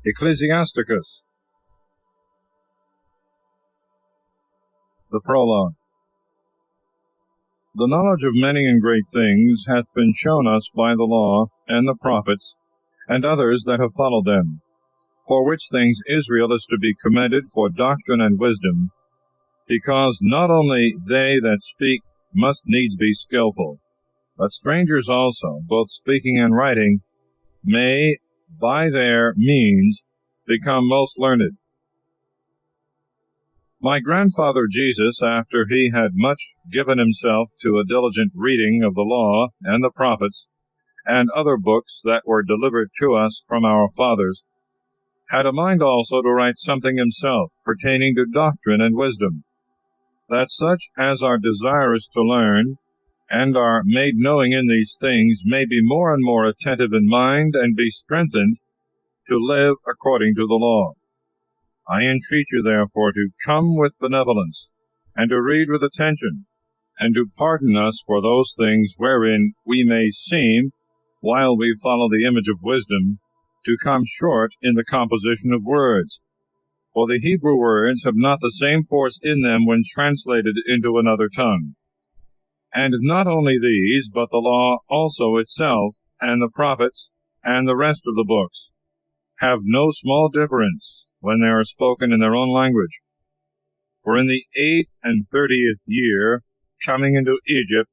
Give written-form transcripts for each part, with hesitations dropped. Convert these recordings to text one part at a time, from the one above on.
Ecclesiasticus. The Prologue. The knowledge of many and great things hath been shown us by the law and the prophets, and others that have followed them, for which things Israel is to be commended for doctrine and wisdom, because not only they that speak must needs be skillful, but strangers also, both speaking and writing, may by their means become most learned. My grandfather Jesus, after he had much given himself to a diligent reading of the law and the prophets, and other books that were delivered to us from our fathers, had a mind also to write something himself, pertaining to doctrine and wisdom, that such as are desirous to learn, and are made knowing in these things, may be more and more attentive in mind, and be strengthened to live according to the law. I entreat you, therefore, to come with benevolence, and to read with attention, and to pardon us for those things wherein we may seem, while we follow the image of wisdom, to come short in the composition of words. For the Hebrew words have not the same force in them when translated into another tongue. And not only these, but the law also itself, and the prophets, and the rest of the books, have no small difference when they are spoken in their own language. For in the 38th year, coming into Egypt,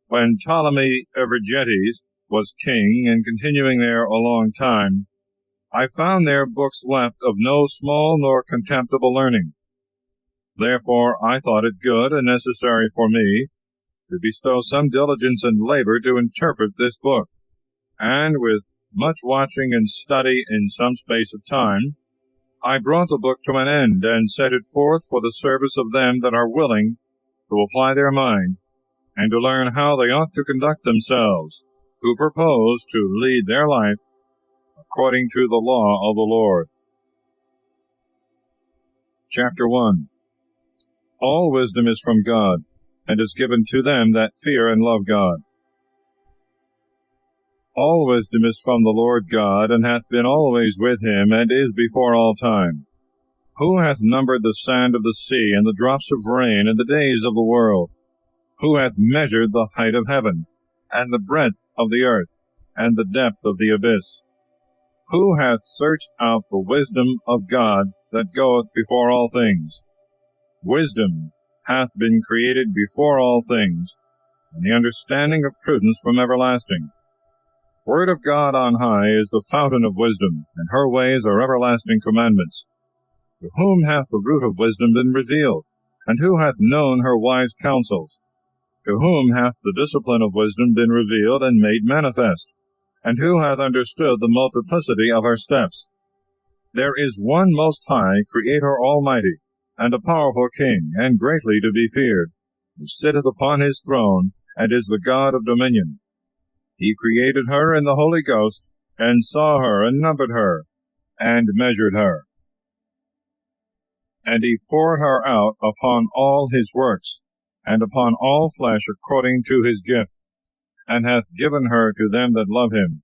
when Ptolemy Evergetes was king, and continuing there a long time, I found there books left of no small nor contemptible learning. Therefore I thought it good and necessary for me to bestow some diligence and labor to interpret this book, and with much watching and study in some space of time, I brought the book to an end, and set it forth for the service of them that are willing to apply their mind, and to learn how they ought to conduct themselves, who propose to lead their life according to the law of the Lord. Chapter 1. All wisdom is from God, and is given to them that fear and love God. All wisdom is from the Lord God, and hath been always with him, and is before all time. Who hath numbered the sand of the sea, and the drops of rain, in the days of the world? Who hath measured the height of heaven, and the breadth of the earth, and the depth of the abyss? Who hath searched out the wisdom of God that goeth before all things? Wisdom hath been created before all things, and the understanding of prudence from everlasting. Word of God on high is the fountain of wisdom, and her ways are everlasting commandments. To whom hath the root of wisdom been revealed? And who hath known her wise counsels? To whom hath the discipline of wisdom been revealed and made manifest? And who hath understood the multiplicity of her steps? There is one most high, Creator almighty, and a powerful King, and greatly to be feared, who sitteth upon his throne, and is the God of dominion. He created her in the Holy Ghost, and saw her, and numbered her, and measured her. And he poured her out upon all his works, and upon all flesh according to his gift, and hath given her to them that love him.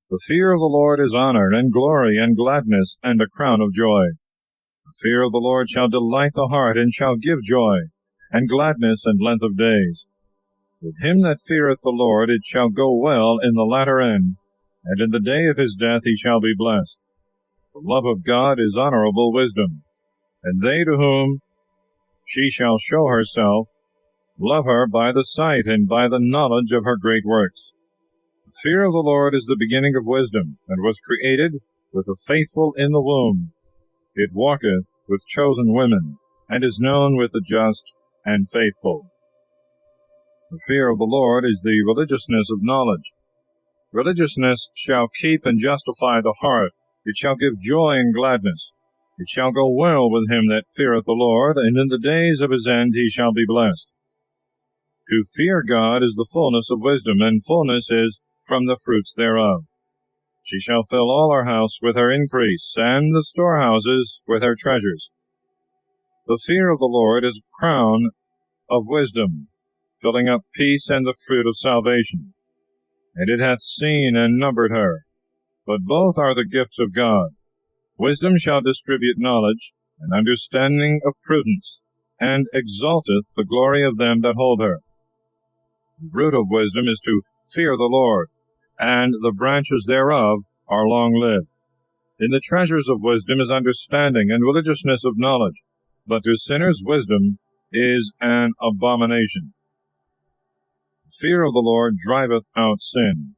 The fear of the Lord is honor, and glory, and gladness, and a crown of joy. The fear of the Lord shall delight the heart, and shall give joy, and gladness, and length of days. With him that feareth the Lord it shall go well in the latter end, and in the day of his death he shall be blessed. The love of God is honorable wisdom, and they to whom she shall show herself love her by the sight and by the knowledge of her great works. The fear of the Lord is the beginning of wisdom, and was created with the faithful in the womb. It walketh with chosen women, and is known with the just and faithful. The fear of the Lord is the religiousness of knowledge. Religiousness shall keep and justify the heart. It shall give joy and gladness. It shall go well with him that feareth the Lord, and in the days of his end he shall be blessed. To fear God is the fullness of wisdom, and fullness is from the fruits thereof. She shall fill all her house with her increase, and the storehouses with her treasures. The fear of the Lord is a crown of wisdom, filling up peace and the fruit of salvation. And it hath seen and numbered her. But both are the gifts of God. Wisdom shall distribute knowledge, and understanding of prudence, and exalteth the glory of them that hold her. The root of wisdom is to fear the Lord, and the branches thereof are long-lived. In the treasures of wisdom is understanding and religiousness of knowledge, but to sinners wisdom is an abomination. Fear of the Lord driveth out sin.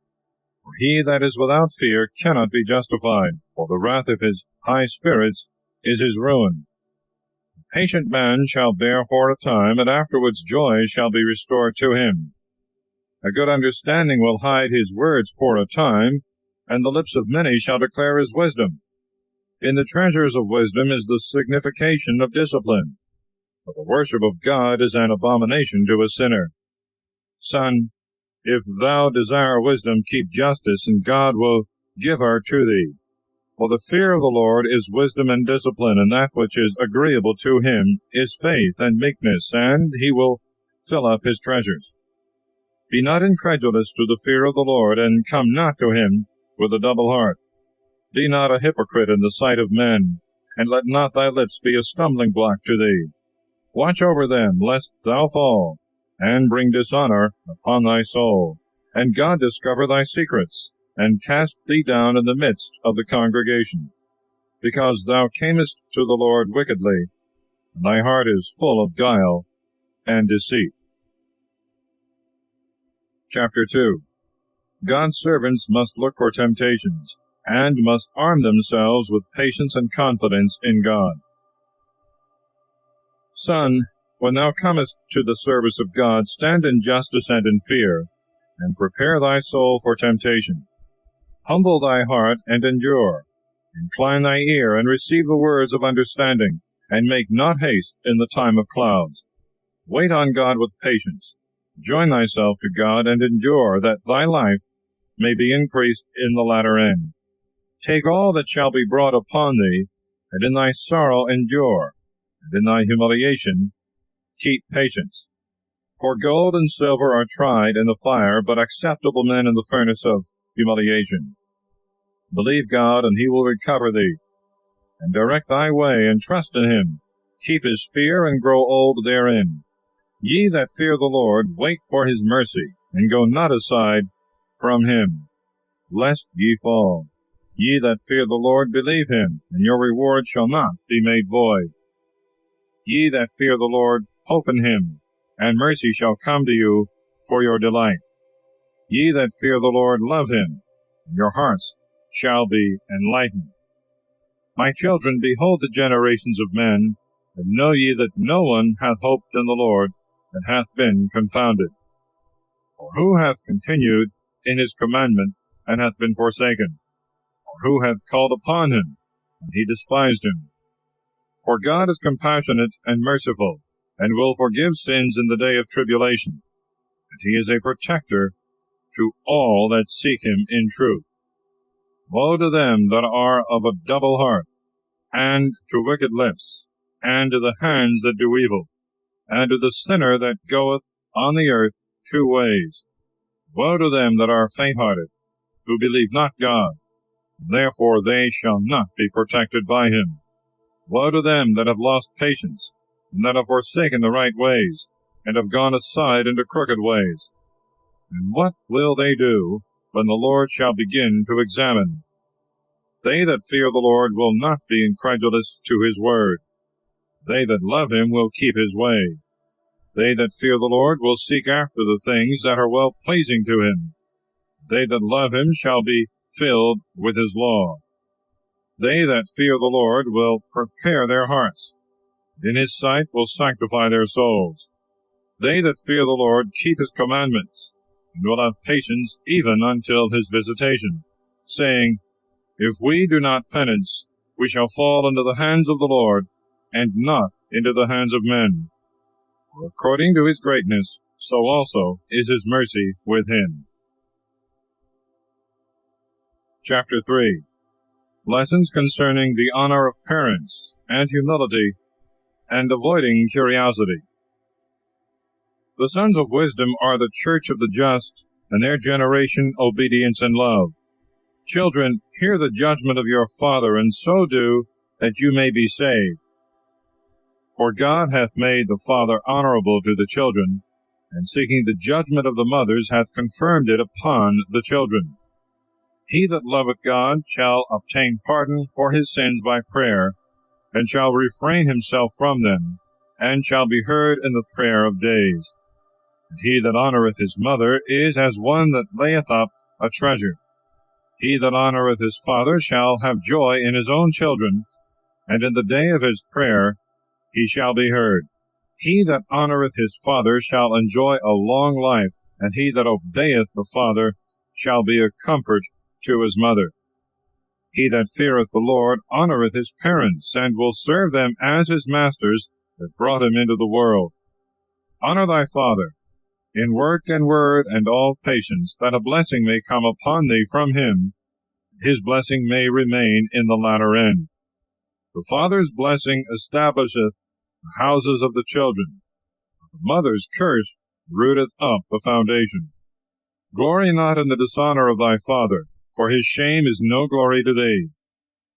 For he that is without fear cannot be justified, for the wrath of his high spirits is his ruin. A patient man shall bear for a time, and afterwards joy shall be restored to him. A good understanding will hide his words for a time, and the lips of many shall declare his wisdom. In the treasures of wisdom is the signification of discipline, but the worship of God is an abomination to a sinner. Son, if thou desire wisdom, keep justice, and God will give her to thee. For the fear of the Lord is wisdom and discipline, and that which is agreeable to him is faith and meekness, and he will fill up his treasures. Be not incredulous to the fear of the Lord, and come not to him with a double heart. Be not a hypocrite in the sight of men, and let not thy lips be a stumbling block to thee. Watch over them, lest thou fall, and bring dishonor upon thy soul, and God discover thy secrets, and cast thee down in the midst of the congregation. Because thou camest to the Lord wickedly, and thy heart is full of guile and deceit. Chapter 2. God's servants must look for temptations, and must arm themselves with patience and confidence in God. Son, when thou comest to the service of God, stand in justice and in fear, and prepare thy soul for temptation. Humble thy heart and endure. Incline thy ear and receive the words of understanding, and make not haste in the time of clouds. Wait on God with patience. Join thyself to God and endure, that thy life may be increased in the latter end. Take all that shall be brought upon thee, and in thy sorrow endure, and in thy humiliation keep patience. For gold and silver are tried in the fire, but acceptable men in the furnace of humiliation. Believe God, and he will recover thee. And direct thy way, and trust in him. Keep his fear, and grow old therein. Ye that fear the Lord, wait for his mercy, and go not aside from him, lest ye fall. Ye that fear the Lord, believe him, and your reward shall not be made void. Ye that fear the Lord, hope in him, and mercy shall come to you for your delight. Ye that fear the Lord, love him, and your hearts shall be enlightened. My children, behold the generations of men, and know ye that no one hath hoped in the Lord, that hath been confounded. For who hath continued in his commandment, and hath been forsaken? Or who hath called upon him, and he despised him? For God is compassionate and merciful, and will forgive sins in the day of tribulation, and he is a protector to all that seek him in truth. Woe to them that are of a double heart, and to wicked lips, and to the hands that do evil, and to the sinner that goeth on the earth 2 ways. Woe to them that are faint-hearted, who believe not God, therefore they shall not be protected by him. Woe to them that have lost patience, and that have forsaken the right ways, and have gone aside into crooked ways. And what will they do when the Lord shall begin to examine? They that fear the Lord will not be incredulous to his word. They that love him will keep his way. They that fear the Lord will seek after the things that are well-pleasing to him. They that love him shall be filled with his law. They that fear the Lord will prepare their hearts. In his sight will sanctify their souls. They that fear the Lord keep his commandments, and will have patience even until his visitation, saying, If we do not penance, we shall fall into the hands of the Lord, and not into the hands of men. For according to his greatness, so also is his mercy with him. Chapter 3. Lessons concerning the honor of parents, and humility, and avoiding curiosity. The sons of wisdom are the church of the just, and their generation obedience and love. Children, hear the judgment of your Father, and so do, that you may be saved. For God hath made the Father honorable to the children, and seeking the judgment of the mothers hath confirmed it upon the children. He that loveth God shall obtain pardon for his sins by prayer, and shall refrain himself from them, and shall be heard in the prayer of days. And he that honoureth his mother is as one that layeth up a treasure. He that honoureth his father shall have joy in his own children, and in the day of his prayer he shall be heard. He that honoureth his father shall enjoy a long life, and he that obeyeth the father shall be a comfort to his mother. He that feareth the Lord honoureth his parents, and will serve them as his masters that brought him into the world. Honour thy father, in work and word and all patience, that a blessing may come upon thee from him, his blessing may remain in the latter end. The father's blessing establisheth the houses of the children. The mother's curse rooteth up the foundation. Glory not in the dishonour of thy father, for his shame is no glory to thee.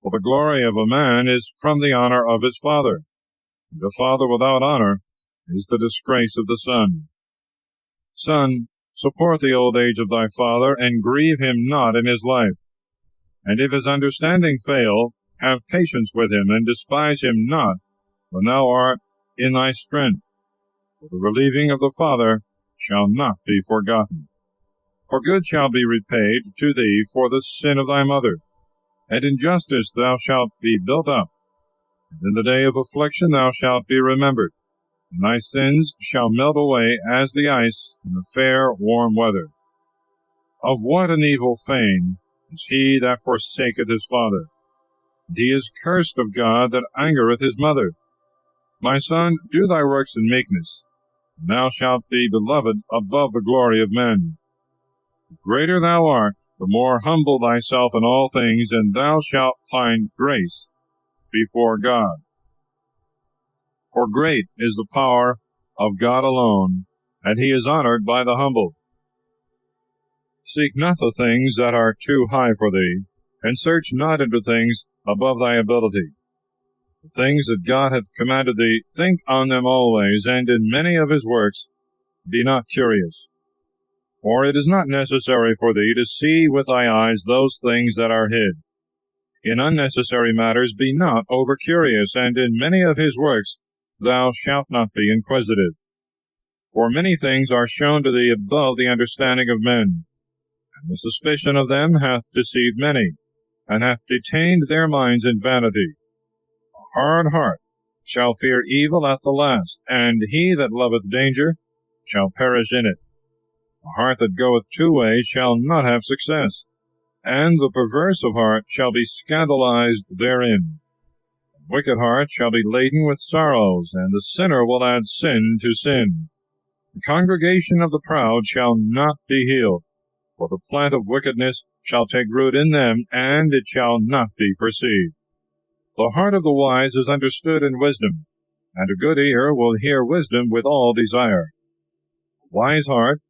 For the glory of a man is from the honour of his father, and a father without honour is the disgrace of the son. Son, support the old age of thy father, and grieve him not in his life. And if his understanding fail, have patience with him, and despise him not, when thou art in thy strength. For the relieving of the father shall not be forgotten. For good shall be repaid to thee for the sin of thy mother, and in justice thou shalt be built up. And in the day of affliction thou shalt be remembered, and thy sins shall melt away as the ice in the fair warm weather. Of what an evil fame is he that forsaketh his father! And he is cursed of God that angereth his mother. My son, do thy works in meekness, and thou shalt be beloved above the glory of men. The greater thou art, the more humble thyself in all things, and thou shalt find grace before God. For great is the power of God alone, and he is honored by the humble. Seek not the things that are too high for thee, and search not into things above thy ability. The things that God hath commanded thee, think on them always, and in many of his works be not curious. For it is not necessary for thee to see with thy eyes those things that are hid. In unnecessary matters be not over curious, and in many of his works thou shalt not be inquisitive. For many things are shown to thee above the understanding of men, and the suspicion of them hath deceived many, and hath detained their minds in vanity. A hard heart shall fear evil at the last, and he that loveth danger shall perish in it. A heart that goeth two ways shall not have success, and the perverse of heart shall be scandalized therein. A wicked heart shall be laden with sorrows, and the sinner will add sin to sin. The congregation of the proud shall not be healed, for the plant of wickedness shall take root in them, and it shall not be perceived. The heart of the wise is understood in wisdom, and a good ear will hear wisdom with all desire. A wise heart,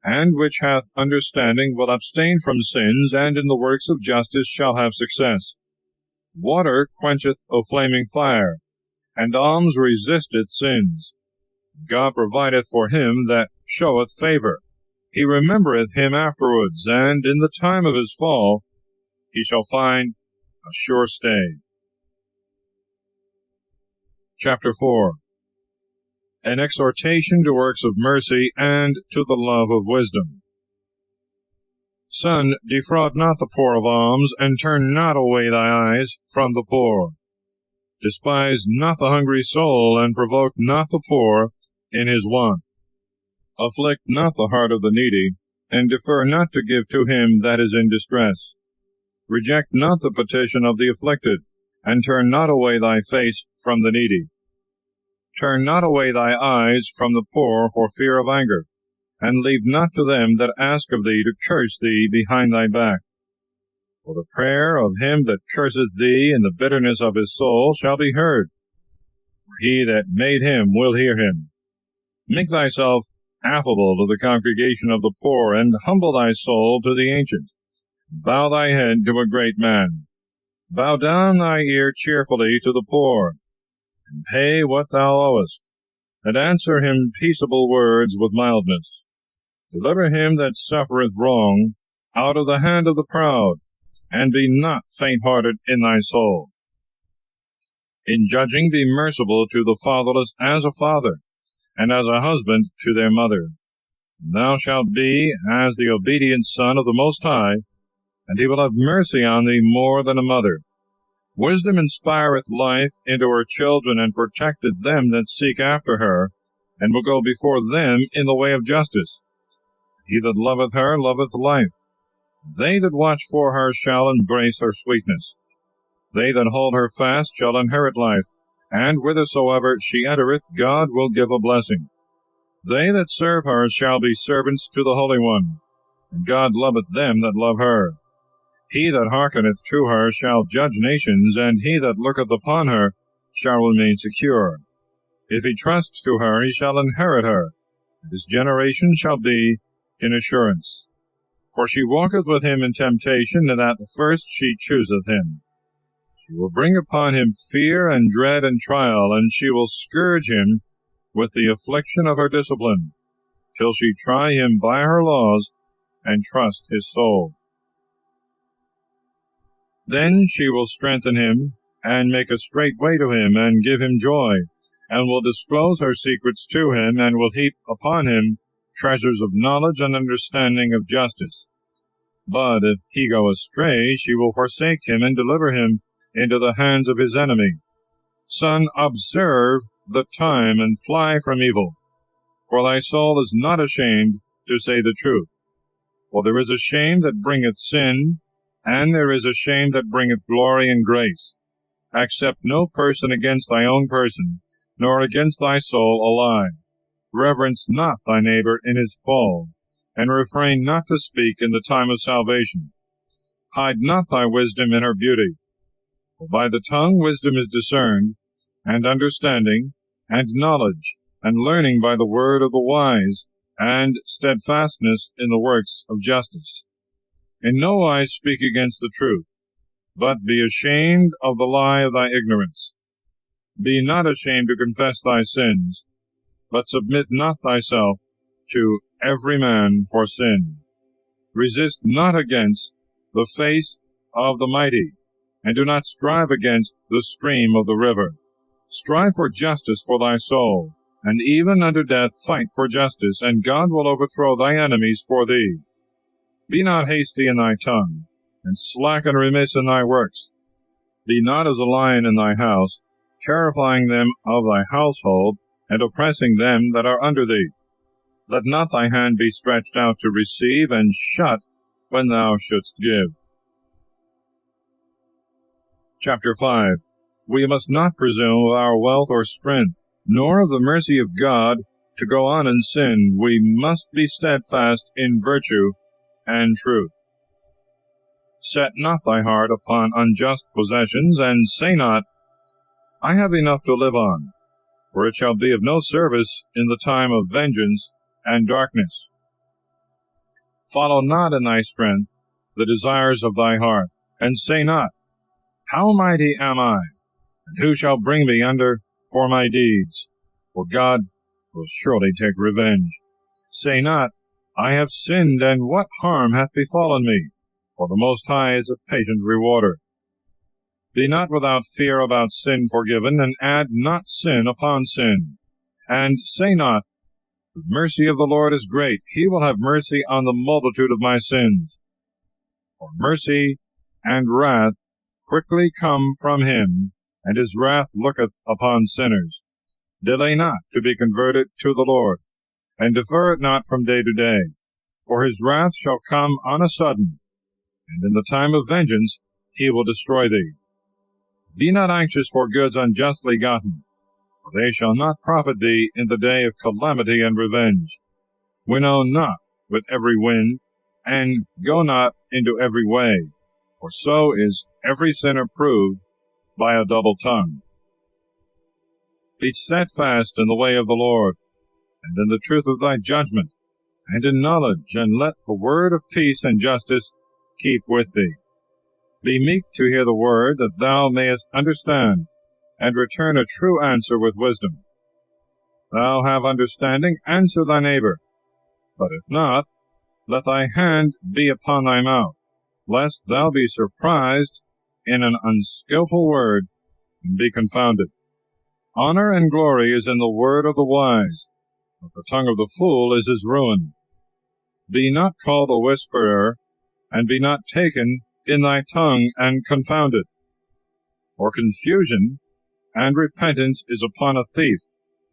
and which hath understanding, will abstain from sins, and in the works of justice shall have success. Water quencheth a flaming fire, and alms resisteth sins. God provideth for him that showeth favor. He remembereth him afterwards, and in the time of his fall he shall find a sure stay. Chapter 4. An exhortation to works of mercy and to the love of wisdom. Son, defraud not the poor of alms, and turn not away thy eyes from the poor. Despise not the hungry soul, and provoke not the poor in his want. Afflict not the heart of the needy, and defer not to give to him that is in distress. Reject not the petition of the afflicted, and turn not away thy face from the needy. Turn not away thy eyes from the poor for fear of anger, and leave not to them that ask of thee to curse thee behind thy back. For the prayer of him that curseth thee in the bitterness of his soul shall be heard, for he that made him will hear him. Make thyself affable to the congregation of the poor, and humble thy soul to the ancient. Bow thy head to a great man. Bow down thy ear cheerfully to the poor, and pay what thou owest, and answer him peaceable words with mildness. Deliver him that suffereth wrong out of the hand of the proud, and be not faint-hearted in thy soul. In judging be merciful to the fatherless as a father, and as a husband to their mother. And thou shalt be as the obedient son of the Most High, and he will have mercy on thee more than a mother. Wisdom inspireth life into her children, and protecteth them that seek after her, and will go before them in the way of justice. He that loveth her loveth life. They that watch for her shall embrace her sweetness. They that hold her fast shall inherit life, and whithersoever she entereth, God will give a blessing. They that serve her shall be servants to the Holy One, and God loveth them that love her. He that hearkeneth to her shall judge nations, and he that looketh upon her shall remain secure. If he trusts to her, he shall inherit her, and his generation shall be in assurance. For she walketh with him in temptation, and at the first she chooseth him. She will bring upon him fear and dread and trial, and she will scourge him with the affliction of her discipline, till she try him by her laws, and trust his soul. Then she will strengthen him, and make a straight way to him, and give him joy, and will disclose her secrets to him, and will heap upon him treasures of knowledge and understanding of justice. But if he go astray, she will forsake him, and deliver him into the hands of his enemy. Son, observe the time, and fly from evil, for thy soul is not ashamed to say the truth. For there is a shame that bringeth sin, and there is a shame that bringeth glory and grace. Accept no person against thy own person, nor against thy soul a lie. Reverence not thy neighbor in his fall, and refrain not to speak in the time of salvation. Hide not thy wisdom in her beauty. For by the tongue wisdom is discerned, and understanding, and knowledge, and learning by the word of the wise, and steadfastness in the works of justice. In no wise speak against the truth, but be ashamed of the lie of thy ignorance. Be not ashamed to confess thy sins, but submit not thyself to every man for sin. Resist not against the face of the mighty, and do not strive against the stream of the river. Strive for justice for thy soul, and even unto death fight for justice, and God will overthrow thy enemies for thee. Be not hasty in thy tongue, and slack and remiss in thy works. Be not as a lion in thy house, terrifying them of thy household, and oppressing them that are under thee. Let not thy hand be stretched out to receive, and shut when thou shouldst give. Chapter 5. We must not presume of our wealth or strength, nor of the mercy of God, to go on in sin. We must be steadfast in virtue and truth. Set not thy heart upon unjust possessions, and say not, I have enough to live on, for it shall be of no service in the time of vengeance and darkness. Follow not in thy strength the desires of thy heart, and say not, how mighty am I, and who shall bring me under for my deeds? For God will surely take revenge. Say not, I have sinned, and what harm hath befallen me? For the Most High is a patient rewarder. Be not without fear about sin forgiven, and add not sin upon sin. And say not, the mercy of the Lord is great, he will have mercy on the multitude of my sins. For mercy and wrath quickly come from him, and his wrath looketh upon sinners. Delay not to be converted to the Lord, and defer it not from day to day. For his wrath shall come on a sudden, and in the time of vengeance he will destroy thee. Be not anxious for goods unjustly gotten, for they shall not profit thee in the day of calamity and revenge. Winnow not with every wind, and go not into every way, for so is every sinner proved by a double tongue. Be steadfast in the way of the Lord, and in the truth of thy judgment, and in knowledge, and let the word of peace and justice keep with thee. Be meek to hear the word, that thou mayest understand, and return a true answer with wisdom. Thou have understanding, answer thy neighbor. But if not, let thy hand be upon thy mouth, lest thou be surprised in an unskilful word, and be confounded. Honor and glory is in the word of the wise, but the tongue of the fool is his ruin. Be not called a whisperer, and be not taken in thy tongue and confounded. For confusion and repentance is upon a thief,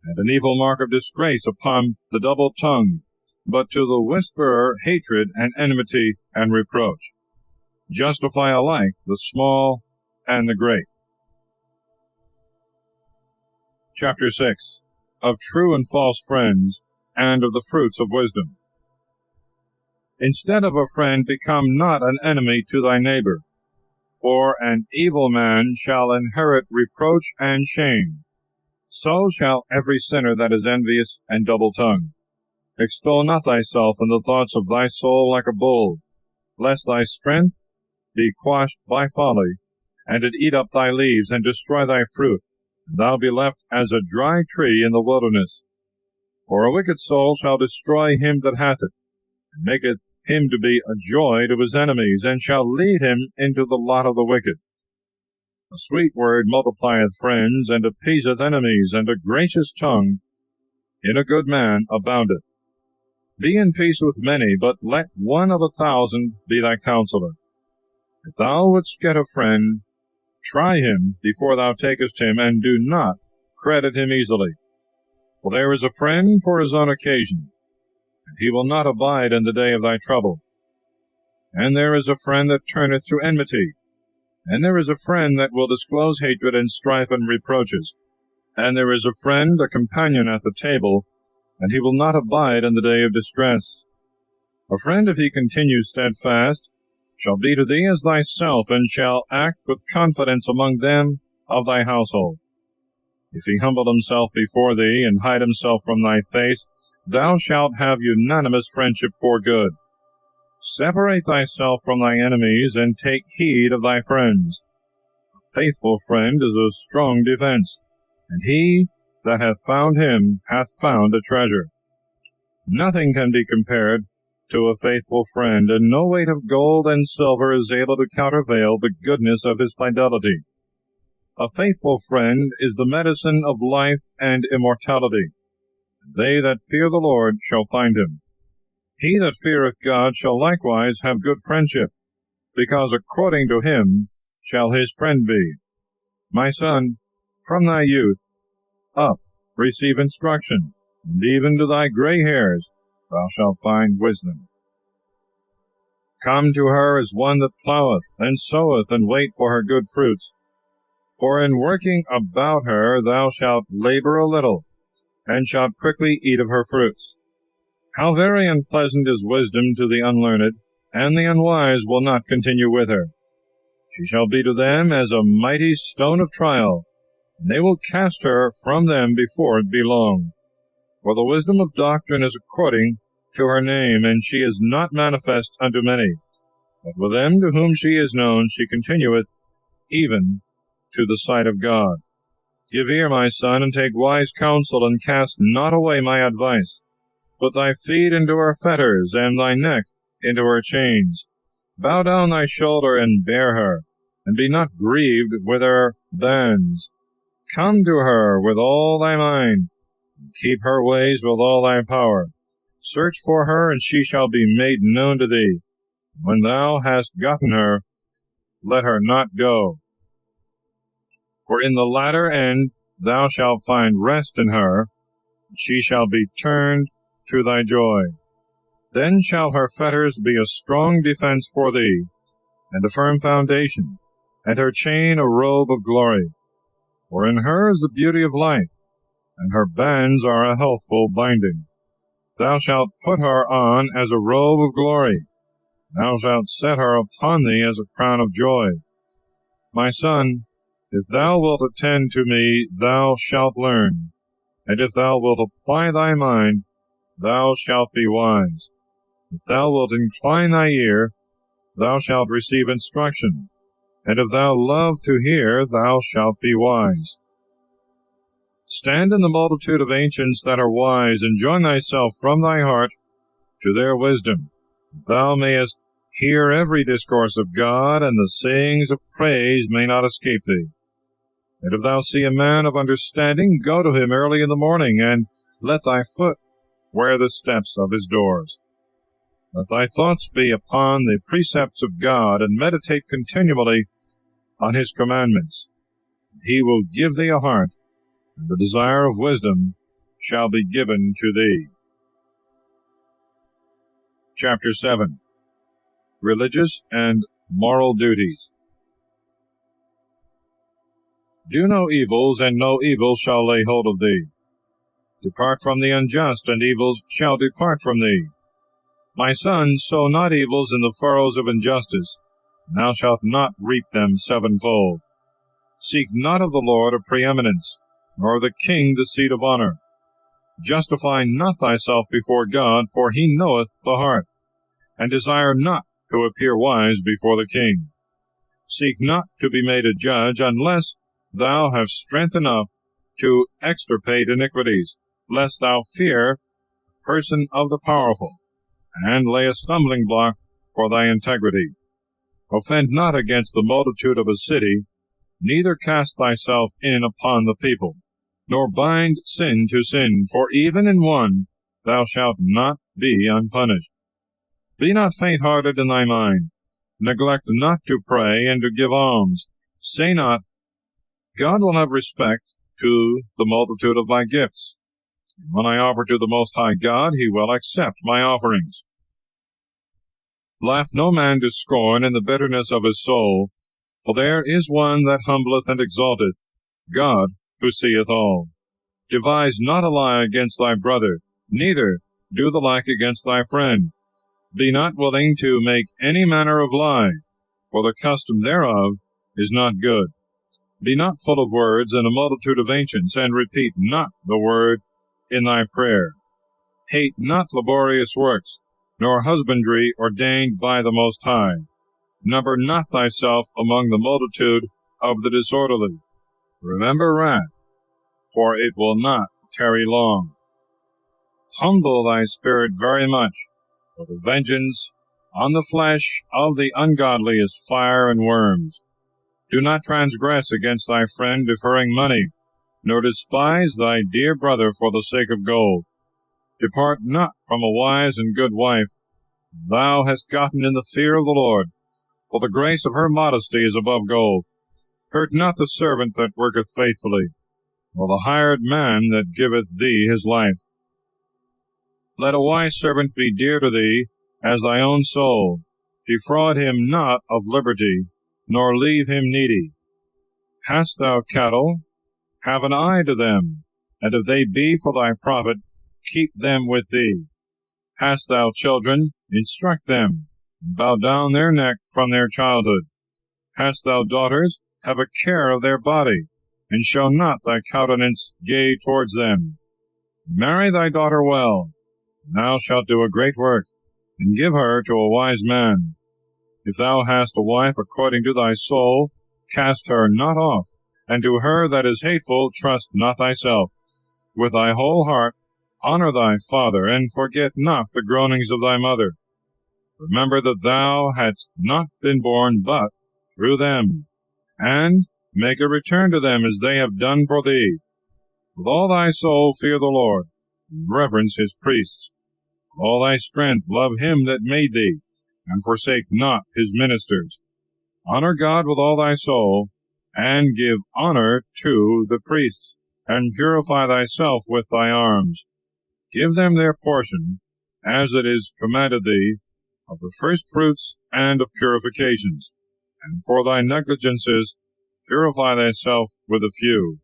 and an evil mark of disgrace upon the double-tongued, but to the whisperer hatred and enmity and reproach. Justify alike the small and the great. Chapter 6. Of true and false friends, and of the fruits of wisdom. Instead of a friend, become not an enemy to thy neighbor, for an evil man shall inherit reproach and shame. So shall every sinner that is envious and double-tongued. Extol not thyself in the thoughts of thy soul like a bull, lest thy strength be quashed by folly, and it eat up thy leaves, and destroy thy fruit, and thou be left as a dry tree in the wilderness. For a wicked soul shall destroy him that hath it, and maketh him to be a joy to his enemies, and shall lead him into the lot of the wicked. A sweet word multiplieth friends, and appeaseth enemies, and a gracious tongue in a good man aboundeth. Be in peace with many, but let one of 1,000 be thy counselor. If thou wouldst get a friend, try him before thou takest him, and do not credit him easily. For there is a friend for his own occasion, and he will not abide in the day of thy trouble. And there is a friend that turneth to enmity, and there is a friend that will disclose hatred and strife and reproaches. And there is a friend, a companion at the table, and he will not abide in the day of distress. A friend, if he continue steadfast, shall be to thee as thyself, and shall act with confidence among them of thy household. If he humble himself before thee, and hide himself from thy face, thou shalt have unanimous friendship for good. Separate thyself from thy enemies, and take heed of thy friends. A faithful friend is a strong defense, and he that hath found him hath found a treasure. Nothing can be compared to a faithful friend, and no weight of gold and silver is able to countervail the goodness of his fidelity. A faithful friend is the medicine of life and immortality. They that fear the Lord shall find him. He that feareth God shall likewise have good friendship, because according to him shall his friend be. My son, from thy youth up receive instruction, and even to thy gray hairs thou shalt find wisdom. Come to her as one that ploweth, and soweth, and wait for her good fruits. For in working about her thou shalt labor a little, and shalt quickly eat of her fruits. How very unpleasant is wisdom to the unlearned, and the unwise will not continue with her. She shall be to them as a mighty stone of trial, and they will cast her from them before it be long. For the wisdom of doctrine is according to her name, and she is not manifest unto many. But with them to whom she is known, she continueth even to the sight of God. Give ear, my son, and take wise counsel, and cast not away my advice. Put thy feet into her fetters, and thy neck into her chains. Bow down thy shoulder, and bear her, and be not grieved with her bands. Come to her with all thy mind, and keep her ways with all thy power. Search for her, and she shall be made known to thee. When thou hast gotten her, let her not go. For in the latter end thou shalt find rest in her, and she shall be turned to thy joy. Then shall her fetters be a strong defense for thee, and a firm foundation, and her chain a robe of glory. For in her is the beauty of life, and her bands are a healthful binding. Thou shalt put her on as a robe of glory. Thou shalt set her upon thee as a crown of joy. My son, if thou wilt attend to me, thou shalt learn, and if thou wilt apply thy mind, thou shalt be wise. If thou wilt incline thy ear, thou shalt receive instruction, and if thou love to hear, thou shalt be wise. Stand in the multitude of ancients that are wise, and join thyself from thy heart to their wisdom. Thou mayest hear every discourse of God, and the sayings of praise may not escape thee. And if thou see a man of understanding, go to him early in the morning, and let thy foot wear the steps of his doors. Let thy thoughts be upon the precepts of God, and meditate continually on his commandments. He will give thee a heart, and the desire of wisdom shall be given to thee. Chapter 7. Religious and Moral Duties. Do no evils, and no evil shall lay hold of thee. Depart from the unjust, and evils shall depart from thee. My son, sow not evils in the furrows of injustice, and thou shalt not reap them sevenfold. Seek not of the Lord a preeminence, nor of the king the seat of honor. Justify not thyself before God, for he knoweth the heart, and desire not to appear wise before the king. Seek not to be made a judge, unless thou have strength enough to extirpate iniquities, lest thou fear the person of the powerful, and lay a stumbling block for thy integrity. Offend not against the multitude of a city, neither cast thyself in upon the people, nor bind sin to sin, for even in one thou shalt not be unpunished. Be not faint-hearted in thy mind. Neglect not to pray and to give alms. Say not, God will have respect to the multitude of my gifts. When I offer to the Most High God, he will accept my offerings. Laugh no man to scorn in the bitterness of his soul, for there is one that humbleth and exalteth, God who seeth all. Devise not a lie against thy brother, neither do the like against thy friend. Be not willing to make any manner of lie, for the custom thereof is not good. Be not full of words in a multitude of ancients, and repeat not the word in thy prayer. Hate not laborious works, nor husbandry ordained by the Most High. Number not thyself among the multitude of the disorderly. Remember wrath, for it will not tarry long. Humble thy spirit very much, for the vengeance on the flesh of the ungodly is fire and worms. Do not transgress against thy friend, deferring money, nor despise thy dear brother for the sake of gold. Depart not from a wise and good wife. Thou hast gotten in the fear of the Lord, for the grace of her modesty is above gold. Hurt not the servant that worketh faithfully, nor the hired man that giveth thee his life. Let a wise servant be dear to thee as thy own soul. Defraud him not of liberty, nor leave him needy. Hast thou cattle? Have an eye to them, and if they be for thy profit, keep them with thee. Hast thou children? Instruct them, and bow down their neck from their childhood. Hast thou daughters? Have a care of their body, and show not thy countenance gay towards them. Marry thy daughter well, and thou shalt do a great work, and give her to a wise man. If thou hast a wife according to thy soul, cast her not off, and to her that is hateful trust not thyself. With thy whole heart honor thy father, and forget not the groanings of thy mother. Remember that thou hadst not been born but through them, and make a return to them as they have done for thee. With all thy soul fear the Lord, and reverence his priests. With all thy strength love him that made thee, and forsake not his ministers. Honor God with all thy soul, and give honor to the priests, and purify thyself with thy arms. Give them their portion, as it is commanded thee, of the first fruits and of purifications. And for thy negligences, purify thyself with a few.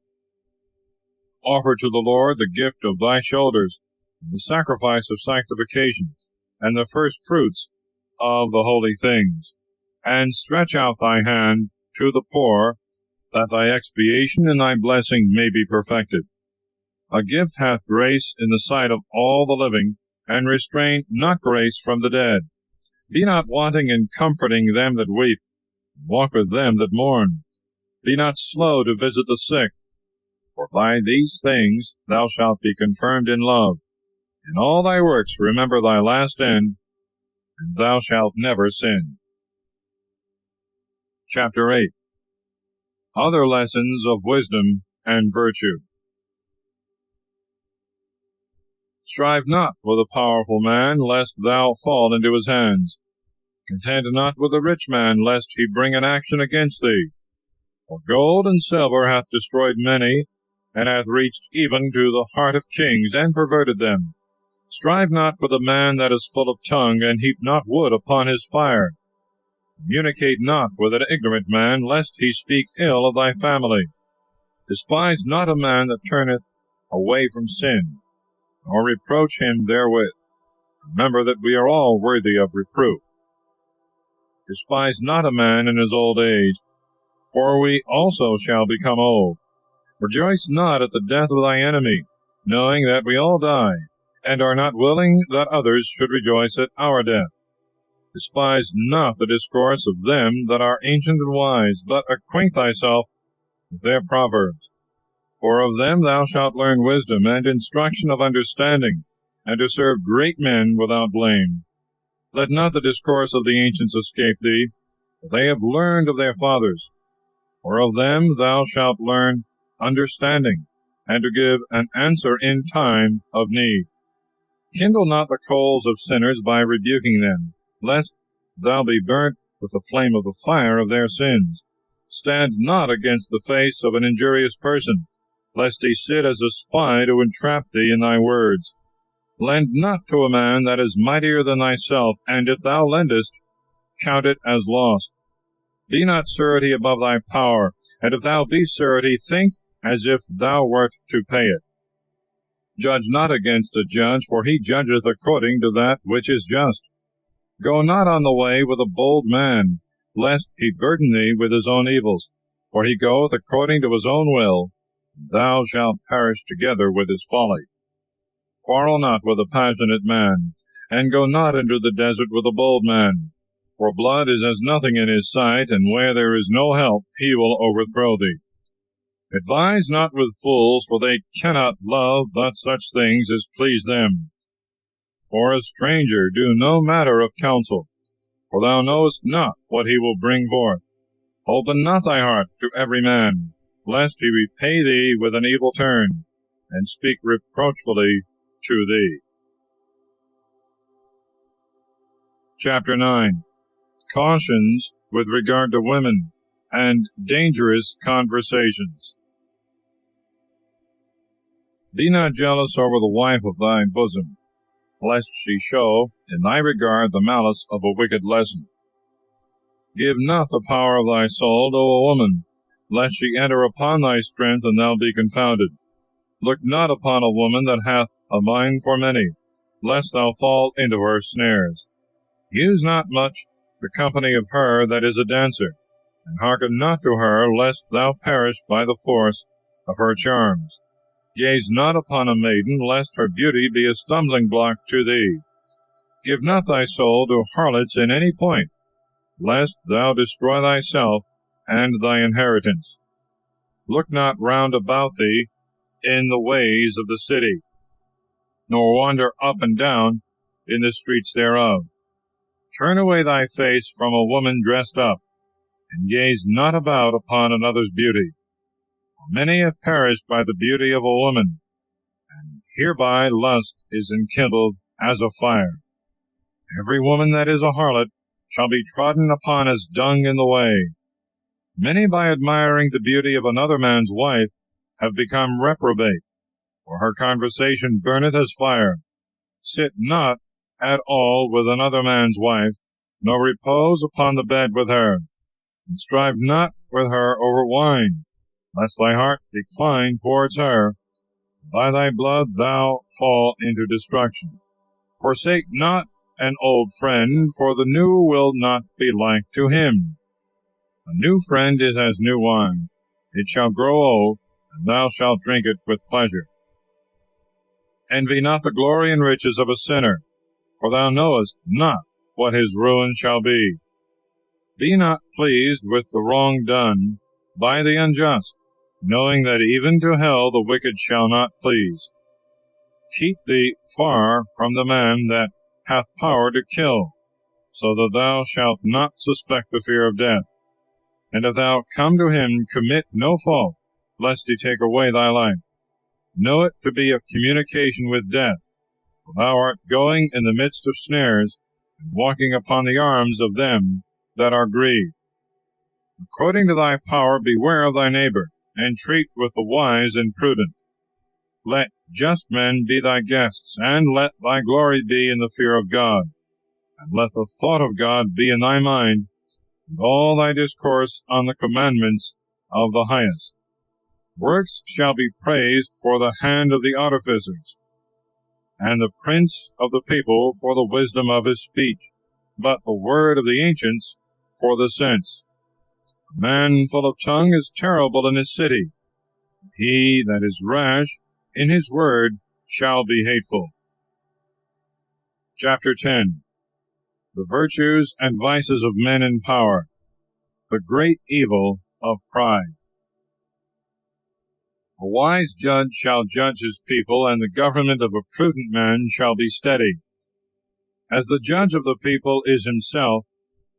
Offer to the Lord the gift of thy shoulders, and the sacrifice of sanctification, and the first fruits of the holy things. And stretch out thy hand to the poor, that thy expiation and thy blessing may be perfected. A gift hath grace in the sight of all the living, and restrain not grace from the dead. Be not wanting in comforting them that weep, walk with them that mourn. Be not slow to visit the sick, for by these things thou shalt be confirmed in love. In all thy works remember thy last end, and thou shalt never sin. Chapter 8. Other Lessons of Wisdom and Virtue. Strive not with a powerful man, lest thou fall into his hands. Contend not with a rich man, lest he bring an action against thee. For gold and silver hath destroyed many, and hath reached even to the heart of kings, and perverted them. Strive not with a man that is full of tongue, and heap not wood upon his fire. Communicate not with an ignorant man, lest he speak ill of thy family. Despise not a man that turneth away from sin, nor reproach him therewith. Remember that we are all worthy of reproof. Despise not a man in his old age, for we also shall become old. Rejoice not at the death of thy enemy, knowing that we all die, and are not willing that others should rejoice at our death. Despise not the discourse of them that are ancient and wise, but acquaint thyself with their proverbs. For of them thou shalt learn wisdom, and instruction of understanding, and to serve great men without blame. Let not the discourse of the ancients escape thee, for they have learned of their fathers. For of them thou shalt learn understanding, and to give an answer in time of need. Kindle not the coals of sinners by rebuking them, lest thou be burnt with the flame of the fire of their sins. Stand not against the face of an injurious person, lest he sit as a spy to entrap thee in thy words. Lend not to a man that is mightier than thyself, and if thou lendest, count it as lost. Be not surety above thy power, and if thou be surety, think as if thou wert to pay it. Judge not against a judge, for he judgeth according to that which is just. Go not on the way with a bold man, lest he burden thee with his own evils, for he goeth according to his own will, and thou shalt perish together with his folly. Quarrel not with a passionate man, and go not into the desert with a bold man, for blood is as nothing in his sight, and where there is no help he will overthrow thee. Advise not with fools, for they cannot love but such things as please them. For a stranger do no matter of counsel, for thou knowest not what he will bring forth. Open not thy heart to every man, lest he repay thee with an evil turn, and speak reproachfully to thee. Chapter 9. Cautions with regard to women, and dangerous conversations. Be not jealous over the wife of thy bosom, lest she show in thy regard the malice of a wicked lesson. Give not the power of thy soul to a woman, lest she enter upon thy strength, and thou be confounded. Look not upon a woman that hath a mind for many, lest thou fall into her snares. Use not much the company of her that is a dancer, and hearken not to her, lest thou perish by the force of her charms. Gaze not upon a maiden, lest her beauty be a stumbling block to thee. Give not thy soul to harlots in any point, lest thou destroy thyself and thy inheritance. Look not round about thee in the ways of the city, nor wander up and down in the streets thereof. Turn away thy face from a woman dressed up, and gaze not about upon another's beauty. Many have perished by the beauty of a woman, and hereby lust is enkindled as a fire. Every woman that is a harlot shall be trodden upon as dung in the way. Many, by admiring the beauty of another man's wife, have become reprobate, for her conversation burneth as fire. Sit not at all with another man's wife, nor repose upon the bed with her, and strive not with her over wine, lest thy heart decline towards her, and by thy blood thou fall into destruction. Forsake not an old friend, for the new will not be like to him. A new friend is as new wine. It shall grow old, and thou shalt drink it with pleasure. Envy not the glory and riches of a sinner, for thou knowest not what his ruin shall be. Be not pleased with the wrong done by the unjust, knowing that even to hell the wicked shall not please. Keep thee far from the man that hath power to kill, so that thou shalt not suspect the fear of death. And if thou come to him, commit no fault, lest he take away thy life. Know it to be a communication with death, for thou art going in the midst of snares, and walking upon the arms of them that are grieved. According to thy power beware of thy neighbor, and treat with the wise and prudent. Let just men be thy guests, and let thy glory be in the fear of God. And let the thought of God be in thy mind, and all thy discourse on the commandments of the highest. Works shall be praised for the hand of the artificers, and the prince of the people for the wisdom of his speech, but the word of the ancients for the sense. A man full of tongue is terrible in his city. He that is rash in his word shall be hateful. Chapter 10. The virtues and vices of men in power. The great evil of pride. A wise judge shall judge his people, and the government of a prudent man shall be steady. As the judge of the people is himself,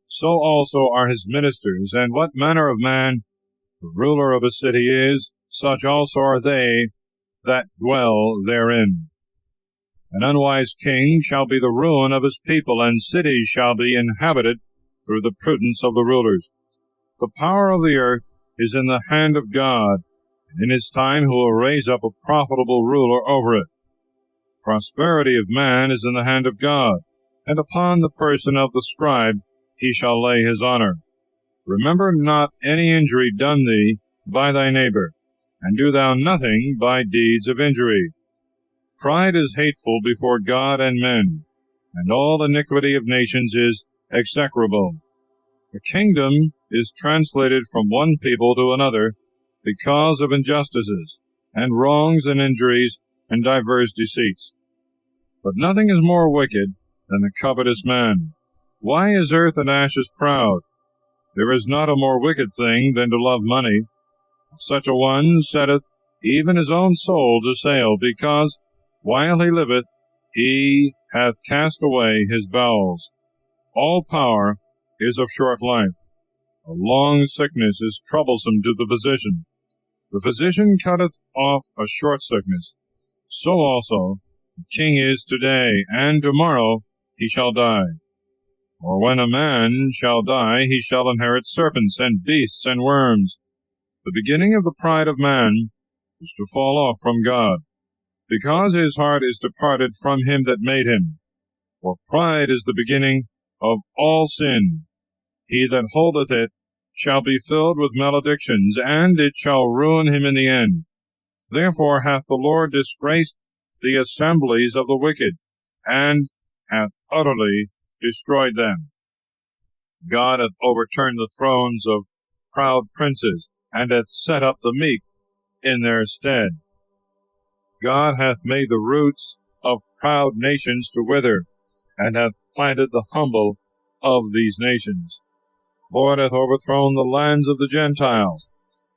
so also are his ministers, and what manner of man the ruler of a city is, such also are they that dwell therein. An unwise king shall be the ruin of his people, and cities shall be inhabited through the prudence of the rulers. The power of the earth is in the hand of God, and in his time he will raise up a profitable ruler over it. Prosperity of man is in the hand of God, and upon the person of the scribe he shall lay his honor. Remember not any injury done thee by thy neighbor, and do thou nothing by deeds of injury. Pride is hateful before God and men, and all iniquity of nations is execrable. A kingdom is translated from one people to another because of injustices, and wrongs and injuries, and divers deceits. But nothing is more wicked than the covetous man. Why is earth and ashes proud? There is not a more wicked thing than to love money. Such a one setteth even his own soul to sale, because while he liveth he hath cast away his bowels. All power is of short life. A long sickness is troublesome to the physician. The physician cutteth off a short sickness. So also the king is today, and tomorrow he shall die. Or when a man shall die, he shall inherit serpents and beasts and worms. The beginning of the pride of man is to fall off from God, because his heart is departed from him that made him. For pride is the beginning of all sin. He that holdeth it shall be filled with maledictions, and it shall ruin him in the end. Therefore hath the Lord disgraced the assemblies of the wicked, and hath utterly destroyed them. God hath overturned the thrones of proud princes, and hath set up the meek in their stead. God hath made the roots of proud nations to wither, and hath planted the humble of these nations. The Lord hath overthrown the lands of the Gentiles,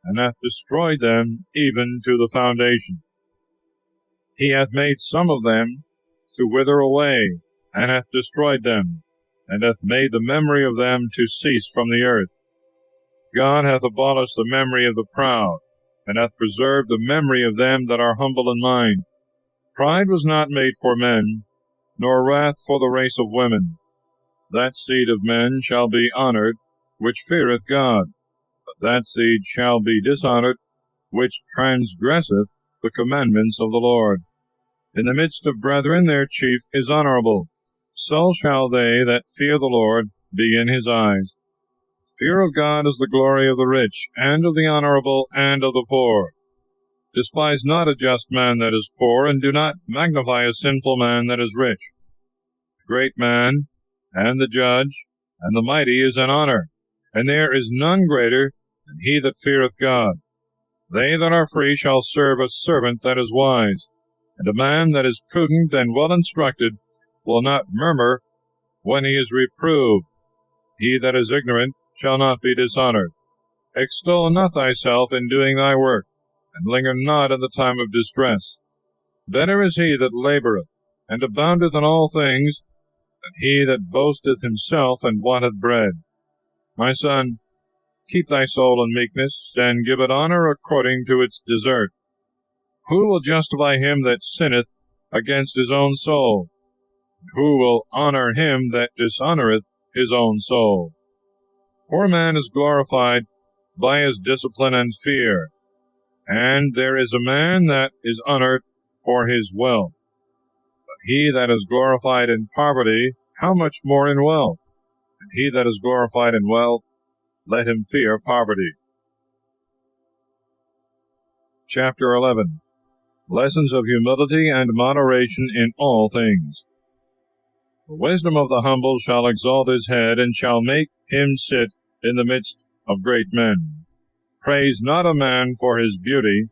and hath destroyed them even to the foundation. He hath made some of them to wither away, and hath destroyed them, and hath made the memory of them to cease from the earth. God hath abolished the memory of the proud, and hath preserved the memory of them that are humble in mind. Pride was not made for men, nor wrath for the race of women. That seed of men shall be honored, which feareth God, but that seed shall be dishonored, which transgresseth the commandments of the Lord. In the midst of brethren their chief is honorable. So shall they that fear the Lord be in his eyes. Fear of God is the glory of the rich, and of the honorable, and of the poor. Despise not a just man that is poor, and do not magnify a sinful man that is rich. The great man, and the judge, and the mighty is an honor, and there is none greater than he that feareth God. They that are free shall serve a servant that is wise, and a man that is prudent and well instructed will not murmur when he is reproved. He that is ignorant shall not be dishonored. Extol not thyself in doing thy work, and linger not in the time of distress. Better is he that laboureth, and aboundeth in all things, than he that boasteth himself and wanteth bread. My son, keep thy soul in meekness, and give it honour according to its desert. Who will justify him that sinneth against his own soul? Who will honour him that dishonoureth his own soul? Poor man is glorified by his discipline and fear, and there is a man that is honoured for his wealth. But he that is glorified in poverty, how much more in wealth? And he that is glorified in wealth, let him fear poverty. Chapter 11. Lessons of humility and moderation in all things. The wisdom of the humble shall exalt his head, and shall make him sit in the midst of great men. Praise not a man for his beauty,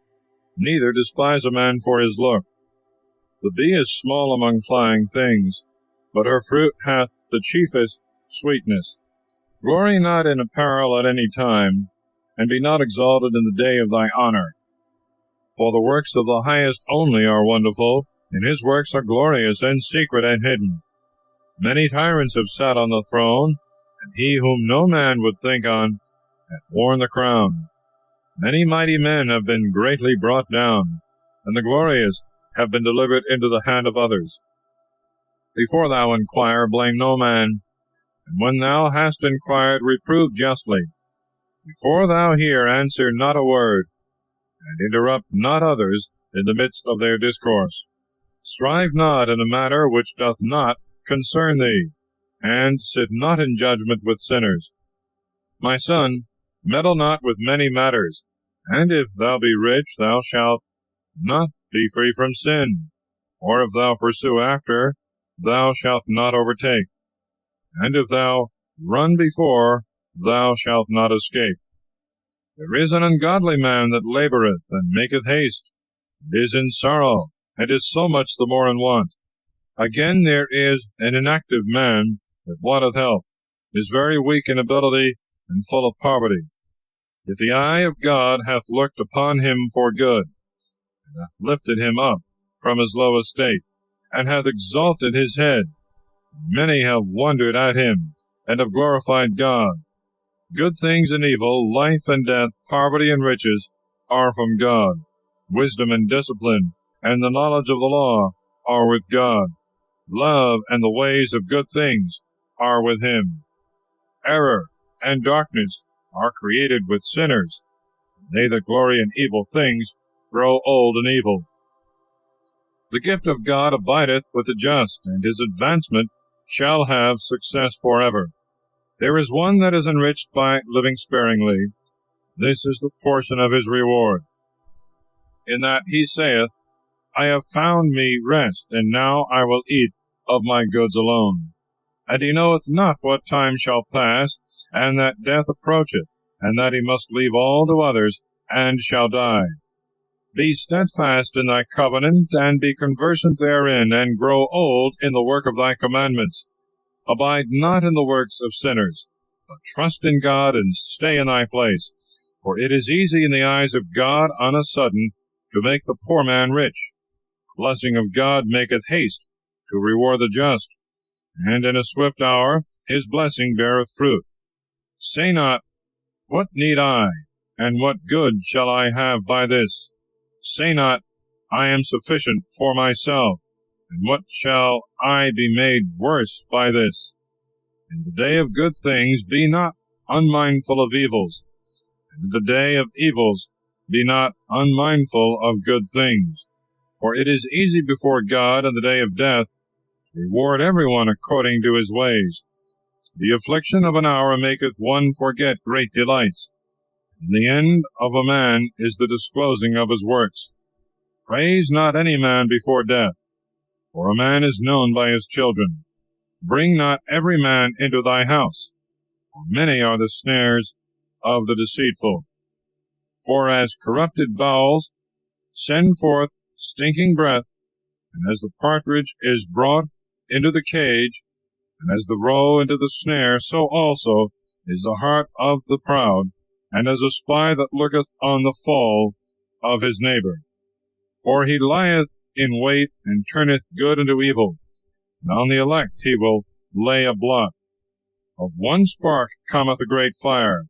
neither despise a man for his look. The bee is small among flying things, but her fruit hath the chiefest sweetness. Glory not in apparel at any time, and be not exalted in the day of thy honour. For the works of the highest only are wonderful, and his works are glorious, and secret, and hidden. Many tyrants have sat on the throne, and he whom no man would think on hath worn the crown. Many mighty men have been greatly brought down, and the glorious have been delivered into the hand of others. Before thou inquire, blame no man, and when thou hast inquired, reprove justly. Before thou hear, answer not a word, and interrupt not others in the midst of their discourse. Strive not in a matter which doth not concern thee, and sit not in judgment with sinners. My son, meddle not with many matters, and if thou be rich, thou shalt not be free from sin, or if thou pursue after, thou shalt not overtake, and if thou run before, thou shalt not escape. There is an ungodly man that laboureth, and maketh haste, and is in sorrow, and is so much the more in want. Again there is an inactive man that wanteth help, is very weak in ability, and full of poverty. Yet the eye of God hath looked upon him for good, and hath lifted him up from his low estate, and hath exalted his head. Many have wondered at him, and have glorified God. Good things and evil, life and death, poverty and riches, are from God. Wisdom and discipline, and the knowledge of the law, are with God. Love and the ways of good things are with him. Error and darkness are created with sinners. They that glory in evil things grow old in evil. The gift of God abideth with the just, and his advancement shall have success forever. There is one that is enriched by living sparingly. This is the portion of his reward. In that he saith, I have found me rest, and now I will eat of my goods alone. And he knoweth not what time shall pass, and that death approacheth, and that he must leave all to others, and shall die. Be steadfast in thy covenant, and be conversant therein, and grow old in the work of thy commandments. Abide not in the works of sinners, but trust in God, and stay in thy place. For it is easy in the eyes of God on a sudden to make the poor man rich. Blessing of God maketh haste to reward the just, and in a swift hour his blessing beareth fruit. Say not, What need I, and what good shall I have by this? Say not, I am sufficient for myself, and what shall I be made worse by this? In the day of good things be not unmindful of evils, and in the day of evils be not unmindful of good things. For it is easy before God in the day of death to reward everyone according to his ways. The affliction of an hour maketh one forget great delights, and the end of a man is the disclosing of his works. Praise not any man before death, for a man is known by his children. Bring not every man into thy house, for many are the snares of the deceitful. For as corrupted bowels send forth stinking breath, and as the partridge is brought into the cage, And as the roe into the snare, so also is the heart of the proud, and as a spy that looketh on the fall of his neighbor. For he lieth in wait, and turneth good into evil, and on the elect he will lay a blot. Of one spark cometh a great fire,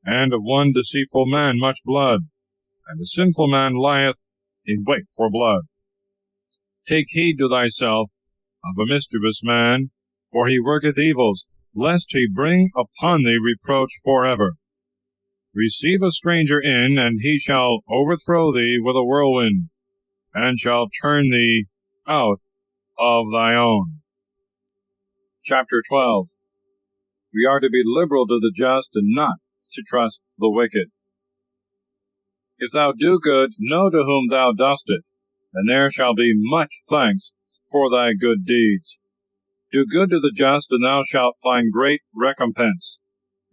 and of one deceitful man much blood, and the sinful man lieth in wait for blood. Take heed to thyself of a mischievous man, for he worketh evils, lest he bring upon thee reproach forever. Receive a stranger in, and he shall overthrow thee with a whirlwind, and shall turn thee out of thy own. Chapter 12. We are to be liberal to the just, and not to trust the wicked. If thou do good, know to whom thou dost it, and there shall be much thanks for thy good deeds. Do good to the just, and thou shalt find great recompense,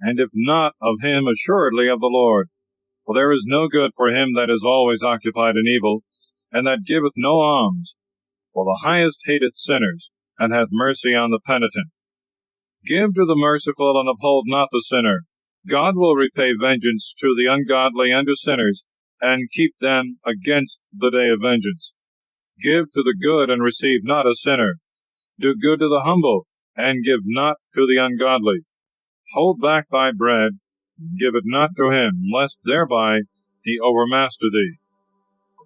and if not of him, assuredly of the Lord. For there is no good for him that is always occupied in evil, and that giveth no alms. For the highest hateth sinners, and hath mercy on the penitent. Give to the merciful, and uphold not the sinner. God will repay vengeance to the ungodly and to sinners, and keep them against the day of vengeance. Give to the good, and receive not a sinner. Do good to the humble, and give not to the ungodly. Hold back thy bread, and give it not to him, lest thereby he overmaster thee.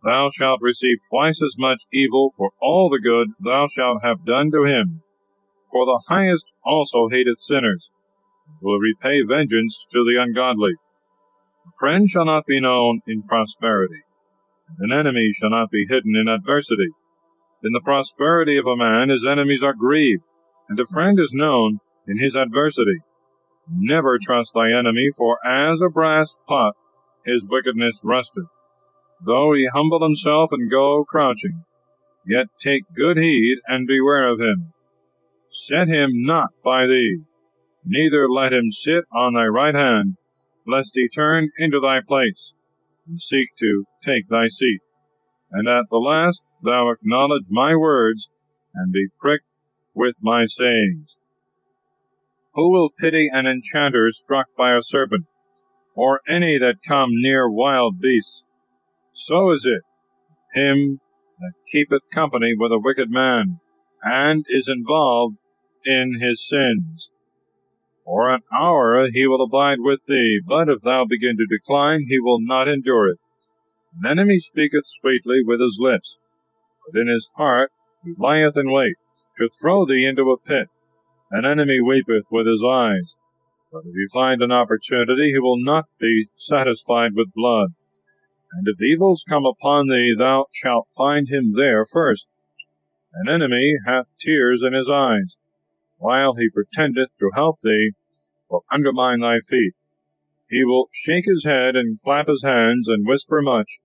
Thou shalt receive twice as much evil for all the good thou shalt have done to him. For the highest also hateth sinners, and will repay vengeance to the ungodly. A friend shall not be known in prosperity, and an enemy shall not be hidden in adversity. In the prosperity of a man his enemies are grieved, and a friend is known in his adversity. Never trust thy enemy, for as a brass pot his wickedness rusteth. Though he humble himself and go crouching, yet take good heed and beware of him. Set him not by thee, neither let him sit on thy right hand, lest he turn into thy place, and seek to take thy seat. And at the last thou acknowledge my words, and be pricked with my sayings. Who will pity an enchanter struck by a serpent, or any that come near wild beasts? So is it him that keepeth company with a wicked man, and is involved in his sins. For an hour he will abide with thee, but if thou begin to decline, he will not endure it. An enemy speaketh sweetly with his lips, but in his heart he lieth in wait, to throw thee into a pit. An enemy weepeth with his eyes, but if he find an opportunity, he will not be satisfied with blood. And if evils come upon thee, thou shalt find him there first. An enemy hath tears in his eyes, while he pretendeth to help thee, will undermine thy feet. He will shake his head, and clap his hands, and whisper much,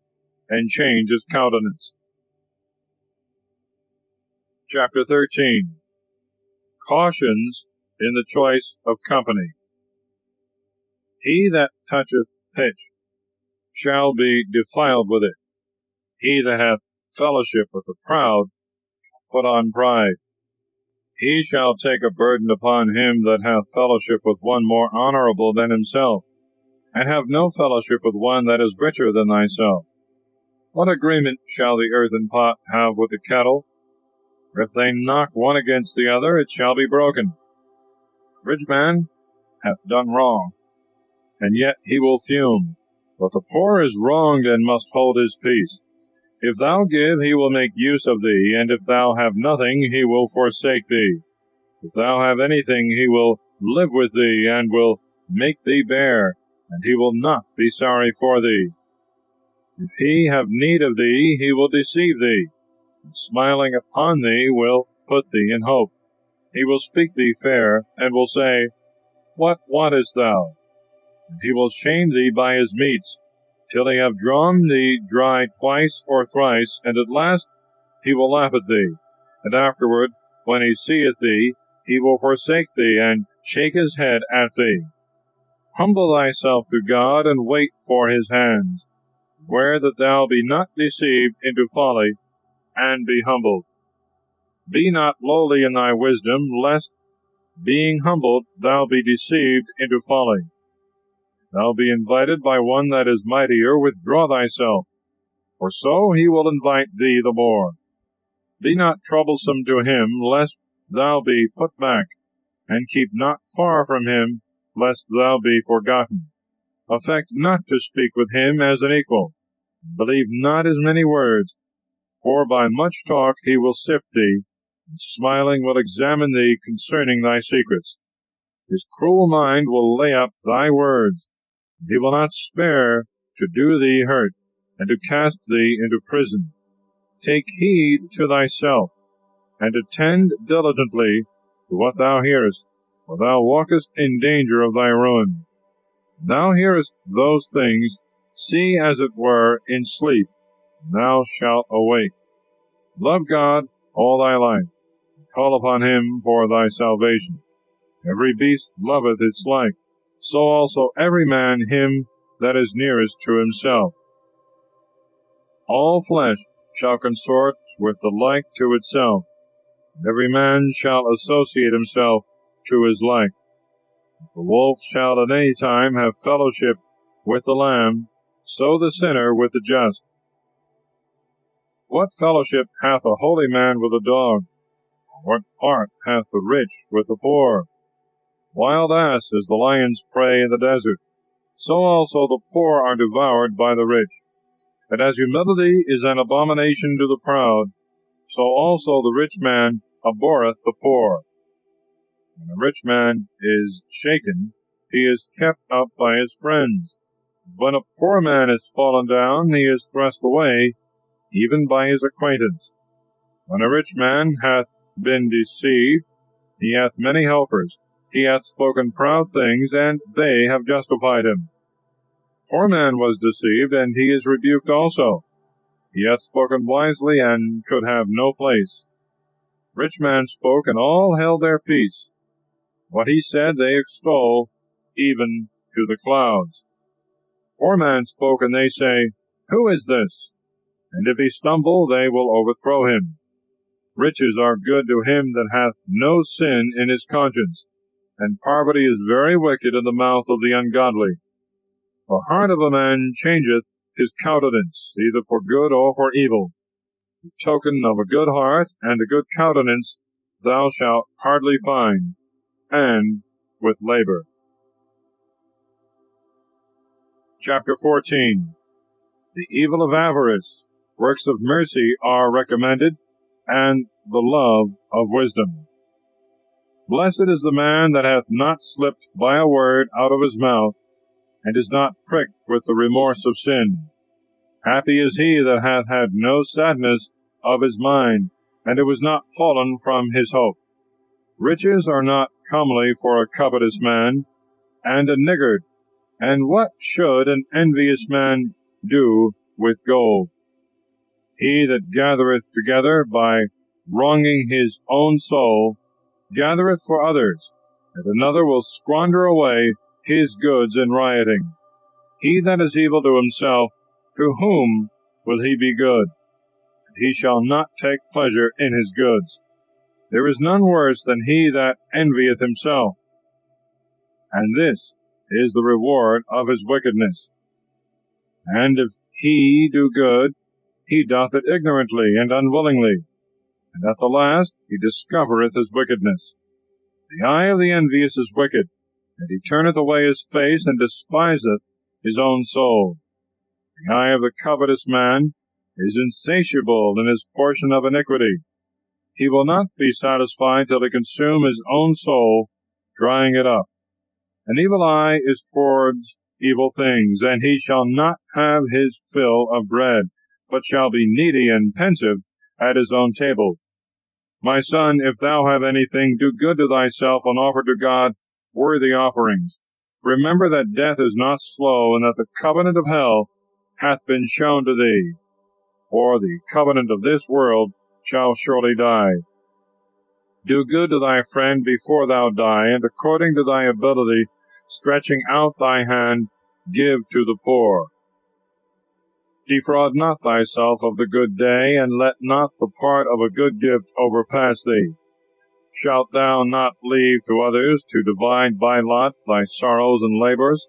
and change his countenance. Chapter 13. Cautions in the choice of company. He that toucheth pitch shall be defiled with it. He that hath fellowship with the proud put on pride. He shall take a burden upon him that hath fellowship with one more honorable than himself, and have no fellowship with one that is richer than thyself. What agreement shall the earthen pot have with the kettle? For if they knock one against the other, it shall be broken. The rich man hath done wrong, and yet he will fume. But the poor is wronged, and must hold his peace. If thou give, he will make use of thee, and if thou have nothing, he will forsake thee. If thou have anything, he will live with thee, and will make thee bear, and he will not be sorry for thee. If he have need of thee, he will deceive thee, and smiling upon thee will put thee in hope. He will speak thee fair, and will say, What wottest thou? And he will shame thee by his meats, till he have drawn thee dry twice or thrice, and at last he will laugh at thee. And afterward, when he seeth thee, he will forsake thee, and shake his head at thee. Humble thyself to God, and wait for his hands. Beware that thou be not deceived into folly, and be humbled. Be not lowly in thy wisdom, lest being humbled, thou be deceived into folly. Thou be invited by one that is mightier, withdraw thyself, for so he will invite thee the more. Be not troublesome to him, lest thou be put back, and keep not far from him, lest thou be forgotten. Affect not to speak with him as an equal. Believe not his many words, for by much talk he will sift thee, and smiling will examine thee concerning thy secrets. His cruel mind will lay up thy words. He will not spare to do thee hurt, and to cast thee into prison. Take heed to thyself, and attend diligently to what thou hearest, for thou walkest in danger of thy ruin. Thou hearest those things, see as it were in sleep, and thou shalt awake. Love God all thy life, and call upon him for thy salvation. Every beast loveth its like, so also every man him that is nearest to himself. All flesh shall consort with the like to itself, and every man shall associate himself to his like. The wolf shall at any time have fellowship with the lamb, so the sinner with the just. What fellowship hath a holy man with a dog? What part hath the rich with the poor? Wild ass is the lion's prey in the desert, so also the poor are devoured by the rich. And as humility is an abomination to the proud, so also the rich man abhorreth the poor. When a rich man is shaken, he is kept up by his friends. When a poor man is fallen down, he is thrust away, even by his acquaintance. When a rich man hath been deceived, he hath many helpers. He hath spoken proud things, and they have justified him. Poor man was deceived, and he is rebuked also. He hath spoken wisely, and could have no place. Rich man spoke, and all held their peace. What he said they extol, even to the clouds. Poor man spoke, and they say, Who is this? And if he stumble, they will overthrow him. Riches are good to him that hath no sin in his conscience, and poverty is very wicked in the mouth of the ungodly. The heart of a man changeth his countenance, either for good or for evil. The token of a good heart and a good countenance thou shalt hardly find, and with labor. Chapter 14. The evil of avarice. Works of mercy are recommended, and the love of wisdom. Blessed is the man that hath not slipped by a word out of his mouth, and is not pricked with the remorse of sin. Happy is he that hath had no sadness of his mind, and it was not fallen from his hope. Riches are not comely for a covetous man, and a niggard. And what should an envious man do with gold? He that gathereth together by wronging his own soul, gathereth for others, and another will squander away his goods in rioting. He that is evil to himself, to whom will he be good? He shall not take pleasure in his goods. There is none worse than he that envieth himself, and this is the reward of his wickedness. And if he do good, he doth it ignorantly and unwillingly, and at the last he discovereth his wickedness. The eye of the envious is wicked, and he turneth away his face, and despiseth his own soul. The eye of the covetous man is insatiable in his portion of iniquity. He will not be satisfied till he consume his own soul, drying it up. An evil eye is towards evil things, and he shall not have his fill of bread, but shall be needy and pensive at his own table. My son, if thou have anything, do good to thyself, and offer to God worthy offerings. Remember that death is not slow, and that the covenant of hell hath been shown to thee. For the covenant of this world shall surely die. Do good to thy friend before thou die, and according to thy ability, stretching out thy hand, give to the poor. Defraud not thyself of the good day, and let not the part of a good gift overpass thee. shalt thou not leave to others to divide by lot thy sorrows and labors?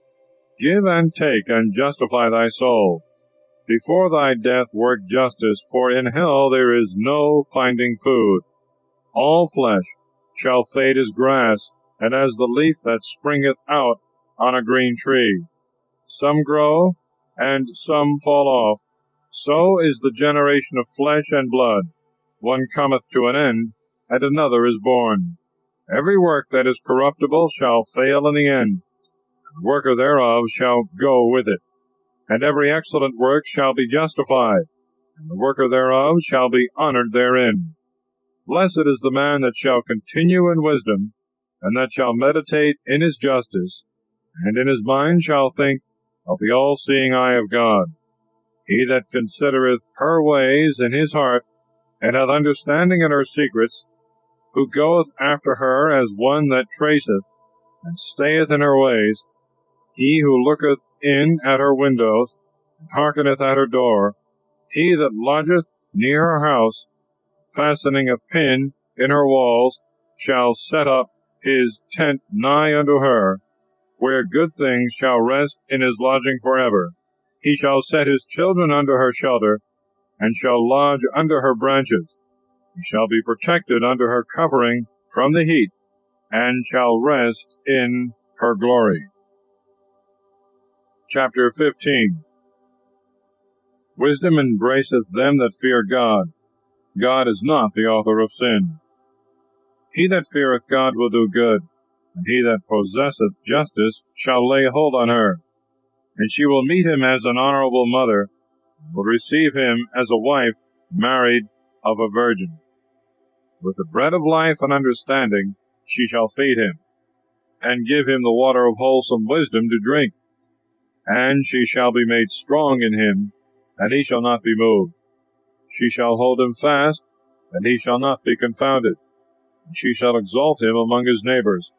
Give and take, and justify thy soul. Before thy death work justice, for in hell there is no finding food. All flesh shall fade as grass, and as the leaf that springeth out on a green tree. Some grow, and some fall off. So is the generation of flesh and blood. One cometh to an end, and another is born. Every work that is corruptible shall fail in the end. The worker thereof shall go with it. And every excellent work shall be justified, and the worker thereof shall be honored therein. Blessed is the man that shall continue in wisdom, and that shall meditate in his justice, and in his mind shall think of the all-seeing eye of God. He that considereth her ways in his heart, and hath understanding in her secrets, who goeth after her as one that traceth, and stayeth in her ways, he who looketh in at her windows, and hearkeneth at her door, he that lodgeth near her house, fastening a pin in her walls, shall set up his tent nigh unto her, where good things shall rest in his lodging forever. He shall set his children under her shelter, and shall lodge under her branches. He shall be protected under her covering from the heat, and shall rest in her glory. Chapter 15. Wisdom embraceth them that fear God. God is not the author of sin. He that feareth God will do good, and he that possesseth justice shall lay hold on her. And she will meet him as an honorable mother, and will receive him as a wife married of a virgin. With the bread of life and understanding she shall feed him, and give him the water of wholesome wisdom to drink. And she shall be made strong in him, and he shall not be moved. She shall hold him fast, and he shall not be confounded. And she shall exalt him among his neighbors.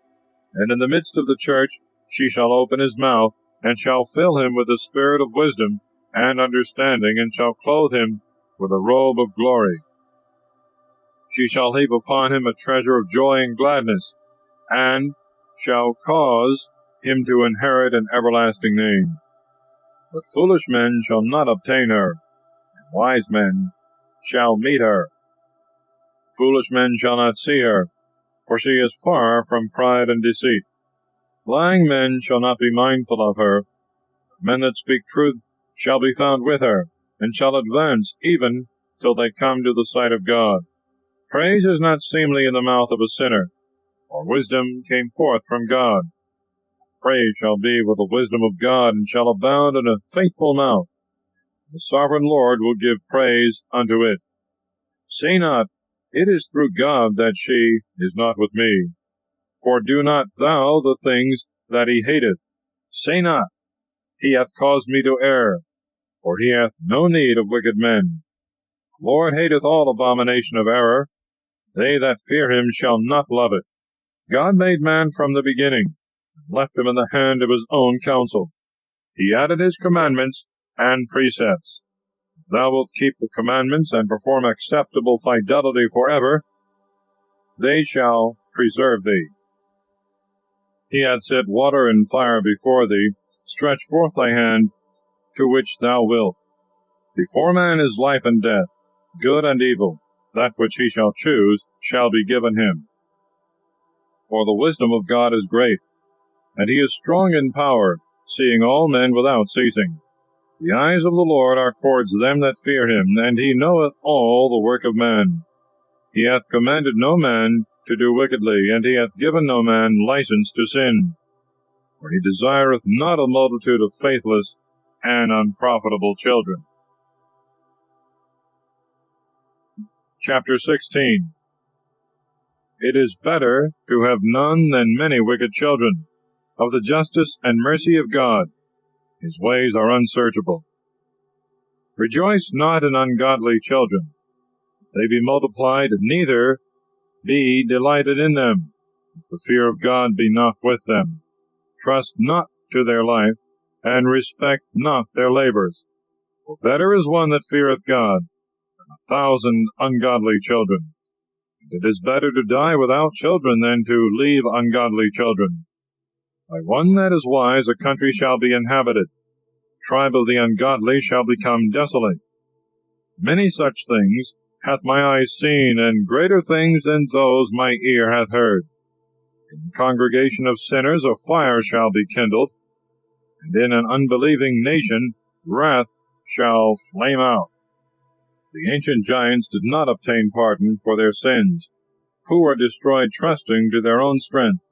And in the midst of the church she shall open his mouth, and shall fill him with the spirit of wisdom and understanding, and shall clothe him with a robe of glory. She shall heap upon him a treasure of joy and gladness, and shall cause him to inherit an everlasting name. But foolish men shall not obtain her, and wise men shall meet her. Foolish men shall not see her, for she is far from pride and deceit. Lying men shall not be mindful of her. Men that speak truth shall be found with her, and shall advance even till they come to the sight of God. Praise is not seemly in the mouth of a sinner, for wisdom came forth from God. Praise shall be with the wisdom of God, and shall abound in a faithful mouth. The sovereign Lord will give praise unto it. Say not, it is through God that she is not with me. For do not thou the things that he hateth. Say not, he hath caused me to err, for he hath no need of wicked men. The Lord hateth all abomination of error. They that fear him shall not love it. God made man from the beginning, and left him in the hand of his own counsel. He added his commandments and precepts. If thou wilt keep the commandments and perform acceptable fidelity forever, they shall preserve thee. He hath set water and fire before thee. Stretch forth thy hand to which thou wilt. Before man is life and death, good and evil. That which he shall choose shall be given him. For the wisdom of God is great, and he is strong in power, seeing all men without ceasing. The eyes of the Lord are towards them that fear him, and he knoweth all the work of man. He hath commanded no man to do wickedly, and he hath given no man license to sin. For he desireth not a multitude of faithless and unprofitable children. Chapter 16. It is better to have none than many wicked children. Of the justice and mercy of God, his ways are unsearchable. Rejoice not in ungodly children. If they be multiplied, neither be delighted in them. If the fear of God be not with them. Trust not to their life, and respect not their labors. For better is one that feareth God than 1,000 ungodly children. It is better to die without children than to leave ungodly children. By one that is wise a country shall be inhabited. The tribe of the ungodly shall become desolate. Many such things hath my eye seen, and greater things than those my ear hath heard. In the congregation of sinners a fire shall be kindled, and in an unbelieving nation wrath shall flame out. The ancient giants did not obtain pardon for their sins, who were destroyed trusting to their own strength.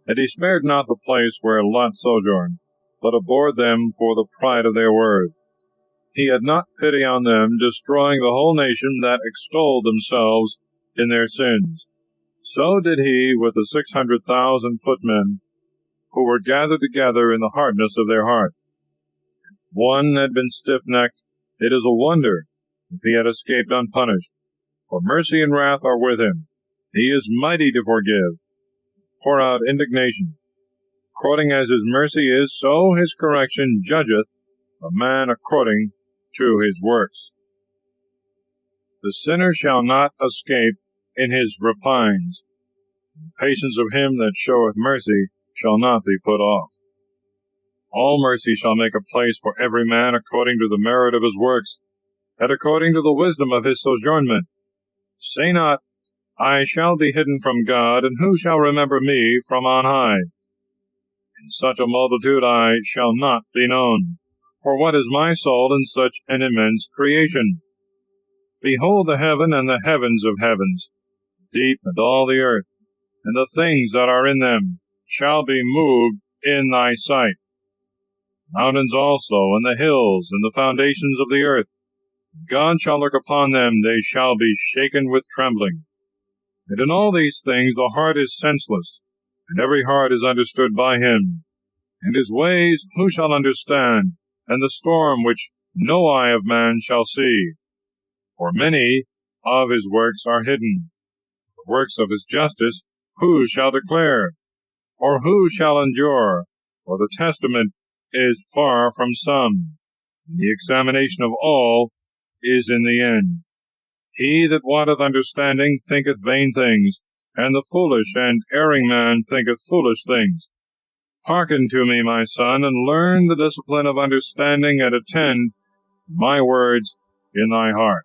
And he spared not the place where Lot sojourned, but abhorred them for the pride of their word. He had not pity on them, destroying the whole nation that extolled themselves in their sins. So did he with the 600,000 footmen, who were gathered together in the hardness of their heart. If one had been stiff-necked, it is a wonder if he had escaped unpunished, for mercy and wrath are with him. He is mighty to forgive, pour out indignation. According as his mercy is, so his correction judgeth a man according to his works. The sinner shall not escape in his repines. The patience of him that showeth mercy shall not be put off. All mercy shall make a place for every man according to the merit of his works, and according to the wisdom of his sojournment. Say not, I shall be hidden from God, and who shall remember me from on high? In such a multitude I shall not be known. For what is my soul in such an immense creation? Behold the heaven and the heavens of heavens, deep and all the earth, and the things that are in them, shall be moved in thy sight. Mountains also, and the hills, and the foundations of the earth, God shall look upon them, they shall be shaken with trembling. And in all these things the heart is senseless, and every heart is understood by him. And his ways who shall understand? And the storm which no eye of man shall see. For many of his works are hidden. The works of his justice who shall declare? Or who shall endure? For the testament is far from some, and the examination of all is in the end. He that wanteth understanding thinketh vain things, and the foolish and erring man thinketh foolish things. Hearken to me, my son, and learn the discipline of understanding, and attend my words in thy heart.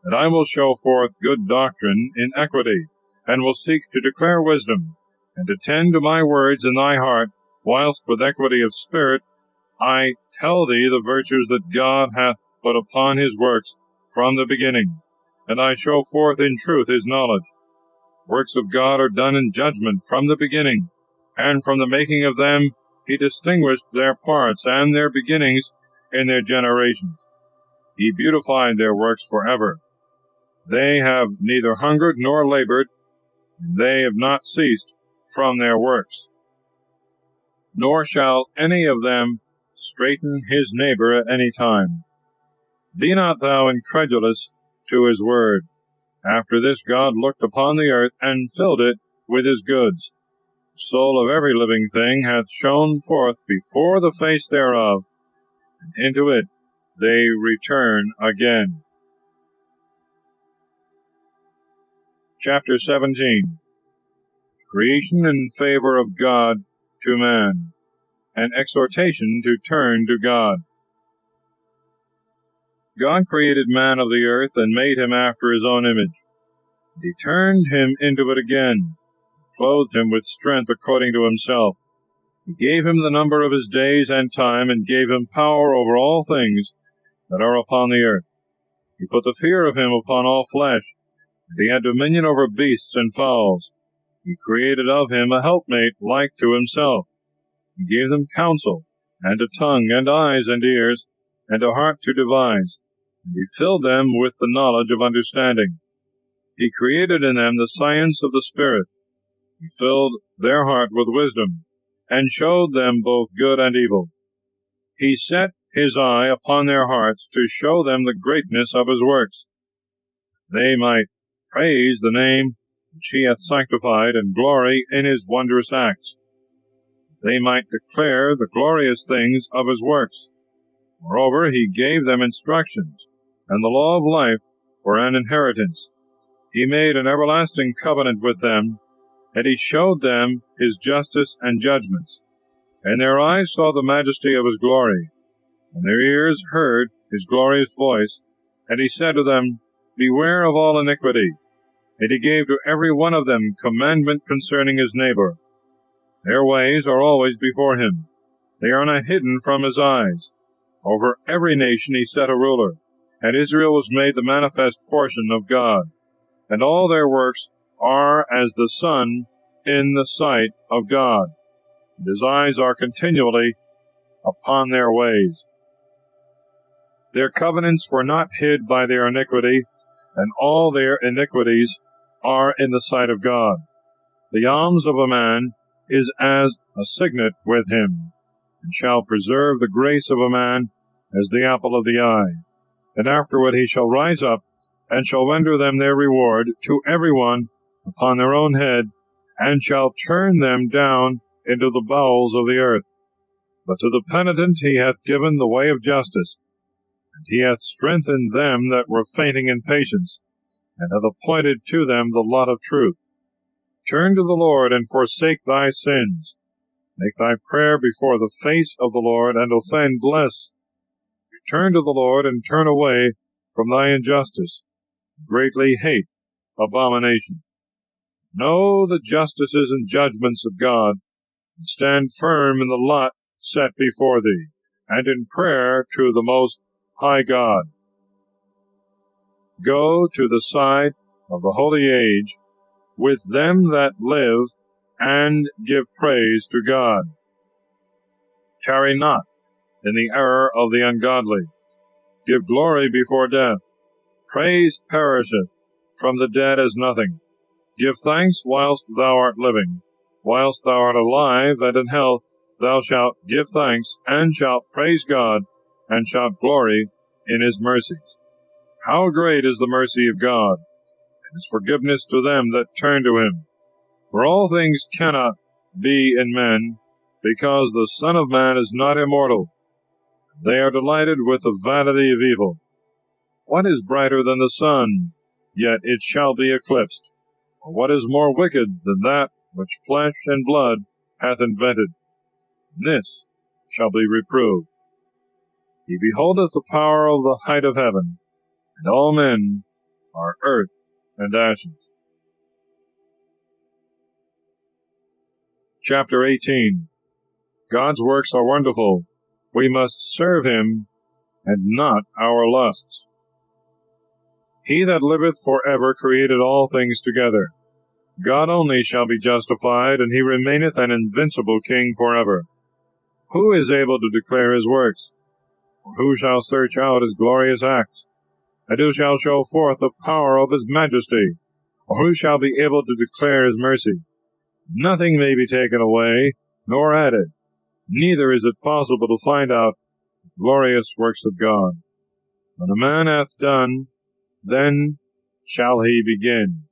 And I will show forth good doctrine in equity, and will seek to declare wisdom, and attend to my words in thy heart, whilst with equity of spirit I tell thee the virtues that God hath put upon his works from the beginning, and I show forth in truth his knowledge. Works of God are done in judgment from the beginning, and from the making of them he distinguished their parts and their beginnings in their generations. He beautified their works forever. They have neither hungered nor labored, and they have not ceased from their works. Nor shall any of them straiten his neighbor at any time. Be not thou incredulous to his word. After this God looked upon the earth, and filled it with his goods. The soul of every living thing hath shone forth before the face thereof, and into it they return again. Chapter 17. Creation in favor of God to man, an exhortation to turn to God. God created man of the earth, and made him after his own image. He turned him into it again, clothed him with strength according to himself. He gave him the number of his days and time, and gave him power over all things that are upon the earth. He put the fear of him upon all flesh, and he had dominion over beasts and fowls. He created of him a helpmate like to himself. He gave them counsel, and a tongue, and eyes, and ears, and a heart to devise. And he filled them with the knowledge of understanding. He created in them the science of the Spirit. He filled their heart with wisdom, and showed them both good and evil. He set his eye upon their hearts, to show them the greatness of his works. They might praise the name which he hath sanctified, and glory in his wondrous acts. They might declare the glorious things of his works. Moreover, he gave them instructions, and the law of life for an inheritance. He made an everlasting covenant with them, and he showed them his justice and judgments. And their eyes saw the majesty of his glory, and their ears heard his glorious voice. And he said to them, Beware of all iniquity. And he gave to every one of them commandment concerning his neighbor. Their ways are always before him. They are not hidden from his eyes. Over every nation he set a ruler, and Israel was made the manifest portion of God. And all their works are as the sun in the sight of God. And his eyes are continually upon their ways. Their covenants were not hid by their iniquity, and all their iniquities are in the sight of God. The alms of a man is as a signet with him, and shall preserve the grace of a man as the apple of the eye. And afterward he shall rise up, and shall render them their reward, to every one upon their own head, and shall turn them down into the bowels of the earth. But to the penitent he hath given the way of justice, and he hath strengthened them that were fainting in patience, and hath appointed to them the lot of truth. Turn to the Lord, and forsake thy sins. Make thy prayer before the face of the Lord, and offend less. Return to the Lord, and turn away from thy injustice. Greatly hate abomination. Know the justices and judgments of God, and stand firm in the lot set before thee, and in prayer to the Most High God. Go to the side of the holy age with them that live, and give praise to God. Tarry not in the error of the ungodly. Give glory before death. Praise perisheth from the dead as nothing. Give thanks whilst thou art living, whilst thou art alive and in health. Thou shalt give thanks, and shalt praise God, and shalt glory in his mercies. How great is the mercy of God, and his forgiveness to them that turn to him! For all things cannot be in men, because the Son of Man is not immortal. They are delighted with the vanity of evil. What is brighter than the sun? Yet it shall be eclipsed. Or what is more wicked than that which flesh and blood hath invented? This shall be reproved. He beholdeth the power of the height of heaven, and all men are earth and ashes. Chapter 18. God's works are wonderful. We must serve him, and not our lusts. He that liveth for ever created all things together. God only shall be justified, and he remaineth an invincible king forever. Who is able to declare his works? Or who shall search out his glorious acts? And who shall show forth the power of his majesty? Or who shall be able to declare his mercy? Nothing may be taken away, nor added. Neither is it possible to find out the glorious works of God. When a man hath done, then shall he begin.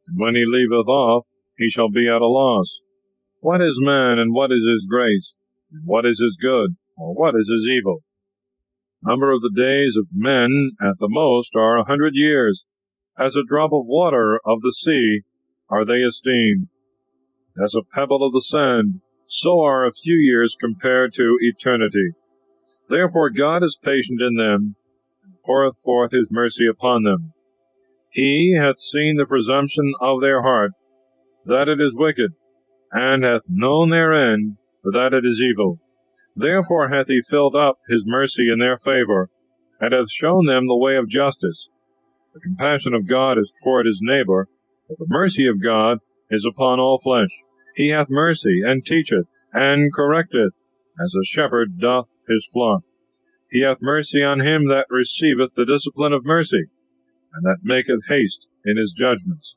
And when he leaveth off, he shall be at a loss. What is man, and what is his grace? And what is his good, or what is his evil? Number of the days of men at the most are 100 years. As a drop of water of the sea are they esteemed. As a pebble of the sand, so are a few years compared to eternity. Therefore God is patient in them, and poureth forth his mercy upon them. He hath seen the presumption of their heart, that it is wicked, and hath known their end, that it is evil. Therefore hath he filled up his mercy in their favor, and hath shown them the way of justice. The compassion of God is toward his neighbor, but the mercy of God is upon all flesh. He hath mercy, and teacheth, and correcteth, as a shepherd doth his flock. He hath mercy on him that receiveth the discipline of mercy, and that maketh haste in his judgments.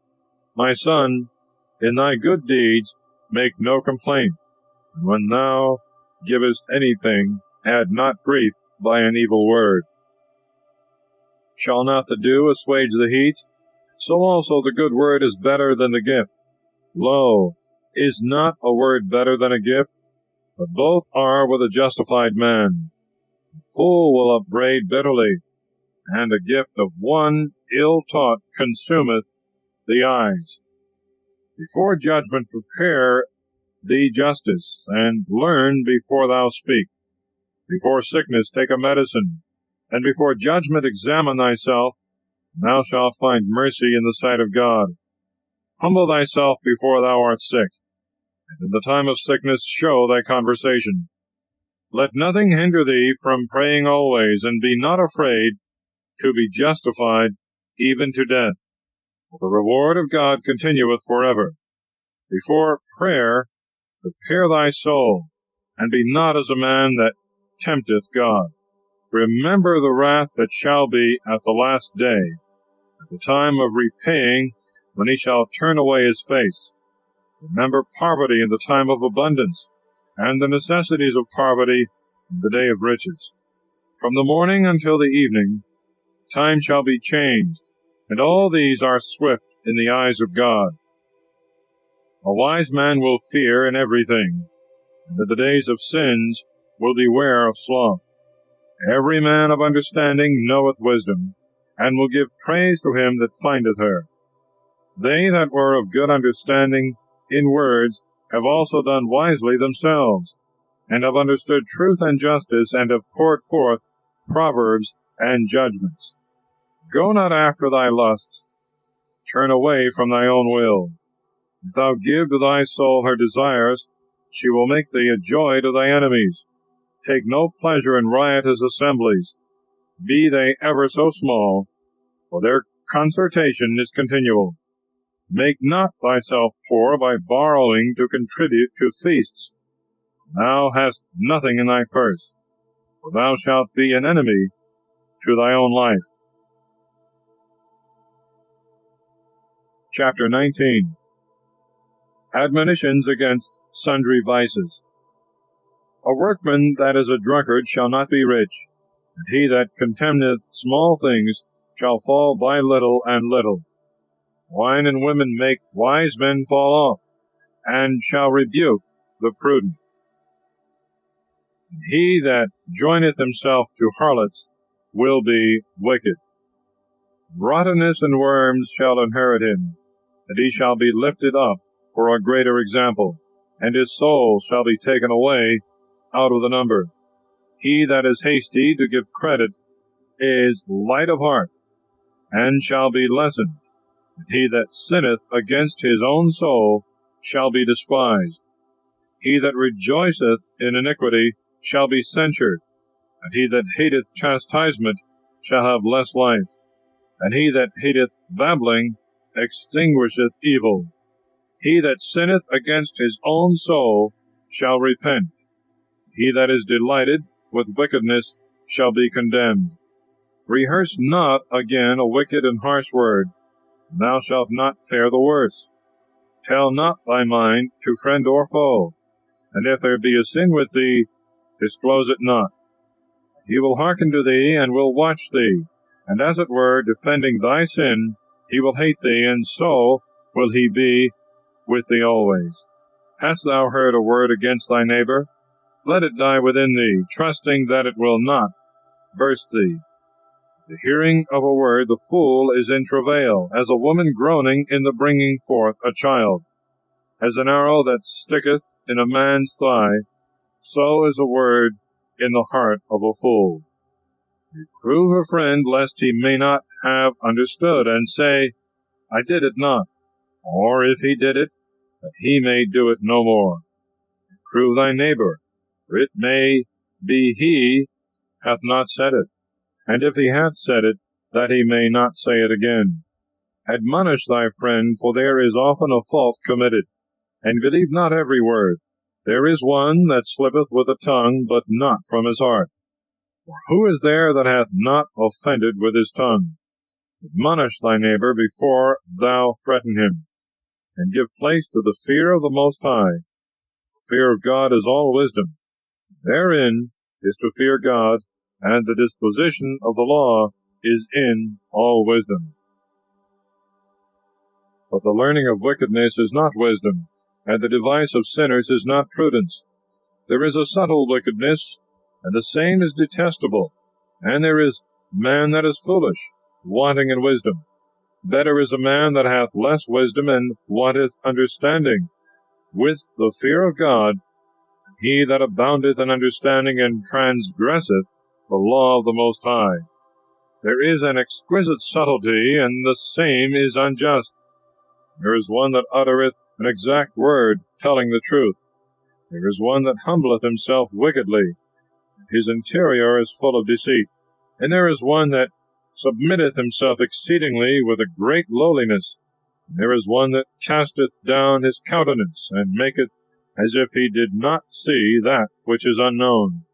My son, in thy good deeds make no complaint, and when thou givest anything, add not grief by an evil word. Shall not the dew assuage the heat? So also the good word is better than the gift. Lo, is not a word better than a gift? But both are with a justified man. The fool will upbraid bitterly, and a gift of one ill taught consumeth the eyes. Before judgment prepare thee justice, and learn before thou speak. Before sickness take a medicine, and before judgment examine thyself, and thou shalt find mercy in the sight of God. Humble thyself before thou art sick, and in the time of sickness show thy conversation. Let nothing hinder thee from praying always, and be not afraid to be justified even to death. For the reward of God continueth forever. Before prayer prepare thy soul, and be not as a man that tempteth God. Remember the wrath that shall be at the last day, at the time of repaying, when he shall turn away his face. Remember poverty in the time of abundance, and the necessities of poverty in the day of riches. From the morning until the evening, time shall be changed, and all these are swift in the eyes of God. A wise man will fear in everything, and in the days of sins will beware of sloth. Every man of understanding knoweth wisdom, and will give praise to him that findeth her. They that were of good understanding in words have also done wisely themselves, and have understood truth and justice, and have poured forth proverbs and judgments. Go not after thy lusts, turn away from thy own will. If thou give to thy soul her desires, she will make thee a joy to thy enemies. Take no pleasure in riotous assemblies, be they ever so small, for their concertation is continual. Make not thyself poor by borrowing to contribute to feasts. Thou hast nothing in thy purse, for thou shalt be an enemy to thy own life. Chapter 19. Admonitions against sundry vices. A workman that is a drunkard shall not be rich, and he that contemneth small things shall fall by little and little. Wine and women make wise men fall off, and shall rebuke the prudent. And he that joineth himself to harlots will be wicked. Rottenness and worms shall inherit him, and he shall be lifted up for a greater example, and his soul shall be taken away out of the number. He that is hasty to give credit is light of heart, and shall be lessened. And he that sinneth against his own soul shall be despised. He that rejoiceth in iniquity shall be censured, and he that hateth chastisement shall have less life. And he that hateth babbling extinguisheth evil. He that sinneth against his own soul shall repent. He that is delighted with wickedness shall be condemned. Rehearse not again a wicked and harsh word, and thou shalt not fare the worse. Tell not thy mind to friend or foe, and if there be a sin with thee, disclose it not. He will hearken to thee, and will watch thee, and as it were, defending thy sin, he will hate thee, and so will he be with thee always. Hast thou heard a word against thy neighbor? Let it die within thee, trusting that it will not burst thee. The hearing of a word, the fool is in travail, as a woman groaning in the bringing forth a child. As an arrow that sticketh in a man's thigh, so is a word in the heart of a fool. Reprove a friend, lest he may not have understood, and say, I did it not, or if he did it, that he may do it no more. Reprove thy neighbor, for it may be he hath not said it, and if he hath said it, that he may not say it again. Admonish thy friend, for there is often a fault committed, and believe not every word. There is one that slippeth with the tongue, but not from his heart. For who is there that hath not offended with his tongue? Admonish thy neighbor before thou threaten him, and give place to the fear of the Most High. The fear of God is all wisdom. Therein is to fear God, and the disposition of the law is in all wisdom. But the learning of wickedness is not wisdom, and the device of sinners is not prudence. There is a subtle wickedness, and the same is detestable, and there is man that is foolish, wanting in wisdom. Better is a man that hath less wisdom and wanteth understanding, with the fear of God, he that aboundeth in understanding and transgresseth the law of the Most High. There is an exquisite subtlety, and the same is unjust. There is one that uttereth an exact word, telling the truth. There is one that humbleth himself wickedly, his interior is full of deceit. And there is one that submitteth himself exceedingly with a great lowliness. And there is one that casteth down his countenance, and maketh as if he did not see that which is unknown.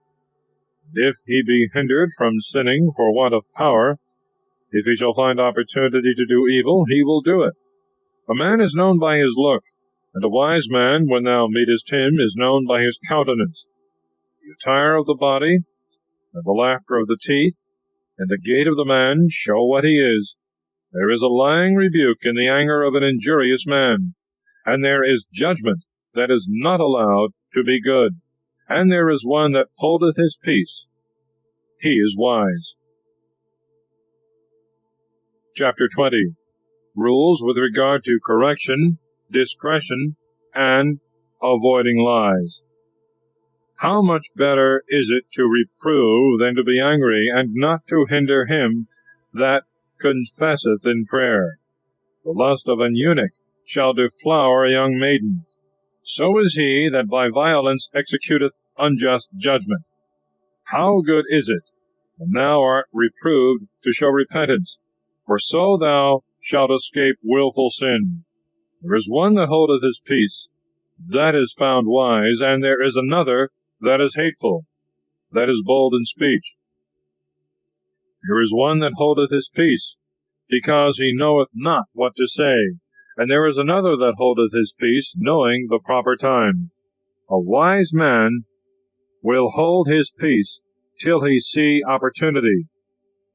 If he be hindered from sinning for want of power, if he shall find opportunity to do evil, he will do it. A man is known by his look, and a wise man, when thou meetest him, is known by his countenance. The attire of the body, and the laughter of the teeth, and the gait of the man show what he is. There is a lying rebuke in the anger of an injurious man, and there is judgment that is not allowed to be good, and there is one that holdeth his peace. He is wise. Chapter 20. Rules with regard to correction, discretion, and avoiding lies. How much better is it to reprove than to be angry, and not to hinder him that confesseth in prayer? The lust of an eunuch shall deflower a young maiden. So is he that by violence executeth unjust judgment. How good is it, when thou art reproved, to show repentance, for so thou shalt escape wilful sin. There is one that holdeth his peace, that is found wise, and there is another that is hateful, that is bold in speech. There is one that holdeth his peace, because he knoweth not what to say, and there is another that holdeth his peace, knowing the proper time. A wise man will hold his peace till he see opportunity,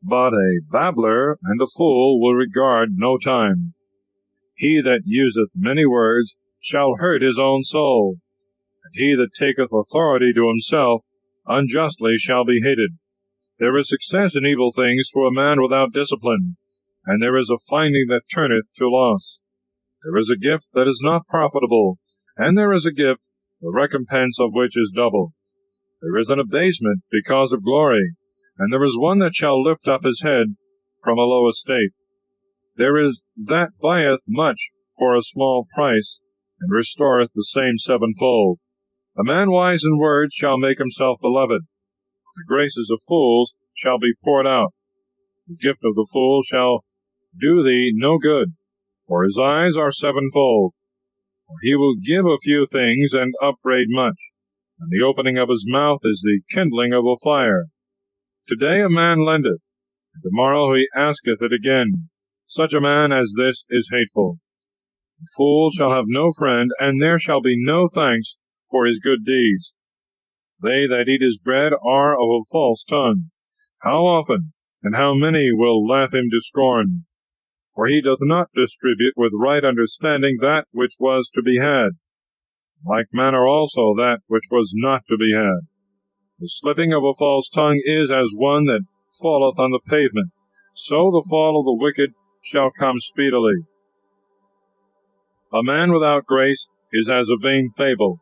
but a babbler and a fool will regard no time. He that useth many words shall hurt his own soul, and he that taketh authority to himself unjustly shall be hated. There is success in evil things for a man without discipline, and there is a finding that turneth to loss. There is a gift that is not profitable, and there is a gift, the recompense of which is double. There is an abasement because of glory, and there is one that shall lift up his head from a low estate. There is that buyeth much for a small price, and restoreth the same sevenfold. A man wise in words shall make himself beloved. The graces of fools shall be poured out. The gift of the fool shall do thee no good, for his eyes are sevenfold. For he will give a few things, and upbraid much, and the opening of his mouth is the kindling of a fire. Today a man lendeth, and tomorrow he asketh it again. Such a man as this is hateful. The fool shall have no friend, and there shall be no thanks for his good deeds. They that eat his bread are of a false tongue. How often and how many will laugh him to scorn? For he doth not distribute with right understanding that which was to be had. In like manner also that which was not to be had. The slipping of a false tongue is as one that falleth on the pavement. So the fall of the wicked shall come speedily. A man without grace is as a vain fable.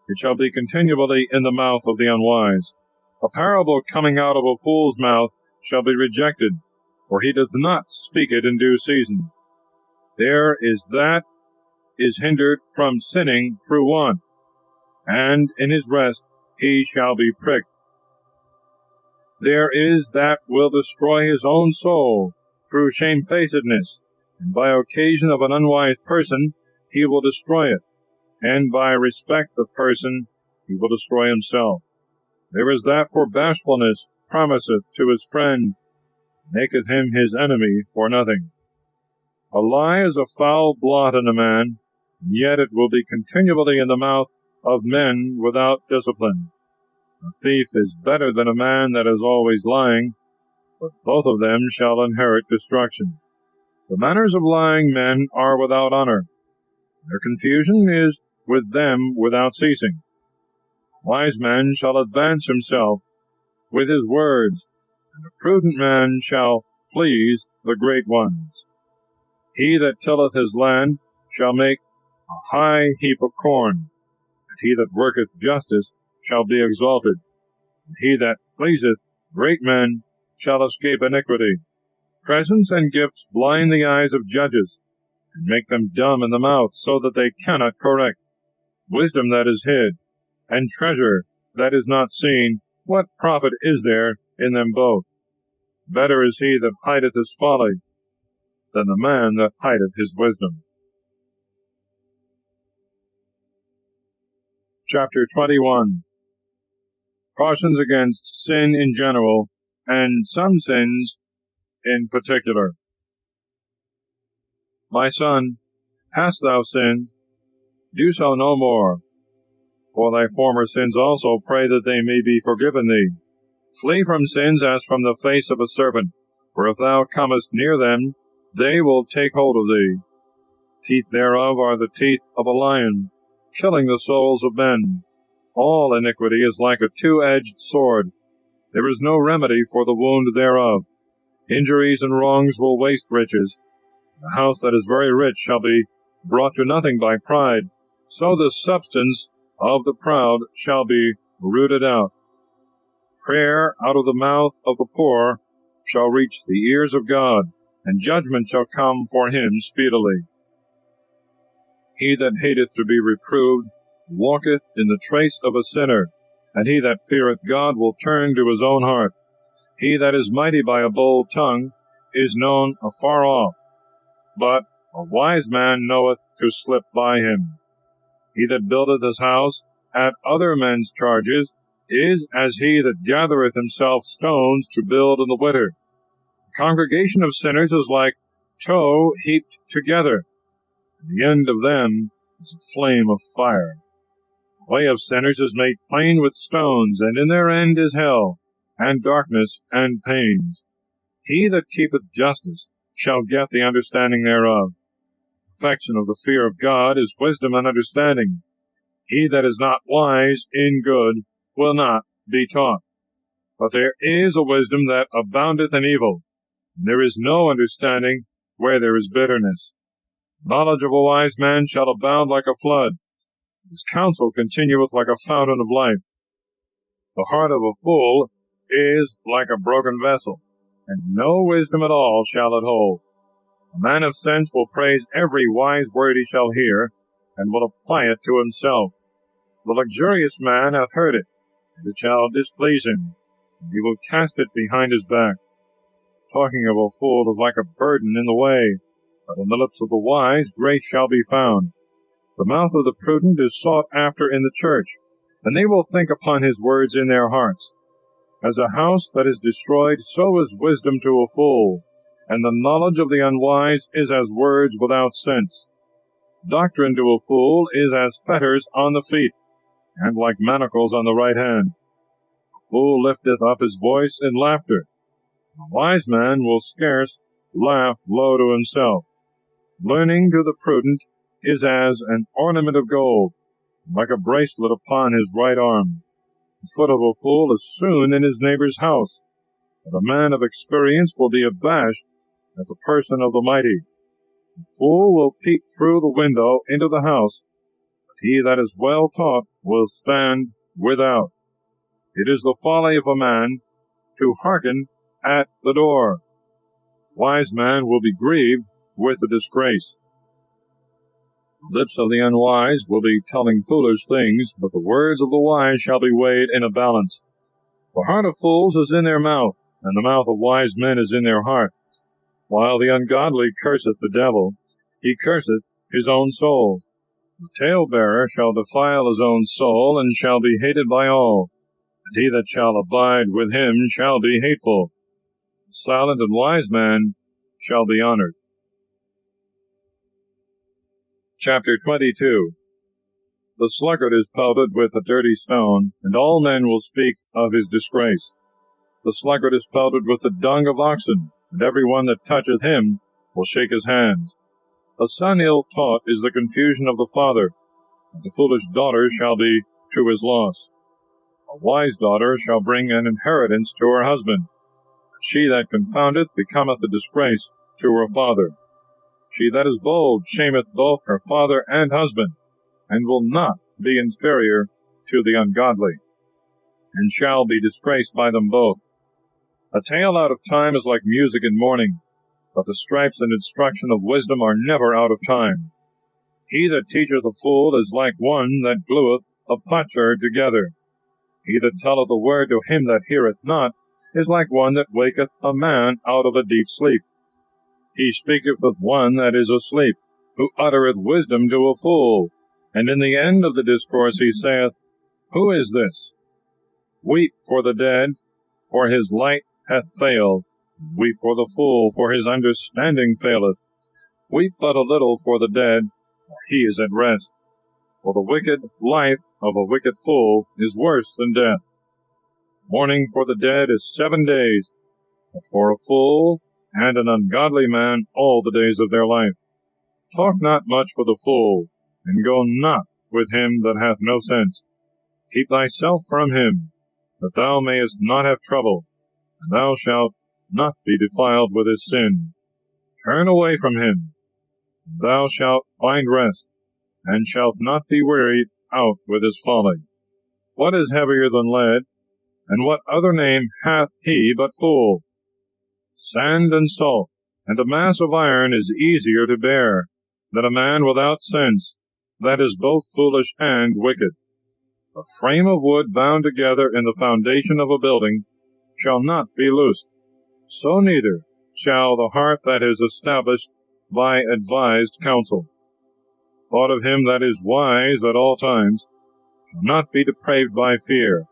It shall be continually in the mouth of the unwise. A parable coming out of a fool's mouth shall be rejected, for he doth not speak it in due season. There is that is hindered from sinning through want, and in his rest he shall be pricked. There is that will destroy his own soul through shamefacedness, and by occasion of an unwise person he will destroy it, and by respect of person he will destroy himself. There is that for bashfulness promiseth to his friend, maketh him his enemy for nothing. A lie is a foul blot in a man, and yet it will be continually in the mouth of men without discipline. A thief is better than a man that is always lying, but both of them shall inherit destruction. The manners of lying men are without honor. Their confusion is with them without ceasing. A wise man shall advance himself with his words, and a prudent man shall please the great ones. He that tilleth his land shall make a high heap of corn, and he that worketh justice shall be exalted, and he that pleaseth great men shall escape iniquity. Presents and gifts blind the eyes of judges, and make them dumb in the mouth, so that they cannot correct. Wisdom that is hid, and treasure that is not seen, what profit is there in them both? Better is he that hideth his folly than the man that hideth his wisdom. Chapter 21. Cautions against sin in general, and some sins in particular. My son, hast thou sinned? Do so no more. For thy former sins also pray that they may be forgiven thee. Flee from sins as from the face of a serpent, for if thou comest near them, they will take hold of thee. Teeth thereof are the teeth of a lion, killing the souls of men. All iniquity is like a two-edged sword. There is no remedy for the wound thereof. Injuries and wrongs will waste riches. The house that is very rich shall be brought to nothing by pride. So the substance of the proud shall be rooted out. Prayer out of the mouth of the poor shall reach the ears of God, and judgment shall come for him speedily. He that hateth to be reproved walketh in the trace of a sinner, and he that feareth God will turn to his own heart. He that is mighty by a bold tongue is known afar off, but a wise man knoweth to slip by him. He that buildeth his house at other men's charges is as he that gathereth himself stones to build in the winter. The congregation of sinners is like tow heaped together, and the end of them is a flame of fire. The way of sinners is made plain with stones, and in their end is hell, and darkness, and pains. He that keepeth justice shall get the understanding thereof. Perfection of the fear of God is wisdom and understanding. He that is not wise in good will not be taught. But there is a wisdom that aboundeth in evil, and there is no understanding where there is bitterness. Knowledge of a wise man shall abound like a flood. His counsel continueth like a fountain of life. The heart of a fool is like a broken vessel, and no wisdom at all shall it hold. A man of sense will praise every wise word he shall hear, and will apply it to himself. The luxurious man hath heard it, and it shall displease him, and he will cast it behind his back. Talking of a fool is like a burden in the way, but in the lips of the wise grace shall be found. The mouth of the prudent is sought after in the church, and they will think upon his words in their hearts. As a house that is destroyed, so is wisdom to a fool, and the knowledge of the unwise is as words without sense. Doctrine to a fool is as fetters on the feet, and like manacles on the right hand. A fool lifteth up his voice in laughter. A wise man will scarce laugh low to himself. Learning to the prudent is as an ornament of gold, like a bracelet upon his right arm. The foot of a fool is soon in his neighbor's house, but a man of experience will be abashed at the person of the mighty. The fool will peep through the window into the house, but he that is well taught will stand without. It is the folly of a man to hearken at the door. A wise man will be grieved with the disgrace. The lips of the unwise will be telling foolish things, but the words of the wise shall be weighed in a balance. The heart of fools is in their mouth, and the mouth of wise men is in their heart. While the ungodly curseth the devil, he curseth his own soul. The talebearer shall defile his own soul, and shall be hated by all, and he that shall abide with him shall be hateful. The silent and wise man shall be honored. Chapter 22. The sluggard is pelted with a dirty stone, and all men will speak of his disgrace. The sluggard is pelted with the dung of oxen, and every one that toucheth him will shake his hands. A son ill-taught is the confusion of the father, and the foolish daughter shall be to his loss. A wise daughter shall bring an inheritance to her husband, but she that confoundeth becometh a disgrace to her father. She that is bold shameth both her father and husband, and will not be inferior to the ungodly, and shall be disgraced by them both. A tale out of time is like music in mourning, but the stripes and instruction of wisdom are never out of time. He that teacheth a fool is like one that glueth a potsherd together. He that telleth a word to him that heareth not is like one that waketh a man out of a deep sleep. He speaketh with one that is asleep, who uttereth wisdom to a fool. And in the end of the discourse he saith, Who is this? Weep for the dead, for his light hath failed. Weep for the fool, for his understanding faileth. Weep but a little for the dead, for he is at rest. For the wicked life of a wicked fool is worse than death. Mourning for the dead is 7 days, but for a fool and an ungodly man all the days of their life. Talk not much with a fool, and go not with him that hath no sense. Keep thyself from him, that thou mayest not have trouble, and thou shalt not be defiled with his sin. Turn away from him, and thou shalt find rest, and shalt not be wearied out with his folly. What is heavier than lead, and what other name hath he but fool? Sand and salt, and a mass of iron is easier to bear than a man without sense, that is both foolish and wicked. A frame of wood bound together in the foundation of a building shall not be loosed. So neither shall the heart that is established by advised counsel. Thought of him that is wise at all times shall not be depraved by fear.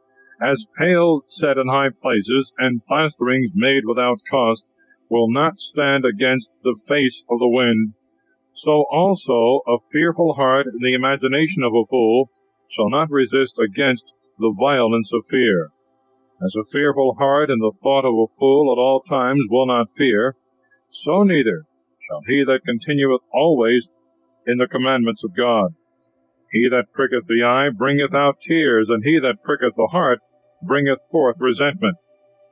As pails set in high places, and plasterings made without cost, will not stand against the face of the wind, so also a fearful heart in the imagination of a fool shall not resist against the violence of fear. As a fearful heart in the thought of a fool at all times will not fear, so neither shall he that continueth always in the commandments of God. He that pricketh the eye bringeth out tears, and he that pricketh the heart bringeth forth resentment.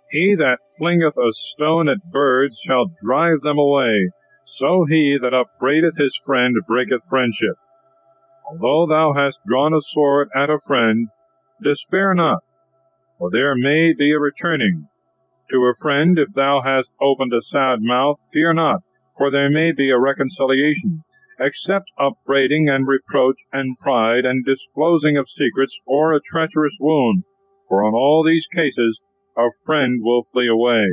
He that flingeth a stone at birds shall drive them away. So he that upbraideth his friend breaketh friendship. Although thou hast drawn a sword at a friend, despair not, for there may be a returning. To a friend, if thou hast opened a sad mouth, fear not, for there may be a reconciliation, except upbraiding and reproach and pride and disclosing of secrets, or a treacherous wound. For on all these cases a friend will flee away.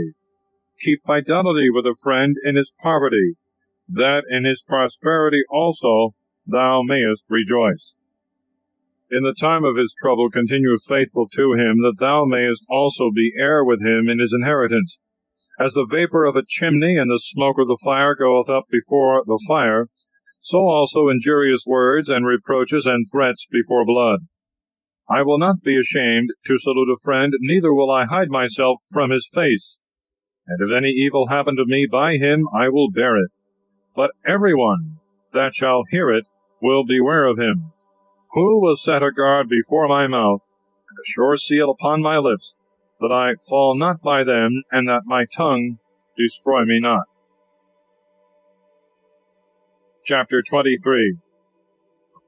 Keep fidelity with a friend in his poverty, that in his prosperity also thou mayest rejoice. In the time of his trouble continue faithful to him, that thou mayest also be heir with him in his inheritance. As the vapor of a chimney and the smoke of the fire goeth up before the fire, so also injurious words and reproaches and threats before blood. I will not be ashamed to salute a friend, neither will I hide myself from his face. And if any evil happen to me by him, I will bear it. But every one that shall hear it will beware of him. Who will set a guard before my mouth, and a sure seal upon my lips, that I fall not by them, and that my tongue destroy me not? Chapter 23.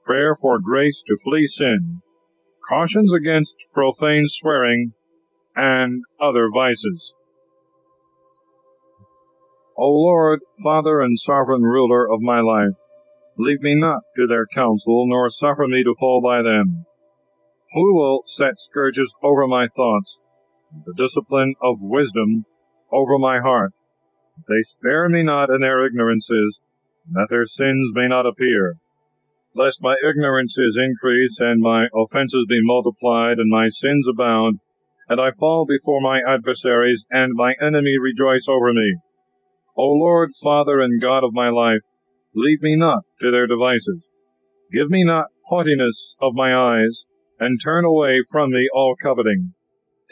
Prayer for grace to flee sin. Cautions against profane swearing and other vices. O Lord, Father and sovereign ruler of my life, leave me not to their counsel, nor suffer me to fall by them. Who will set scourges over my thoughts, and the discipline of wisdom over my heart, that they spare me not in their ignorances, and that their sins may not appear? Lest my ignorances increase, and my offenses be multiplied, and my sins abound, and I fall before my adversaries, and my enemy rejoice over me. O Lord, Father and God of my life, leave me not to their devices. Give me not haughtiness of my eyes, and turn away from me all coveting.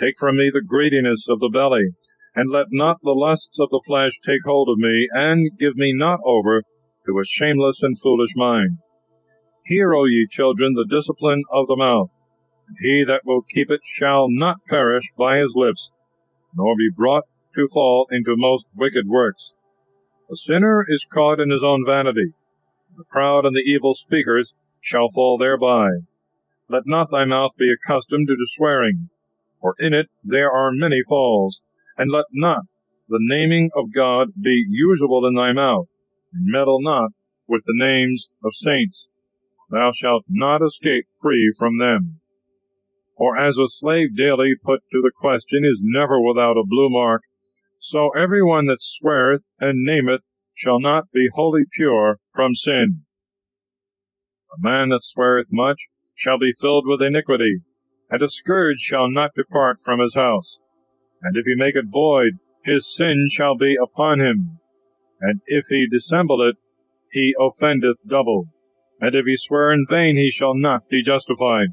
Take from me the greediness of the belly, and let not the lusts of the flesh take hold of me, and give me not over to a shameless and foolish mind. Hear, O ye children, the discipline of the mouth, and he that will keep it shall not perish by his lips, nor be brought to fall into most wicked works. The sinner is caught in his own vanity. The proud and the evil speakers shall fall thereby. Let not thy mouth be accustomed to swearing, for in it there are many falls. And let not the naming of God be usual in thy mouth, and meddle not with the names of saints. Thou shalt not escape free from them. For as a slave daily put to the question is never without a blue mark, so every one that sweareth and nameth shall not be wholly pure from sin. A man that sweareth much shall be filled with iniquity, and a scourge shall not depart from his house. And if he make it void, his sin shall be upon him. And if he dissemble it, he offendeth double. And if he swear in vain, he shall not be justified,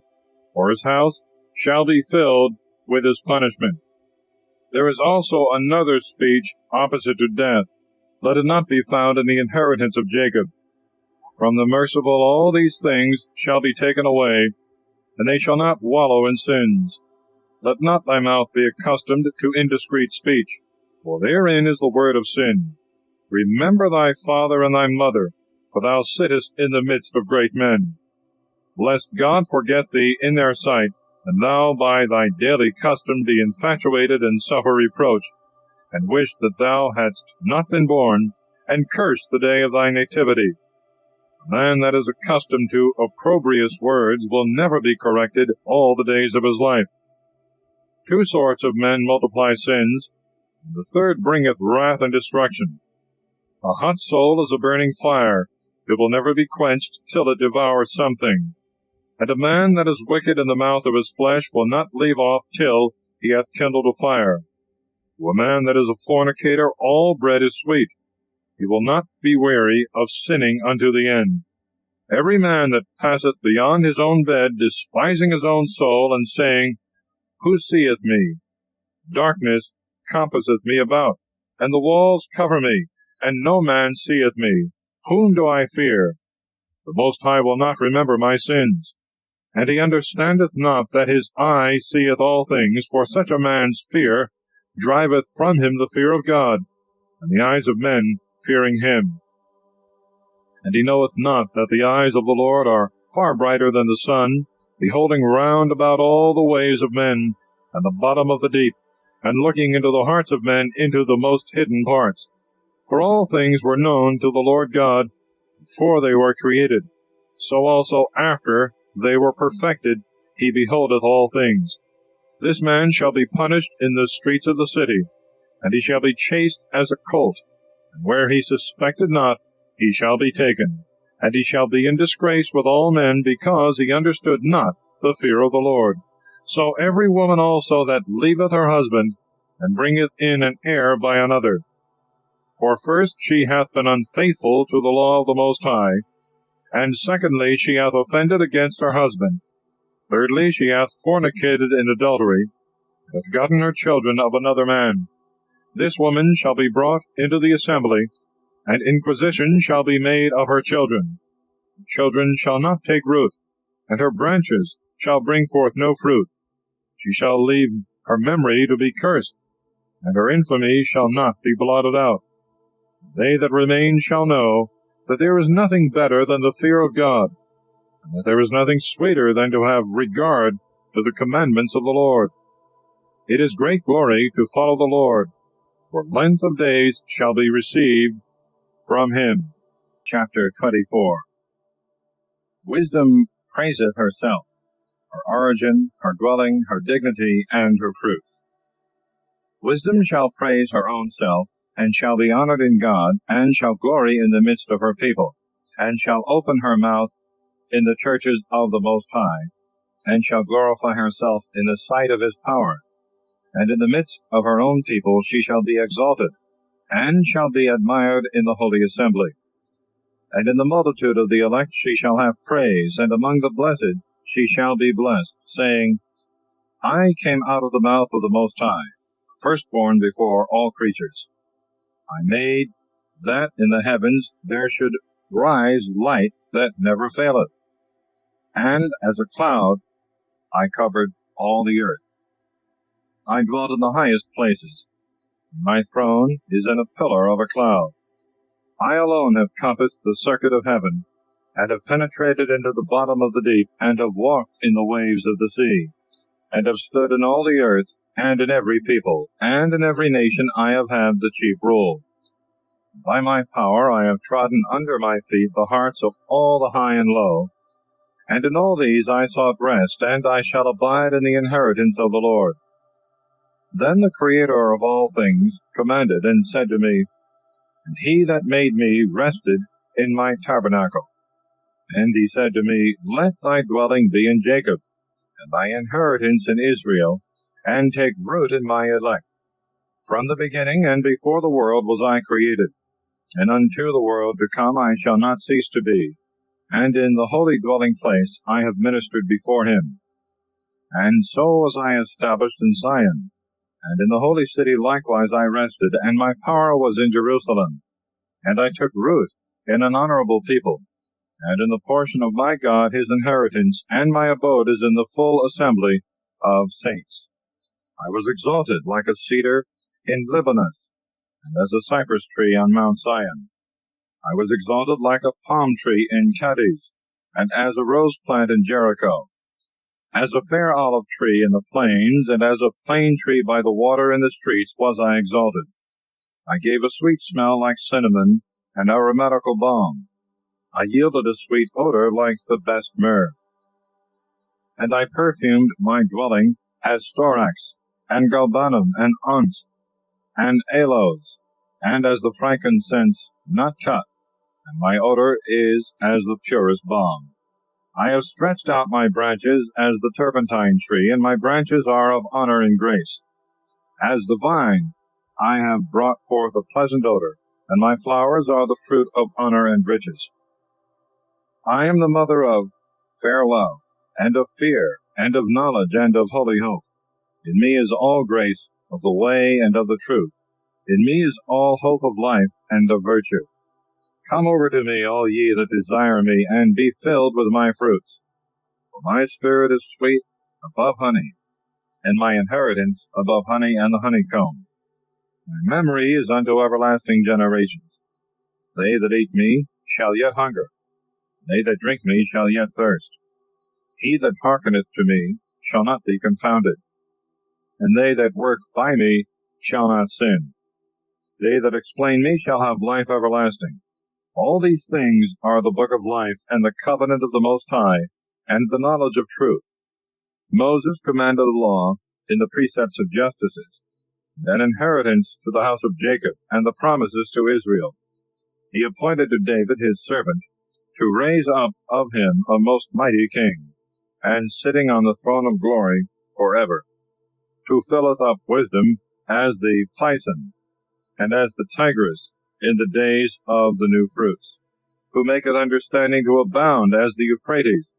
for his house shall be filled with his punishment. There is also another speech opposite to death. Let it not be found in the inheritance of Jacob. From the merciful all these things shall be taken away, and they shall not wallow in sins. Let not thy mouth be accustomed to indiscreet speech, for therein is the word of sin. Remember thy father and thy mother, for thou sittest in the midst of great men. Lest God forget thee in their sight, and thou by thy daily custom be infatuated and suffer reproach, and wish that thou hadst not been born, and curse the day of thy nativity. A man that is accustomed to opprobrious words will never be corrected all the days of his life. Two sorts of men multiply sins, and the third bringeth wrath and destruction. A hot soul is a burning fire, it will never be quenched till it devours something. And a man that is wicked in the mouth of his flesh will not leave off till he hath kindled a fire. To a man that is a fornicator all bread is sweet. He will not be weary of sinning unto the end. Every man that passeth beyond his own bed, despising his own soul, and saying, Who seeth me? Darkness compasseth me about, and the walls cover me, and no man seeth me. Whom do I fear? The Most High will not remember my sins. And he understandeth not that his eye seeth all things, for such a man's fear driveth from him the fear of God, and the eyes of men fearing him. And he knoweth not that the eyes of the Lord are far brighter than the sun, beholding round about all the ways of men, and the bottom of the deep, and looking into the hearts of men, into the most hidden parts. For all things were known to the Lord God before they were created, so also after they were perfected, he beholdeth all things. This man shall be punished in the streets of the city, and he shall be chased as a colt, and where he suspected not, he shall be taken, and he shall be in disgrace with all men, because he understood not the fear of the Lord. So every woman also that leaveth her husband, and bringeth in an heir by another. For first she hath been unfaithful to the law of the Most High, and secondly she hath offended against her husband. Thirdly she hath fornicated in adultery, and hath gotten her children of another man. This woman shall be brought into the assembly, and inquisition shall be made of her children. Children shall not take root, and her branches shall bring forth no fruit. She shall leave her memory to be cursed, and her infamy shall not be blotted out. They that remain shall know that there is nothing better than the fear of God, and that there is nothing sweeter than to have regard to the commandments of the Lord. It is great glory to follow the Lord, for length of days shall be received from him. Chapter 24. Wisdom praiseth herself, her origin, her dwelling, her dignity, and her fruits. Wisdom shall praise her own self, and shall be honored in God, and shall glory in the midst of her people, and shall open her mouth in the churches of the Most High, and shall glorify herself in the sight of his power. And in the midst of her own people she shall be exalted, and shall be admired in the holy assembly. And in the multitude of the elect she shall have praise, and among the blessed she shall be blessed, saying, I came out of the mouth of the Most High, firstborn before all creatures. I made that in the heavens there should rise light that never faileth, and as a cloud I covered all the earth. I dwelt in the highest places. My throne is in a pillar of a cloud. I alone have compassed the circuit of heaven, and have penetrated into the bottom of the deep, and have walked in the waves of the sea, and have stood in all the earth, and in every people, and in every nation I have had the chief rule. By my power I have trodden under my feet the hearts of all the high and low, and in all these I sought rest, and I shall abide in the inheritance of the Lord. Then the Creator of all things commanded and said to me, And he that made me rested in my tabernacle. And he said to me, Let thy dwelling be in Jacob, and thy inheritance in Israel, and take root in my elect. From the beginning and before the world was I created, and unto the world to come I shall not cease to be. And in the holy dwelling place I have ministered before him. And so was I established in Zion, and in the holy city likewise I rested, and my power was in Jerusalem. And I took root in an honorable people, and in the portion of my God his inheritance, and my abode is in the full assembly of saints. I was exalted like a cedar in Libanus, and as a cypress tree on Mount Zion. I was exalted like a palm tree in Cadiz, and as a rose plant in Jericho. As a fair olive tree in the plains, and as a plane tree by the water in the streets was I exalted. I gave a sweet smell like cinnamon, and aromatical balm. I yielded a sweet odor like the best myrrh. And I perfumed my dwelling as storax, and galbanum, and onyx, and aloes, and as the frankincense not cut, and my odor is as the purest balm. I have stretched out my branches as the turpentine tree, and my branches are of honor and grace. As the vine, I have brought forth a pleasant odor, and my flowers are the fruit of honor and riches. I am the mother of fair love, and of fear, and of knowledge, and of holy hope. In me is all grace of the way and of the truth. In me is all hope of life and of virtue. Come over to me, all ye that desire me, and be filled with my fruits. For my spirit is sweet above honey, and my inheritance above honey and the honeycomb. My memory is unto everlasting generations. They that eat me shall yet hunger. They that drink me shall yet thirst. He that hearkeneth to me shall not be confounded. And they that work by me shall not sin. They that explain me shall have life everlasting. All these things are the book of life, and the covenant of the Most High, and the knowledge of truth. Moses commanded the law in the precepts of justices, an inheritance to the house of Jacob, and the promises to Israel. He appointed to David his servant, to raise up of him a most mighty king, and sitting on the throne of glory forever, who filleth up wisdom as the Physon, and as the Tigris in the days of the new fruits, who maketh understanding to abound as the Euphrates,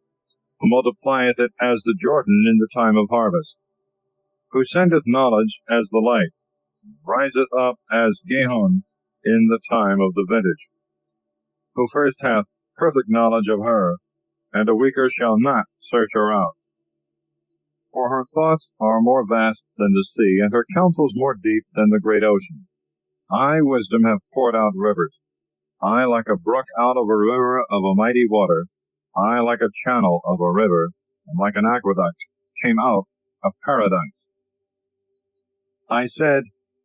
who multiplieth it as the Jordan in the time of harvest, who sendeth knowledge as the light, riseth up as Gihon in the time of the vintage, who first hath perfect knowledge of her, and a weaker shall not search her out. For her thoughts are more vast than the sea, and her counsels more deep than the great ocean. I, wisdom, have poured out rivers. I, like a brook out of a river of a mighty water. I, like a channel of a river, and like an aqueduct, came out of paradise. I said,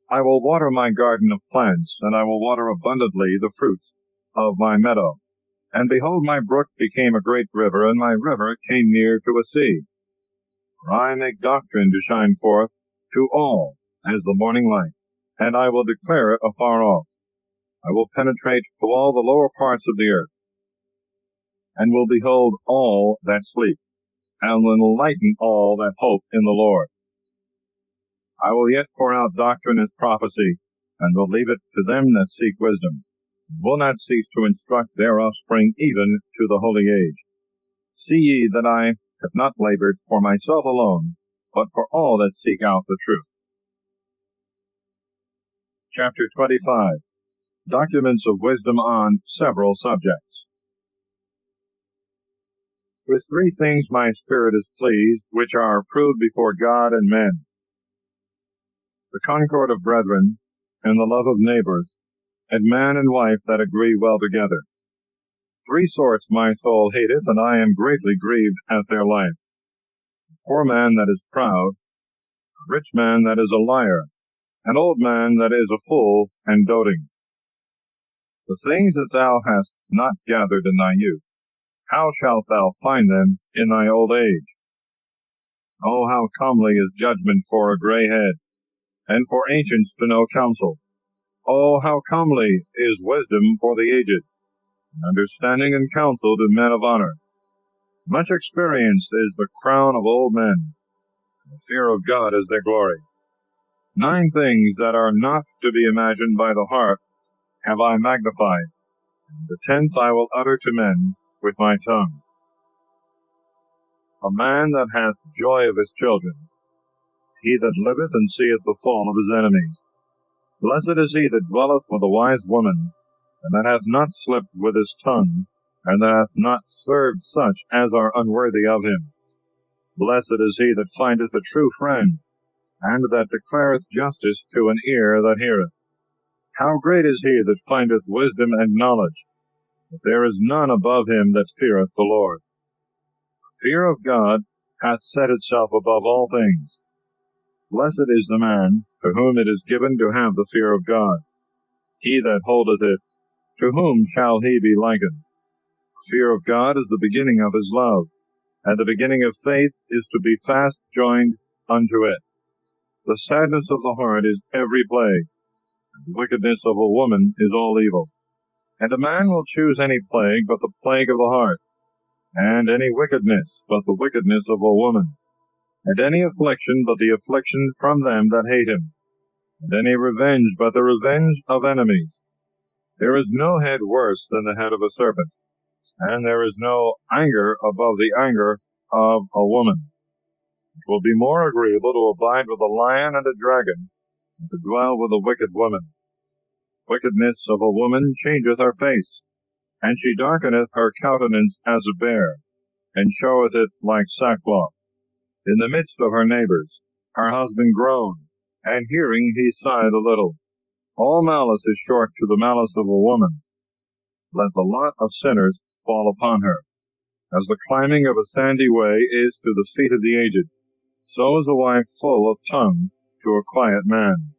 I will water my garden of plants, and I will water abundantly the fruits of my meadow. And behold, my brook became a great river, and my river came near to a sea. For I make doctrine to shine forth to all as the morning light, and I will declare it afar off. I will penetrate to all the lower parts of the earth, and will behold all that sleep, and will enlighten all that hope in the Lord. I will yet pour out doctrine as prophecy, and will leave it to them that seek wisdom, and will not cease to instruct their offspring even to the holy age. See ye that I have not labored for myself alone, but for all that seek out the truth. Chapter 25. Documents of Wisdom on several subjects. With three things my spirit is pleased, which are approved before God and men: the concord of brethren, and the love of neighbors, and man and wife that agree well together. Three sorts my soul hateth, and I am greatly grieved at their life. A poor man that is proud, a rich man that is a liar, an old man that is a fool and doting. The things that thou hast not gathered in thy youth, how shalt thou find them in thy old age? Oh, how comely is judgment for a gray head, and for ancients to know counsel. Oh, how comely is wisdom for the aged, and understanding and counsel to men of honor. Much experience is the crown of old men, and the fear of God is their glory. 9 things that are not to be imagined by the heart have I magnified, and the 10th I will utter to men with my tongue. A man that hath joy of his children, he that liveth and seeth the fall of his enemies. Blessed is he that dwelleth with a wise woman, and that hath not slipped with his tongue, and that hath not served such as are unworthy of him. Blessed is he that findeth a true friend, and that declareth justice to an ear that heareth. How great is he that findeth wisdom and knowledge! But there is none above him that feareth the Lord. The fear of God hath set itself above all things. Blessed is the man to whom it is given to have the fear of God. He that holdeth it, to whom shall he be likened? Fear of God is the beginning of his love, and the beginning of faith is to be fast joined unto it. The sadness of the heart is every plague, and the wickedness of a woman is all evil. And a man will choose any plague but the plague of the heart, and any wickedness but the wickedness of a woman, and any affliction but the affliction from them that hate him, and any revenge but the revenge of enemies. There is no head worse than the head of a serpent, and there is no anger above the anger of a woman. It will be more agreeable to abide with a lion and a dragon than to dwell with a wicked woman. Wickedness of a woman changeth her face, and she darkeneth her countenance as a bear, and showeth it like sackcloth. In the midst of her neighbors, her husband groaned, and hearing he sighed a little. All malice is short to the malice of a woman. Let the lot of sinners fall upon her. As the climbing of a sandy way is to the feet of the aged, so is a wife full of tongue to a quiet man.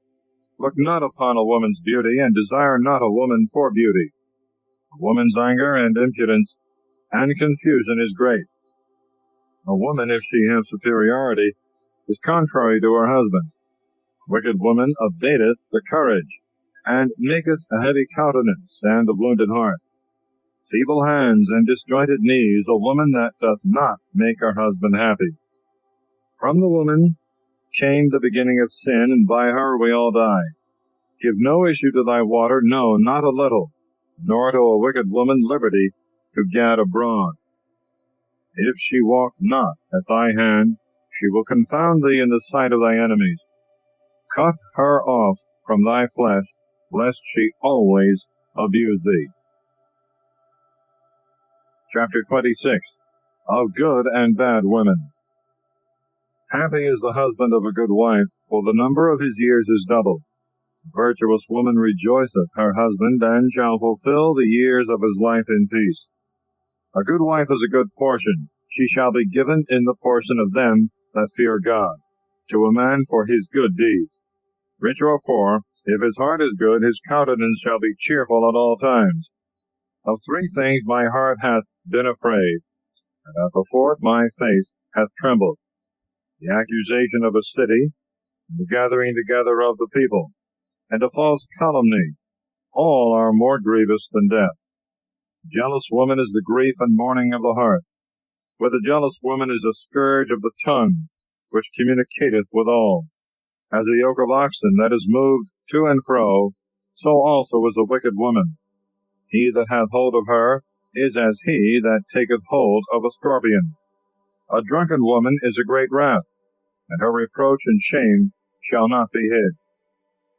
Look not upon a woman's beauty, and desire not a woman for beauty. A woman's anger and impudence and confusion is great. A woman, if she have superiority, is contrary to her husband. A wicked woman abateth the courage, and maketh a heavy countenance and a wounded heart. Feeble hands and disjointed knees, a woman that doth not make her husband happy. From the woman came the beginning of sin, and by her we all die. Give no issue to thy water, no, not a little, nor to a wicked woman liberty to gad abroad. If she walk not at thy hand, she will confound thee in the sight of thy enemies. Cut her off from thy flesh, lest she always abuse thee. Chapter 26. Of Good and Bad Women. Happy is the husband of a good wife, for the number of his years is doubled. A virtuous woman rejoiceth her husband, and shall fulfill the years of his life in peace. A good wife is a good portion. She shall be given in the portion of them that fear God, to a man for his good deeds. Rich or poor, if his heart is good, his countenance shall be cheerful at all times. Of 3 things my heart hath been afraid, and at the 4th my face hath trembled: the accusation of a city, and the gathering together of the people, and a false calumny. All are more grievous than death. A jealous woman is the grief and mourning of the heart. With a jealous woman is a scourge of the tongue, which communicateth with all. As a yoke of oxen that is moved to and fro, so also is a wicked woman. He that hath hold of her is as he that taketh hold of a scorpion. A drunken woman is a great wrath, and her reproach and shame shall not be hid.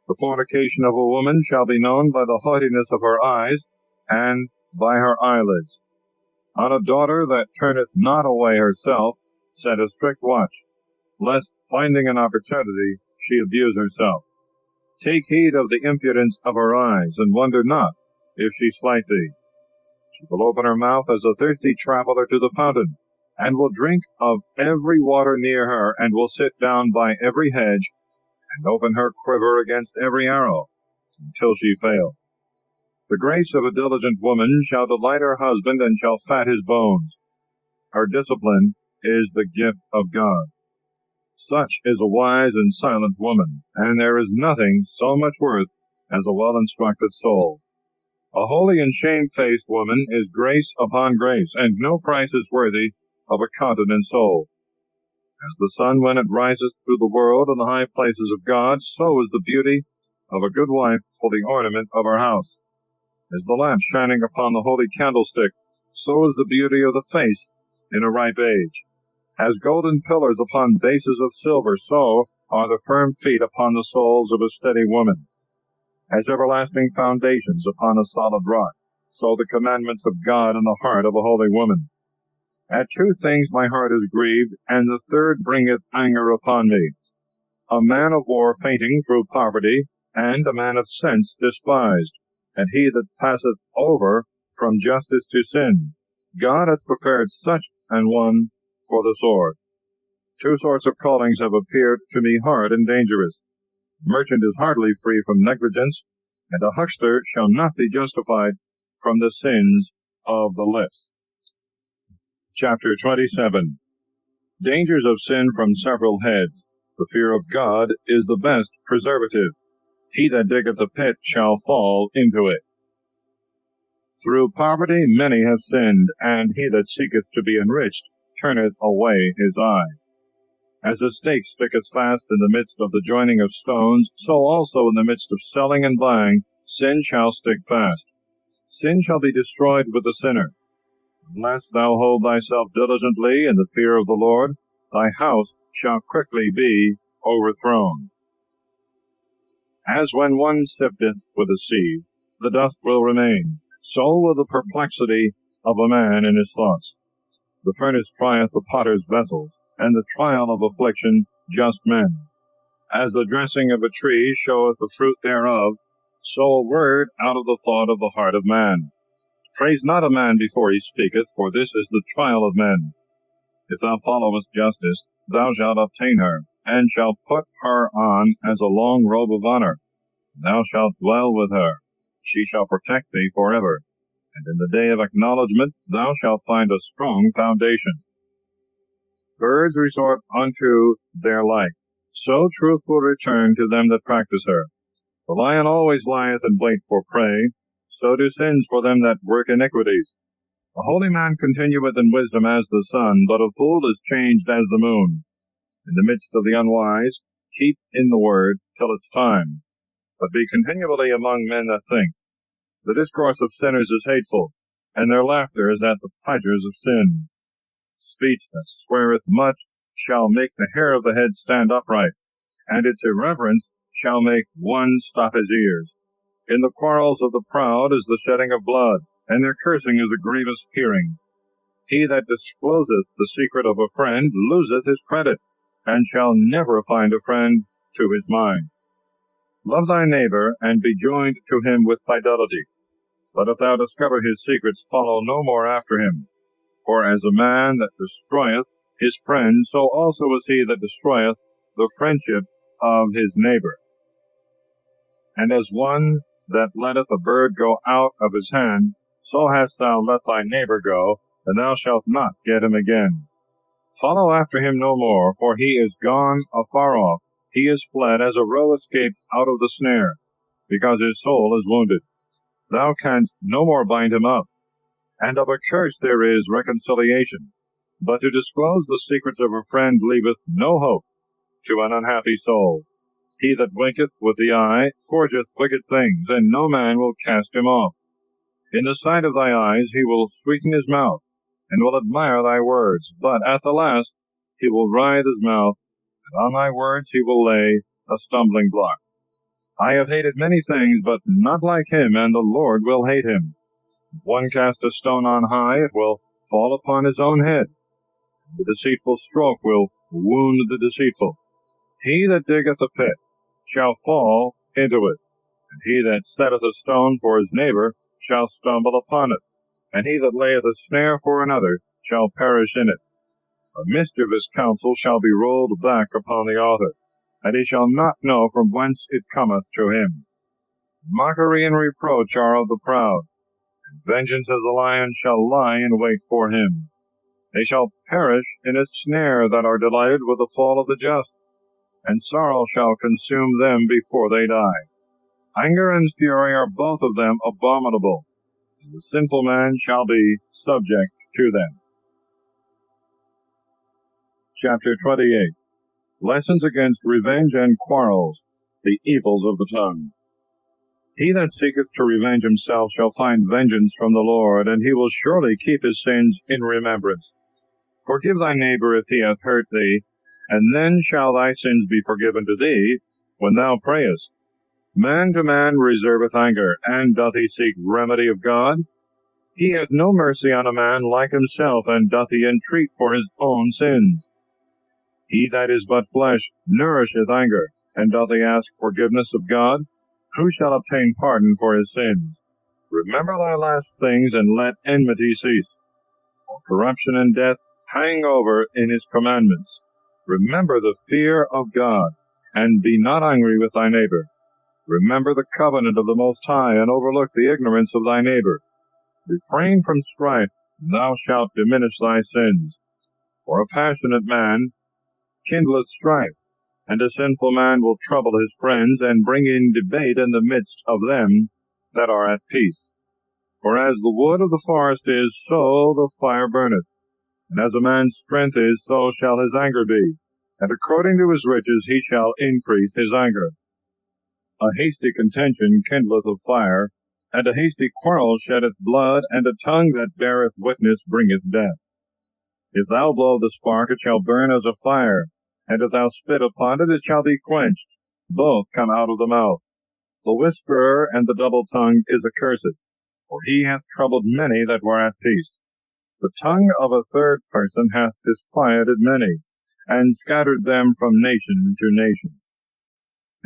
The fornication of a woman shall be known by the haughtiness of her eyes, and by her eyelids. On a daughter that turneth not away herself set a strict watch, lest, finding an opportunity, she abuse herself. Take heed of the impudence of her eyes, and wonder not if she slight thee. She will open her mouth as a thirsty traveler to the fountain, and will drink of every water near her, and will sit down by every hedge, and open her quiver against every arrow, until she fail. The grace of a diligent woman shall delight her husband, and shall fat his bones. Her discipline is the gift of God. Such is a wise and silent woman, and there is nothing so much worth as a well-instructed soul. A holy and shamefaced woman is grace upon grace, and no price is worthy of a continent soul. As the sun when it riseth through the world in the high places of God, so is the beauty of a good wife for the ornament of her house. As the lamp shining upon the holy candlestick, so is the beauty of the face in a ripe age. As golden pillars upon bases of silver, so are the firm feet upon the soles of a steady woman. As everlasting foundations upon a solid rock, so the commandments of God in the heart of a holy woman. At two things my heart is grieved, and the third bringeth anger upon me: a man of war fainting through poverty, and a man of sense despised, and he that passeth over from justice to sin. God hath prepared such an one for the sword. Two sorts of callings have appeared to me hard and dangerous. Merchant is hardly free from negligence, and a huckster shall not be justified from the sins of the lips. Chapter 27. Dangers of sin from several heads. The fear of God is the best preservative. He that diggeth a pit shall fall into it. Through poverty many have sinned, and he that seeketh to be enriched turneth away his eye. As a stake sticketh fast in the midst of the joining of stones, so also in the midst of selling and buying, sin shall stick fast. Sin shall be destroyed with the sinner. Unless thou hold thyself diligently in the fear of the Lord, thy house shall quickly be overthrown. As when one sifteth with a sieve, the dust will remain, so will the perplexity of a man in his thoughts. The furnace trieth the potter's vessels, and the trial of affliction just men. As the dressing of a tree showeth the fruit thereof, so a word out of the thought of the heart of man. Praise not a man before he speaketh, for this is the trial of men. If thou followest justice, thou shalt obtain her, and shalt put her on as a long robe of honor. Thou shalt dwell with her. She shall protect thee forever. And in the day of acknowledgment thou shalt find a strong foundation. Birds resort unto their like, so truth will return to them that practice her. The lion always lieth in wait for prey, so do sins for them that work iniquities. A holy man continueth in wisdom as the sun, but a fool is changed as the moon. In the midst of the unwise, keep in the word till its time, but be continually among men that think. The discourse of sinners is hateful, and their laughter is at the pleasures of sin. Speech that sweareth much shall make the hair of the head stand upright, and its irreverence shall make one stop his ears. In the quarrels of the proud is the shedding of blood, and their cursing is a grievous hearing. He that discloseth the secret of a friend loseth his credit, and shall never find a friend to his mind. Love thy neighbor, and be joined to him with fidelity. But if thou discover his secrets, follow no more after him. For as a man that destroyeth his friend, so also is he that destroyeth the friendship of his neighbor. And as one that letteth a bird go out of his hand, so hast thou let thy neighbor go, and thou shalt not get him again. Follow after him no more, for he is gone afar off. He is fled as a roe escaped out of the snare, because his soul is wounded. Thou canst no more bind him up. And of a curse there is reconciliation. But to disclose the secrets of a friend leaveth no hope to an unhappy soul. He that winketh with the eye forgeth wicked things, and no man will cast him off. In the sight of thy eyes he will sweeten his mouth, and will admire thy words, but at the last he will writhe his mouth, and on thy words he will lay a stumbling block. I have hated many things, but not like him, and the Lord will hate him. If one cast a stone on high, it will fall upon his own head. The deceitful stroke will wound the deceitful. He that diggeth a pit shall fall into it. And he that setteth a stone for his neighbor shall stumble upon it, and he that layeth a snare for another shall perish in it. A mischievous counsel shall be rolled back upon the author, and he shall not know from whence it cometh to him. Mockery and reproach are of the proud, and vengeance as a lion shall lie in wait for him. They shall perish in a snare that are delighted with the fall of the just, and sorrow shall consume them before they die. Anger and fury are both of them abominable, and the sinful man shall be subject to them. Chapter 28. Lessons against revenge and quarrels, the evils of the tongue. He that seeketh to revenge himself shall find vengeance from the Lord, and he will surely keep his sins in remembrance. Forgive thy neighbor if he hath hurt thee, and then shall thy sins be forgiven to thee when thou prayest. Man to man reserveth anger, and doth he seek remedy of God? He hath no mercy on a man like himself, and doth he entreat for his own sins. He that is but flesh nourisheth anger, and doth he ask forgiveness of God? Who shall obtain pardon for his sins? Remember thy last things, and let enmity cease. For corruption and death hang over in his commandments. Remember the fear of God, and be not angry with thy neighbor. Remember the covenant of the Most High, and overlook the ignorance of thy neighbor. Refrain from strife, and thou shalt diminish thy sins. For a passionate man kindleth strife, and a sinful man will trouble his friends, and bring in debate in the midst of them that are at peace. For as the wood of the forest is, so the fire burneth. And as a man's strength is, so shall his anger be. And according to his riches he shall increase his anger. A hasty contention kindleth a fire, and a hasty quarrel sheddeth blood, and a tongue that beareth witness bringeth death. If thou blow the spark, it shall burn as a fire, and if thou spit upon it, it shall be quenched. Both come out of the mouth. The whisperer and the double-tongued is accursed, for he hath troubled many that were at peace. The tongue of a third person hath disquieted many, and scattered them from nation to nation.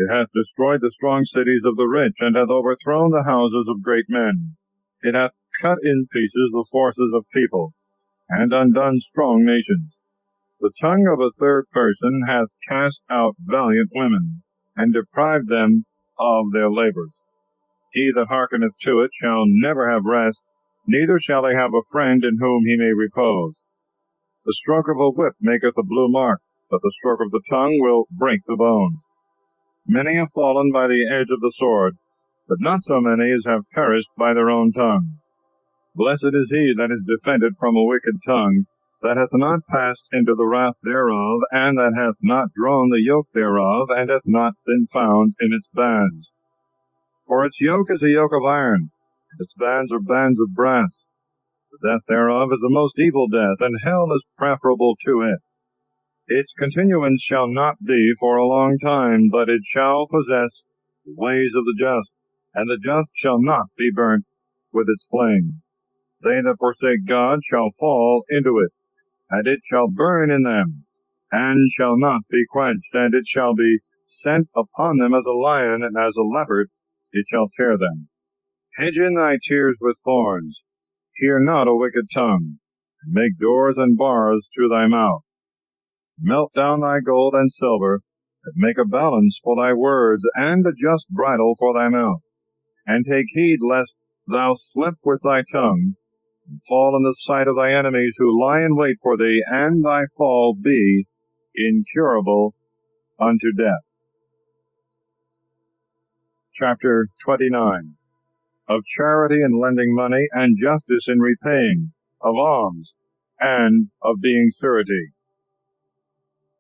It hath destroyed the strong cities of the rich, and hath overthrown the houses of great men. It hath cut in pieces the forces of people, and undone strong nations. The tongue of a third person hath cast out valiant women, and deprived them of their labors. He that hearkeneth to it shall never have rest, neither shall he have a friend in whom he may repose. The stroke of a whip maketh a blue mark, but the stroke of the tongue will break the bones. Many have fallen by the edge of the sword, but not so many as have perished by their own tongue. Blessed is he that is defended from a wicked tongue, that hath not passed into the wrath thereof, and that hath not drawn the yoke thereof, and hath not been found in its bands. For its yoke is a yoke of iron, and its bands are bands of brass. The death thereof is a most evil death, and hell is preferable to it. Its continuance shall not be for a long time, but it shall possess the ways of the just, and the just shall not be burnt with its flame. They that forsake God shall fall into it, and it shall burn in them, and shall not be quenched, and it shall be sent upon them as a lion, and as a leopard it shall tear them. Hedge in thy tears with thorns. Hear not a wicked tongue. Make doors and bars to thy mouth. Melt down thy gold and silver, and make a balance for thy words, and a just bridle for thy mouth. And take heed lest thou slip with thy tongue, and fall in the sight of thy enemies who lie in wait for thee, and thy fall be incurable unto death. Chapter 29. Of charity in lending money, and justice in repaying, of alms, and of being surety.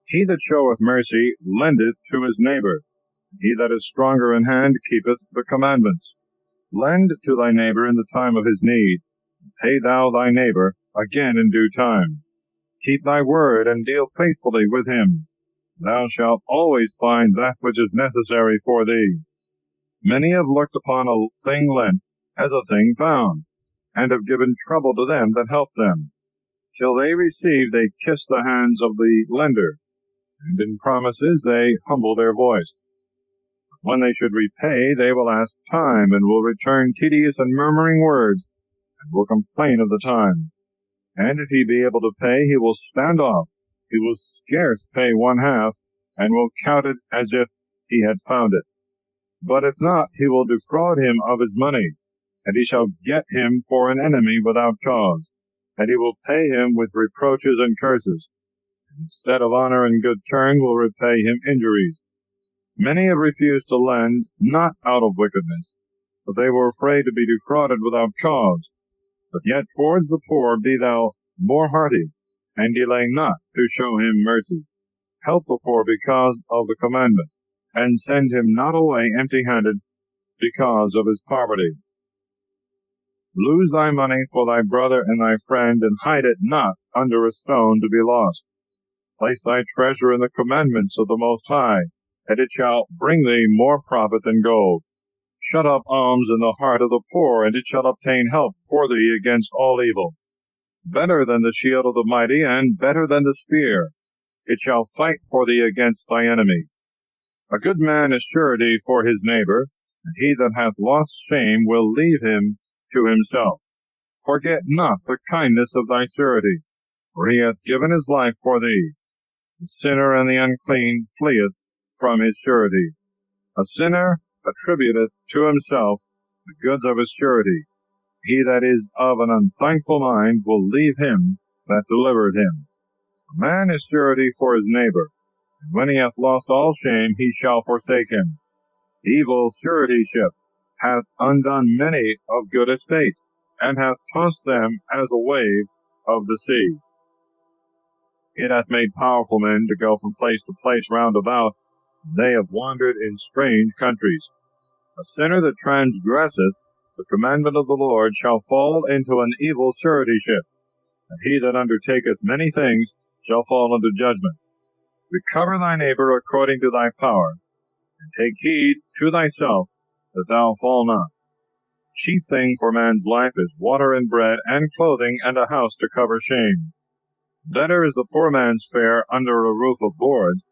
He that showeth mercy lendeth to his neighbor. He that is stronger in hand keepeth the commandments. Lend to thy neighbor in the time of his need. Pay thou thy neighbor again in due time. Keep thy word, and deal faithfully with him. Thou shalt always find that which is necessary for thee. Many have looked upon a thing lent as a thing found, and have given trouble to them that help them. Till they receive, they kiss the hands of the lender, and in promises they humble their voice. When they should repay, they will ask time, and will return tedious and murmuring words, and will complain of the time. And if he be able to pay, he will stand off. He will scarce pay one half, and will count it as if he had found it. But if not, he will defraud him of his money, and he shall get him for an enemy without cause, and he will pay him with reproaches and curses. Instead of honor and good turn, will repay him injuries. Many have refused to lend, not out of wickedness, but they were afraid to be defrauded without cause. But yet towards the poor be thou more hearty, and delay not to show him mercy. Help the poor because of the commandment, and send him not away empty-handed because of his poverty. Lose thy money for thy brother and thy friend, and hide it not under a stone to be lost. Place thy treasure in the commandments of the Most High, and it shall bring thee more profit than gold. Shut up alms in the heart of the poor, and it shall obtain help for thee against all evil. Better than the shield of the mighty, and better than the spear, it shall fight for thee against thy enemy. A good man is surety for his neighbor, and he that hath lost shame will leave him to himself. Forget not the kindness of thy surety, for he hath given his life for thee. The sinner and the unclean fleeth from his surety. A sinner attributeth to himself the goods of his surety. He that is of an unthankful mind will leave him that delivered him. A man is surety for his neighbor, and when he hath lost all shame, he shall forsake him. Evil suretyship hath undone many of good estate, and hath tossed them as a wave of the sea. It hath made powerful men to go from place to place round about, and they have wandered in strange countries. A sinner that transgresseth the commandment of the Lord shall fall into an evil suretyship, and he that undertaketh many things shall fall into judgment. Recover thy neighbor according to thy power, and take heed to thyself that thou fall not. Chief thing for man's life is water and bread, and clothing, and a house to cover shame. Better is the poor man's fare under a roof of boards,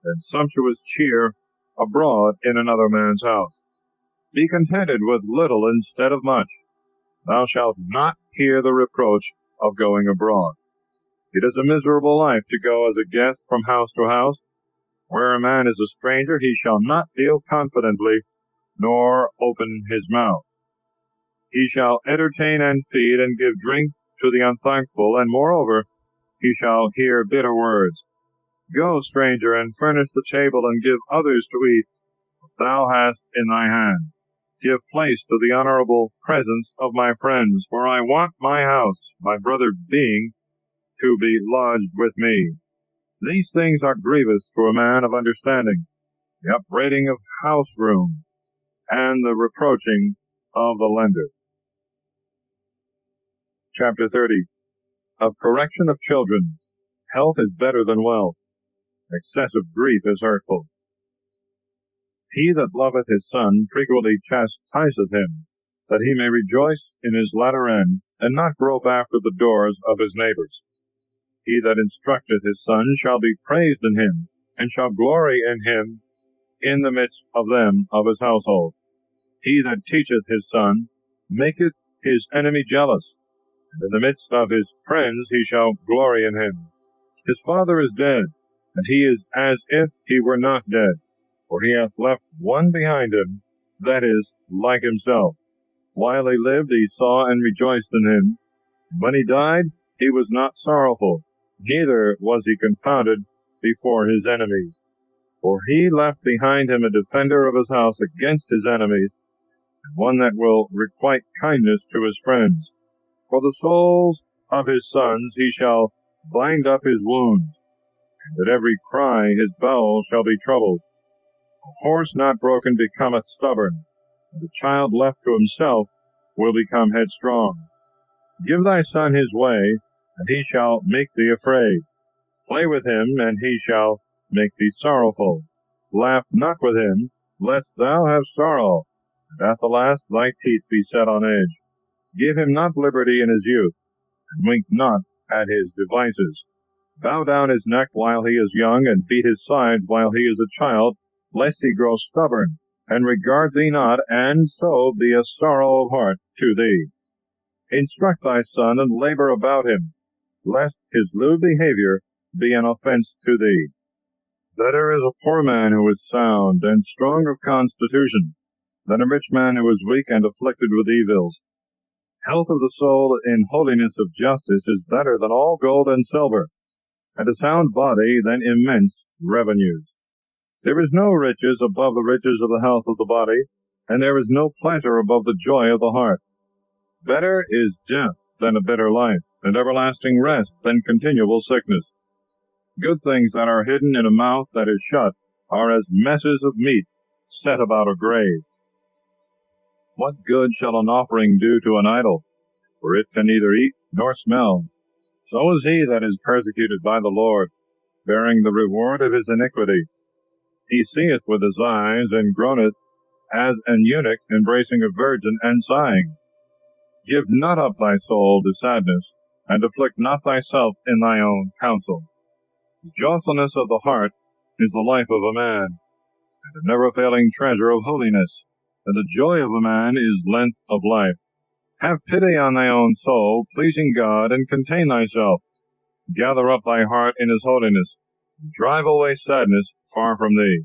than sumptuous cheer abroad in another man's house. Be contented with little instead of much. Thou shalt not hear the reproach of going abroad. It is a miserable life to go as a guest from house to house. Where a man is a stranger, he shall not deal confidently, nor open his mouth. He shall entertain and feed, and give drink to the unthankful, and moreover he shall hear bitter words. Go, stranger, and furnish the table, and give others to eat what thou hast in thy hand. Give place to the honorable presence of my friends, for I want my house, my brother being, to be lodged with me. These things are grievous to a man of understanding, the upbraiding of house room, and the reproaching of the lender. Chapter 30. Of correction of children. Health is better than wealth. Excessive grief is hurtful. He that loveth his son frequently chastiseth him, that he may rejoice in his latter end, and not grope after the doors of his neighbors. He that instructeth his son shall be praised in him, and shall glory in him in the midst of them of his household. He that teacheth his son maketh his enemy jealous, and in the midst of his friends he shall glory in him. His father is dead, and he is as if he were not dead, for he hath left one behind him, that is, like himself. While he lived, he saw and rejoiced in him. When he died, he was not sorrowful, neither was he confounded before his enemies. For he left behind him a defender of his house against his enemies, and one that will requite kindness to his friends. For the souls of his sons he shall bind up his wounds, and at every cry his bowels shall be troubled. A horse not broken becometh stubborn, and a child left to himself will become headstrong. Give thy son his way, and he shall make thee afraid. Play with him, and he shall make thee sorrowful. Laugh not with him, lest thou have sorrow, and at the last thy teeth be set on edge. Give him not liberty in his youth, and wink not at his devices. Bow down his neck while he is young, and beat his sides while he is a child, lest he grow stubborn, and regard thee not, and so be a sorrow of heart to thee. Instruct thy son, and labor about him, lest his lewd behavior be an offense to thee. Better is a poor man who is sound and strong of constitution, than a rich man who is weak and afflicted with evils. Health of the soul in holiness of justice is better than all gold and silver, and a sound body than immense revenues. There is no riches above the riches of the health of the body, and there is no pleasure above the joy of the heart. Better is death than a bitter life, and everlasting rest than continual sickness. Good things that are hidden in a mouth that is shut are as messes of meat set about a grave. What good shall an offering do to an idol? For it can neither eat nor smell. So is he that is persecuted by the Lord, bearing the reward of his iniquity. He seeth with his eyes, and groaneth as an eunuch embracing a virgin, and sighing. Give not up thy soul to sadness, and afflict not thyself in thy own counsel. The joyfulness of the heart is the life of a man, and a never-failing treasure of holiness, and the joy of a man is length of life. Have pity on thy own soul, pleasing God, and contain thyself. Gather up thy heart in his holiness, and drive away sadness far from thee.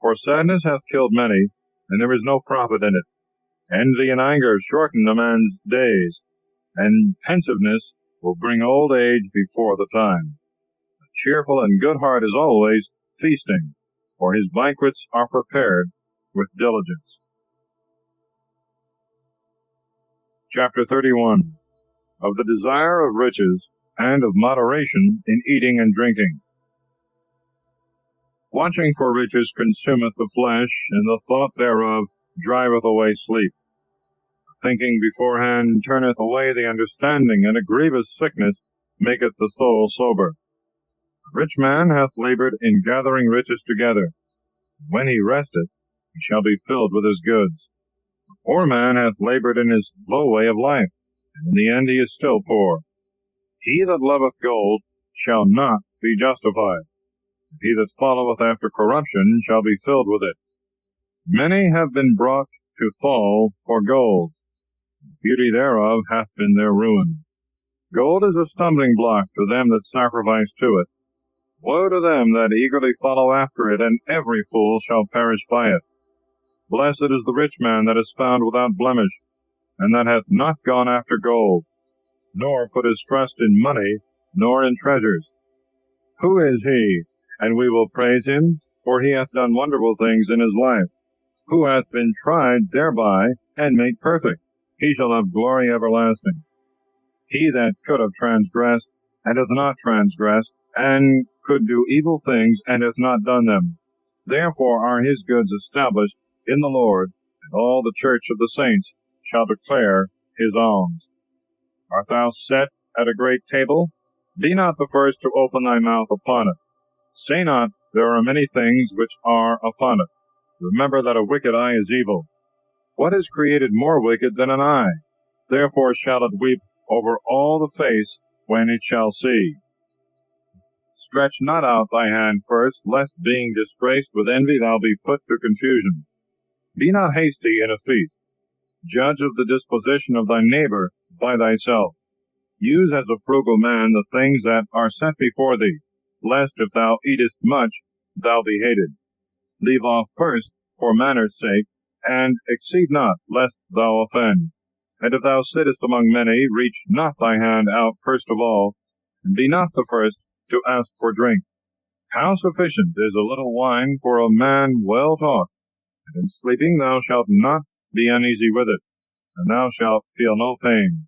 For sadness hath killed many, and there is no profit in it. Envy and anger shorten a man's days, and pensiveness will bring old age before the time. A cheerful and good heart is always feasting, for his banquets are prepared with diligence. Chapter 31. Of the desire of riches, and of moderation in eating and drinking. Watching for riches consumeth the flesh, and the thought thereof driveth away sleep. Thinking beforehand turneth away the understanding, and a grievous sickness maketh the soul sober. A rich man hath labored in gathering riches together. When he resteth, he shall be filled with his goods. A poor man hath labored in his low way of life, and in the end he is still poor. He that loveth gold shall not be justified. He that followeth after corruption shall be filled with it. Many have been brought to fall for gold. The beauty thereof hath been their ruin. Gold is a stumbling block to them that sacrifice to it. Woe to them that eagerly follow after it, and every fool shall perish by it. Blessed is the rich man that is found without blemish, and that hath not gone after gold, nor put his trust in money, nor in treasures. Who is he? And we will praise him, for he hath done wonderful things in his life. Who hath been tried thereby, and made perfect? He shall have glory everlasting. He that could have transgressed, and hath not transgressed, and could do evil things, and hath not done them. Therefore are his goods established in the Lord, and all the church of the saints shall declare his alms. Art thou set at a great table? Be not the first to open thy mouth upon it. Say not, there are many things which are upon it. Remember that a wicked eye is evil. What is created more wicked than an eye? Therefore shall it weep over all the face when it shall see. Stretch not out thy hand first, lest being disgraced with envy thou be put to confusion. Be not hasty in a feast. Judge of the disposition of thy neighbor by thyself. Use as a frugal man the things that are set before thee, lest if thou eatest much, thou be hated. Leave off first for manner's sake, and exceed not, lest thou offend. And if thou sittest among many, reach not thy hand out first of all, and be not the first to ask for drink. How sufficient is a little wine for a man well taught, and in sleeping thou shalt not be uneasy with it, and thou shalt feel no pain.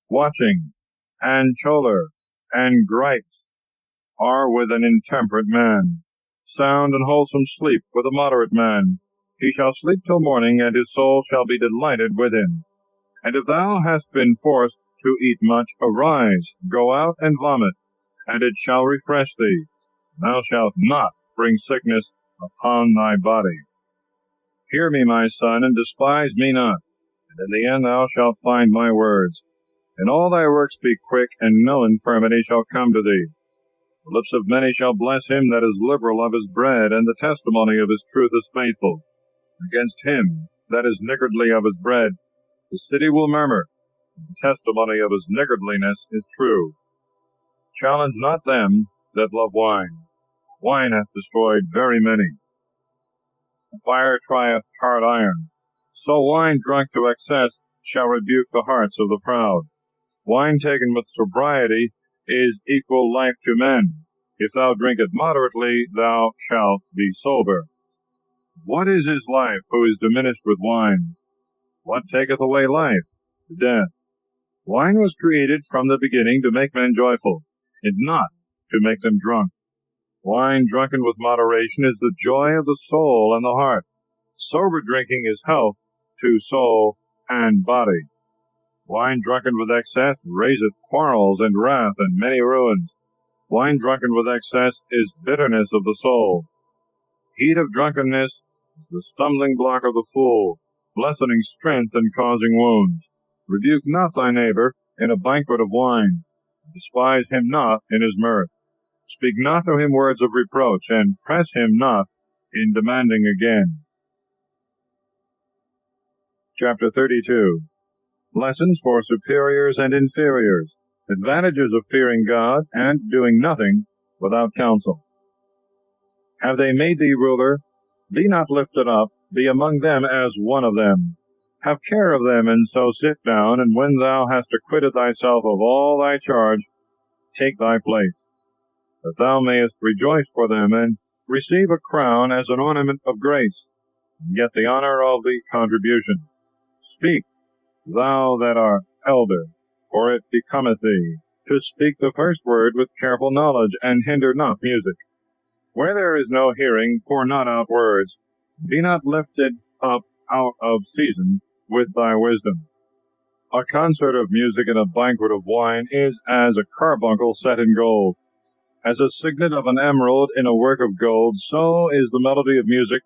Watching, and choler, and gripes are with an intemperate man. Sound and wholesome sleep with a moderate man. He shall sleep till morning, and his soul shall be delighted with him. And if thou hast been forced to eat much, arise, go out and vomit, and it shall refresh thee. Thou shalt not bring sickness upon thy body. Hear me, my son, and despise me not, and in the end thou shalt find my words. In all thy works be quick, and no infirmity shall come to thee. The lips of many shall bless him that is liberal of his bread, and the testimony of his truth is faithful. against him that is niggardly of his bread. The city will murmur. The testimony of his niggardliness is true. Challenge not them that love wine. Wine hath destroyed very many. The fire trieth hard iron. So wine drunk to excess shall rebuke the hearts of the proud. Wine taken with sobriety is equal life to men. If thou drink it moderately, thou shalt be sober. What is his life who is diminished with wine? What taketh away life? Death. Wine was created from the beginning to make men joyful, and not to make them drunk. Wine drunken with moderation is the joy of the soul and the heart. Sober drinking is health to soul and body. Wine drunken with excess raiseth quarrels and wrath and many ruins. Wine drunken with excess is bitterness of the soul. Heat of drunkenness is the stumbling block of the fool, lessening strength and causing wounds. Rebuke not thy neighbor in a banquet of wine. Despise him not in his mirth. Speak not to him words of reproach, and press him not in demanding again. Chapter 32. Lessons for superiors and inferiors. Advantages of fearing God and doing nothing without counsel. Have they made thee ruler? Be not lifted up, be among them as one of them. Have care of them, and so sit down, and when thou hast acquitted thyself of all thy charge, take thy place, that thou mayest rejoice for them, and receive a crown as an ornament of grace, and get the honor of the contribution. Speak, thou that art elder, for it becometh thee to speak the first word with careful knowledge, and hinder not music. Where there is no hearing, pour not out words. Be not lifted up out of season with thy wisdom. A concert of music and a banquet of wine is as a carbuncle set in gold. As a signet of an emerald in a work of gold, so is the melody of music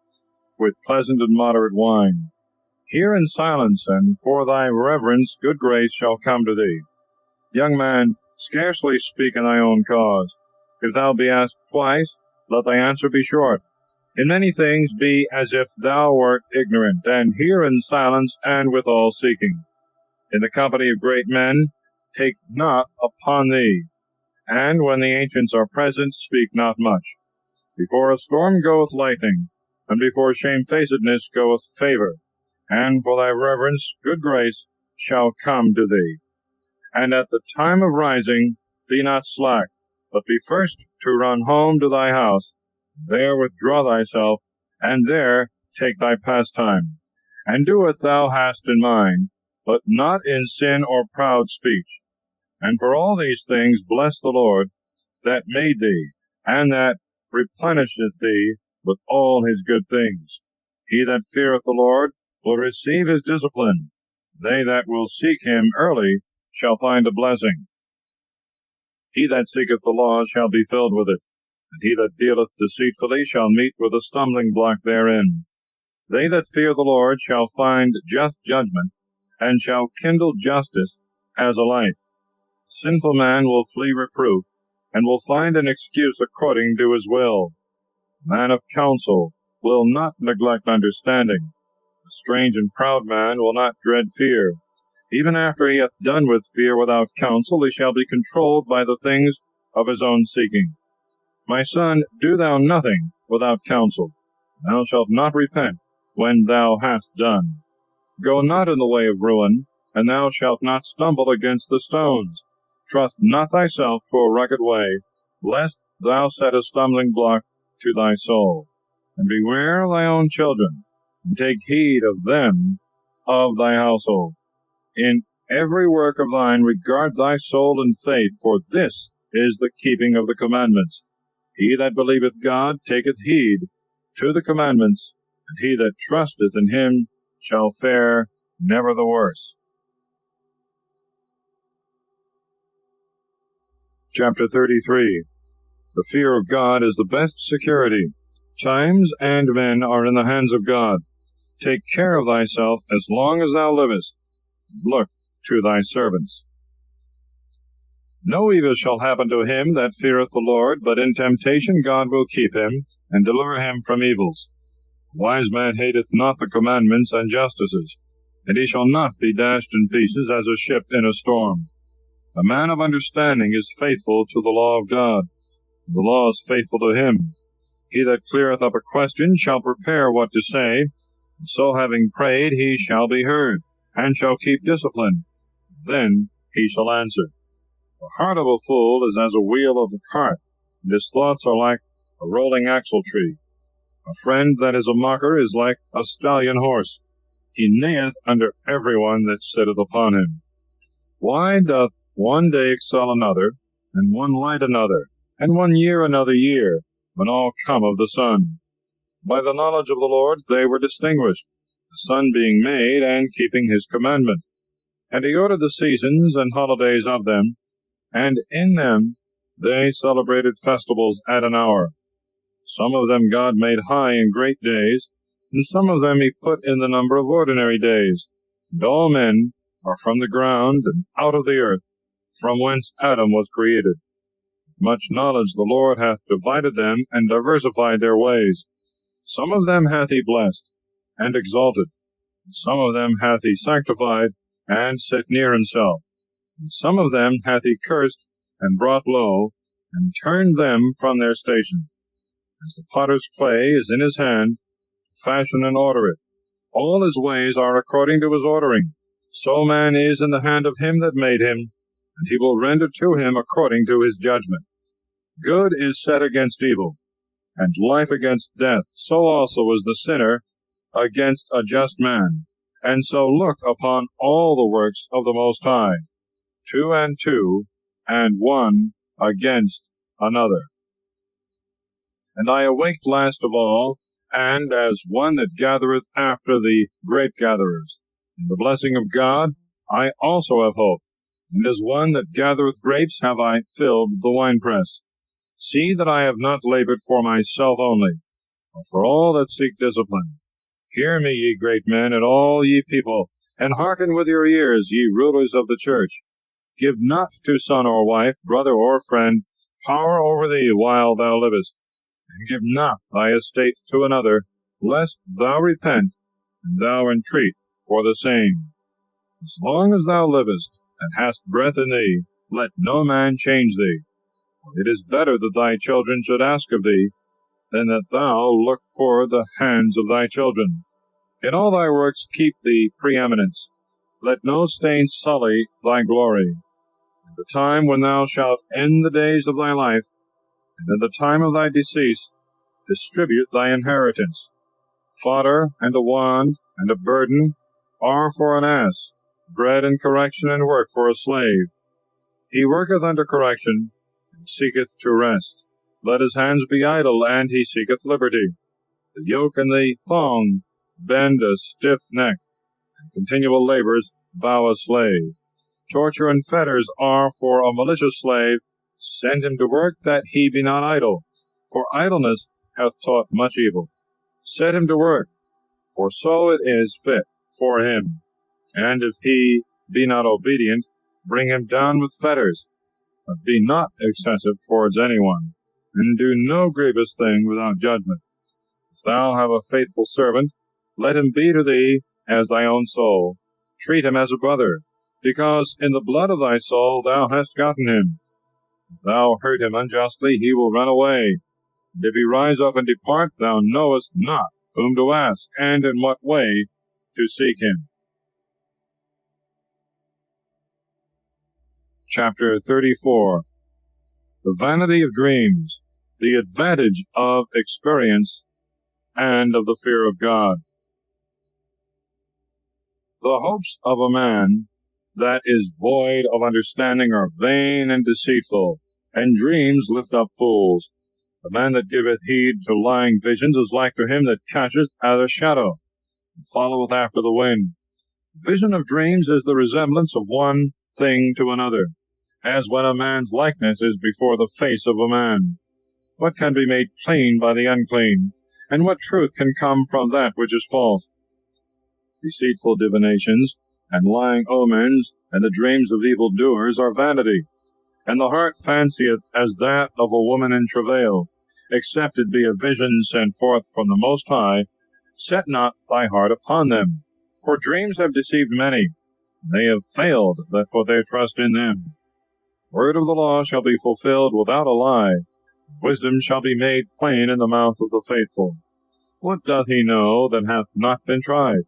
with pleasant and moderate wine. Hear in silence, and for thy reverence good grace shall come to thee. Young man, scarcely speak in thy own cause. If thou be asked twice, let thy answer be short. In many things be as if thou wert ignorant, and hear in silence and with all seeking. In the company of great men take not upon thee, and when the ancients are present, speak not much. Before a storm goeth lightning, and before shamefacedness goeth favor, and for thy reverence good grace shall come to thee. And at the time of rising be not slack, but be first to run home to thy house. There withdraw thyself, and there take thy pastime. And do what thou hast in mind, but not in sin or proud speech. And for all these things bless the Lord, that made thee, and that replenisheth thee with all his good things. He that feareth the Lord will receive his discipline. They that will seek him early shall find a blessing. He that seeketh the law shall be filled with it, and he that dealeth deceitfully shall meet with a stumbling block therein. They that fear the Lord shall find just judgment, and shall kindle justice as a light. Sinful man will flee reproof, and will find an excuse according to his will. Man of counsel will not neglect understanding. A strange and proud man will not dread fear. Even after he hath done with fear without counsel, he shall be controlled by the things of his own seeking. My son, do thou nothing without counsel. Thou shalt not repent when thou hast done. Go not in the way of ruin, and thou shalt not stumble against the stones. Trust not thyself to a rugged way, lest thou set a stumbling block to thy soul. And beware of thy own children, and take heed of them of thy household. In every work of thine regard thy soul and faith, for this is the keeping of the commandments. He that believeth God taketh heed to the commandments, and he that trusteth in him shall fare never the worse. Chapter 33. The fear of God is the best security. Times and men are in the hands of God. Take care of thyself as long as thou livest. Look to thy servants. No evil shall happen to him that feareth the Lord, but in temptation God will keep him, and deliver him from evils. Wise man hateth not the commandments and justices, and he shall not be dashed in pieces as a ship in a storm. A man of understanding is faithful to the law of God. The law is faithful to him. He that cleareth up a question shall prepare what to say, and so having prayed he shall be heard, and shall keep discipline. Then he shall answer. The heart of a fool is as a wheel of a cart, and his thoughts are like a rolling axle tree. A friend that is a mocker is like a stallion horse. He neigheth under every one that sitteth upon him. Why doth one day excel another, and one light another, and 1 year another year, when all come of the sun? By the knowledge of the Lord they were distinguished, the sun being made, and keeping his commandment. And he ordered the seasons and holidays of them, and in them they celebrated festivals at an hour. Some of them God made high in great days, and some of them he put in the number of ordinary days. And all men are from the ground and out of the earth, from whence Adam was created. Much knowledge the Lord hath divided them, and diversified their ways. Some of them hath he blessed, and exalted. Some of them hath he sanctified, and set near himself. And some of them hath he cursed, and brought low, and turned them from their station. As the potter's clay is in his hand, to fashion and order it. All his ways are according to his ordering. So man is in the hand of him that made him, and he will render to him according to his judgment. Good is set against evil, and life against death. So also is the sinner against a just man. And so look upon all the works of the Most High, 2 and 2, and 1 against another. And I awaked last of all, and as one that gathereth after the grape gatherers. In the blessing of God I also have hope, and as one that gathereth grapes have I filled the winepress. See that I have not labored for myself only, but for all that seek discipline. Hear me, ye great men, and all ye people, and hearken with your ears, ye rulers of the church. Give not to son or wife, brother or friend, power over thee while thou livest, and give not thy estate to another, lest thou repent, and thou entreat for the same. As long as thou livest, and hast breath in thee, let no man change thee. For it is better that thy children should ask of thee, than that thou look for the hands of thy children. In all thy works keep thee preeminence. Let no stain sully thy glory. At the time when thou shalt end the days of thy life, and at the time of thy decease, distribute thy inheritance. Fodder and a wand and a burden are for an ass, bread and correction and work for a slave. He worketh under correction, and seeketh to rest. Let his hands be idle, and he seeketh liberty. The yoke and the thong bend a stiff neck, and continual labors bow a slave. Torture and fetters are for a malicious slave. Send him to work, that he be not idle, for idleness hath taught much evil. Set him to work, for so it is fit for him. And if he be not obedient, bring him down with fetters. But be not excessive towards anyone, and do no grievous thing without judgment. If thou have a faithful servant, let him be to thee as thy own soul. Treat him as a brother, because in the blood of thy soul thou hast gotten him. If thou hurt him unjustly, he will run away. And if he rise up and depart, thou knowest not whom to ask, and in what way to seek him. Chapter 34. The vanity of dreams, the advantage of experience, and of the fear of God. The hopes of a man that is void of understanding are vain and deceitful, and dreams lift up fools. The man that giveth heed to lying visions is like to him that catcheth at a shadow, and followeth after the wind. Vision of dreams is the resemblance of one thing to another, as when a man's likeness is before the face of a man. What can be made plain by the unclean, and what truth can come from that which is false? Deceitful divinations, and lying omens, and the dreams of evil doers are vanity. And the heart fancieth as that of a woman in travail, except it be a vision sent forth from the Most High, Set not thy heart upon them, for dreams have deceived many. They have failed that put their trust in them. Word of the law shall be fulfilled without a lie. Wisdom shall be made plain in the mouth of the faithful. What doth he know that hath not been tried?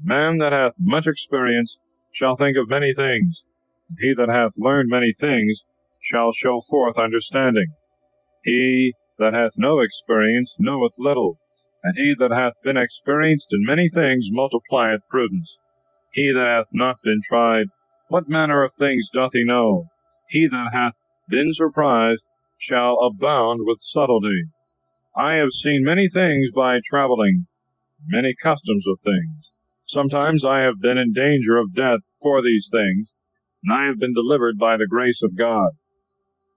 A man that hath much experience shall think of many things, and he that hath learned many things shall show forth understanding. He that hath no experience knoweth little, and he that hath been experienced in many things multiplieth prudence. He that hath not been tried, what manner of things doth he know? He that hath been surprised shall abound with subtlety. I have seen many things by traveling, many customs of things. Sometimes I have been in danger of death for these things, and I have been delivered by the grace of God.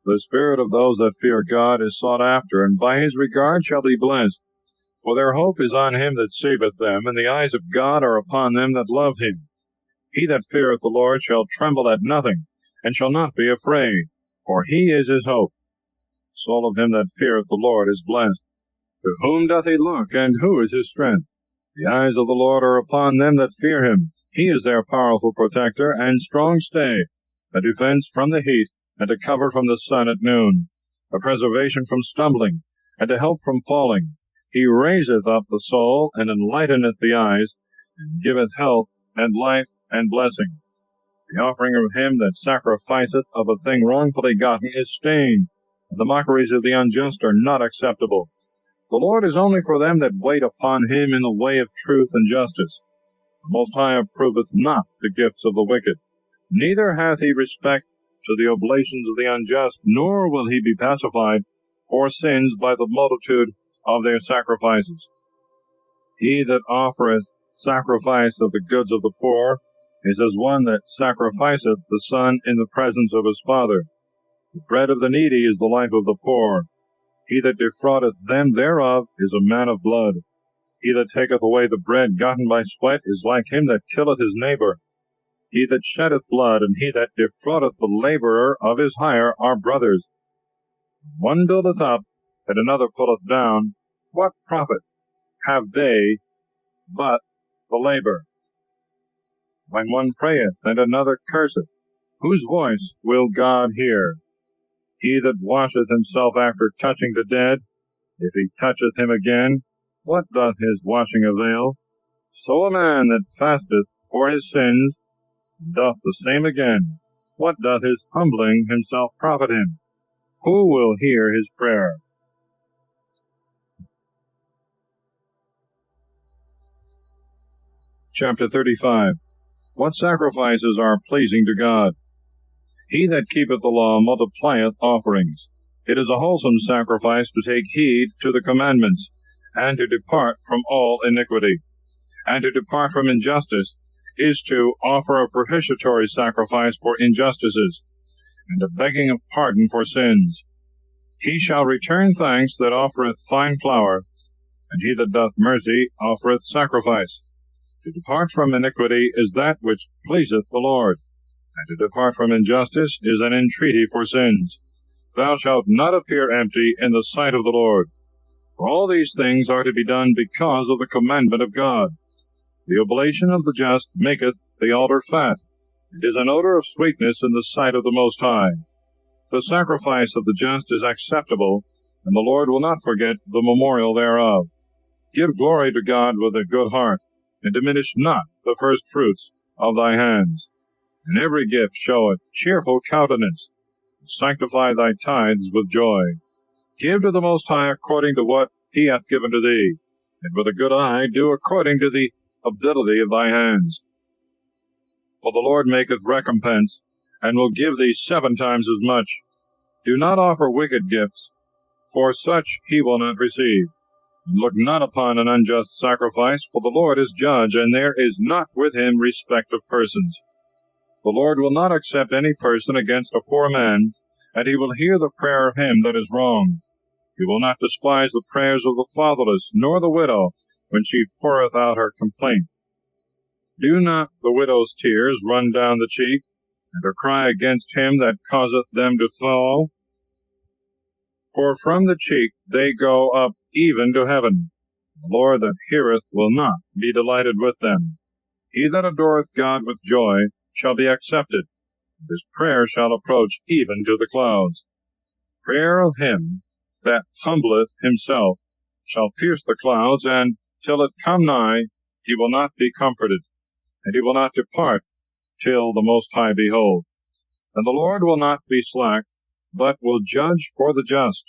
The spirit of those that fear God is sought after, and by his regard shall be blessed. For their hope is on him that saveth them, and the eyes of God are upon them that love him. He that feareth the Lord shall tremble at nothing, and shall not be afraid, for he is his hope. The soul of him that feareth the Lord is blessed. To whom doth he look, and who is his strength? The eyes of the Lord are upon them that fear him. He is their powerful protector and strong stay, a defense from the heat, and a cover from the sun at noon, a preservation from stumbling, and a help from falling. He raiseth up the soul, and enlighteneth the eyes, and giveth health, and life, and blessing. The offering of him that sacrificeth of a thing wrongfully gotten is stained, and the mockeries of the unjust are not acceptable. The Lord is only for them that wait upon him in the way of truth and justice. The Most High approveth not the gifts of the wicked, neither hath he respect to the oblations of the unjust, nor will he be pacified for sins by the multitude of their sacrifices. He that offereth sacrifice of the goods of the poor is as one that sacrificeth the son in the presence of his father. The bread of the needy is the life of the poor. He that defraudeth them thereof is a man of blood. He that taketh away the bread gotten by sweat is like him that killeth his neighbor. He that sheddeth blood, and he that defraudeth the laborer of his hire are brothers. One buildeth up, and another pulleth down. What profit have they but the labor? When one prayeth, and another curseth, whose voice will God hear? He that washeth himself after touching the dead, if he toucheth him again, what doth his washing avail? So a man that fasteth for his sins doth the same again. What doth his humbling himself profit him? Who will hear his prayer? Chapter 35. What sacrifices are pleasing to God? He that keepeth the law multiplieth offerings. It is a wholesome sacrifice to take heed to the commandments, and to depart from all iniquity. And to depart from injustice is to offer a propitiatory sacrifice for injustices, and a begging of pardon for sins. He shall return thanks that offereth fine flour, and he that doth mercy offereth sacrifice. To depart from iniquity is that which pleaseth the Lord, and to depart from injustice is an entreaty for sins. Thou shalt not appear empty in the sight of the Lord. For all these things are to be done because of the commandment of God. The oblation of the just maketh the altar fat. It is an odor of sweetness in the sight of the Most High. The sacrifice of the just is acceptable, and the Lord will not forget the memorial thereof. Give glory to God with a good heart, and diminish not the first fruits of thy hands. In every gift show a cheerful countenance, and sanctify thy tithes with joy. Give to the Most High according to what he hath given to thee, and with a good eye do according to the ability of thy hands. For the Lord maketh recompense, and will give thee 7 times as much. Do not offer wicked gifts, for such he will not receive. And look not upon an unjust sacrifice, for the Lord is judge, and there is not with him respect of persons. The Lord will not accept any person against a poor man, and he will hear the prayer of him that is wrong. He will not despise the prayers of the fatherless, nor the widow, when she poureth out her complaint. Do not the widow's tears run down the cheek, and her cry against him that causeth them to fall? For from the cheek they go up even to heaven, The Lord that heareth will not be delighted with them. He that adoreth God with joy shall be accepted. His prayer shall approach even to the clouds. Prayer of him that humbleth himself shall pierce the clouds, and till it come nigh, he will not be comforted, and he will not depart till the Most High behold. And the Lord will not be slack, but will judge for the just,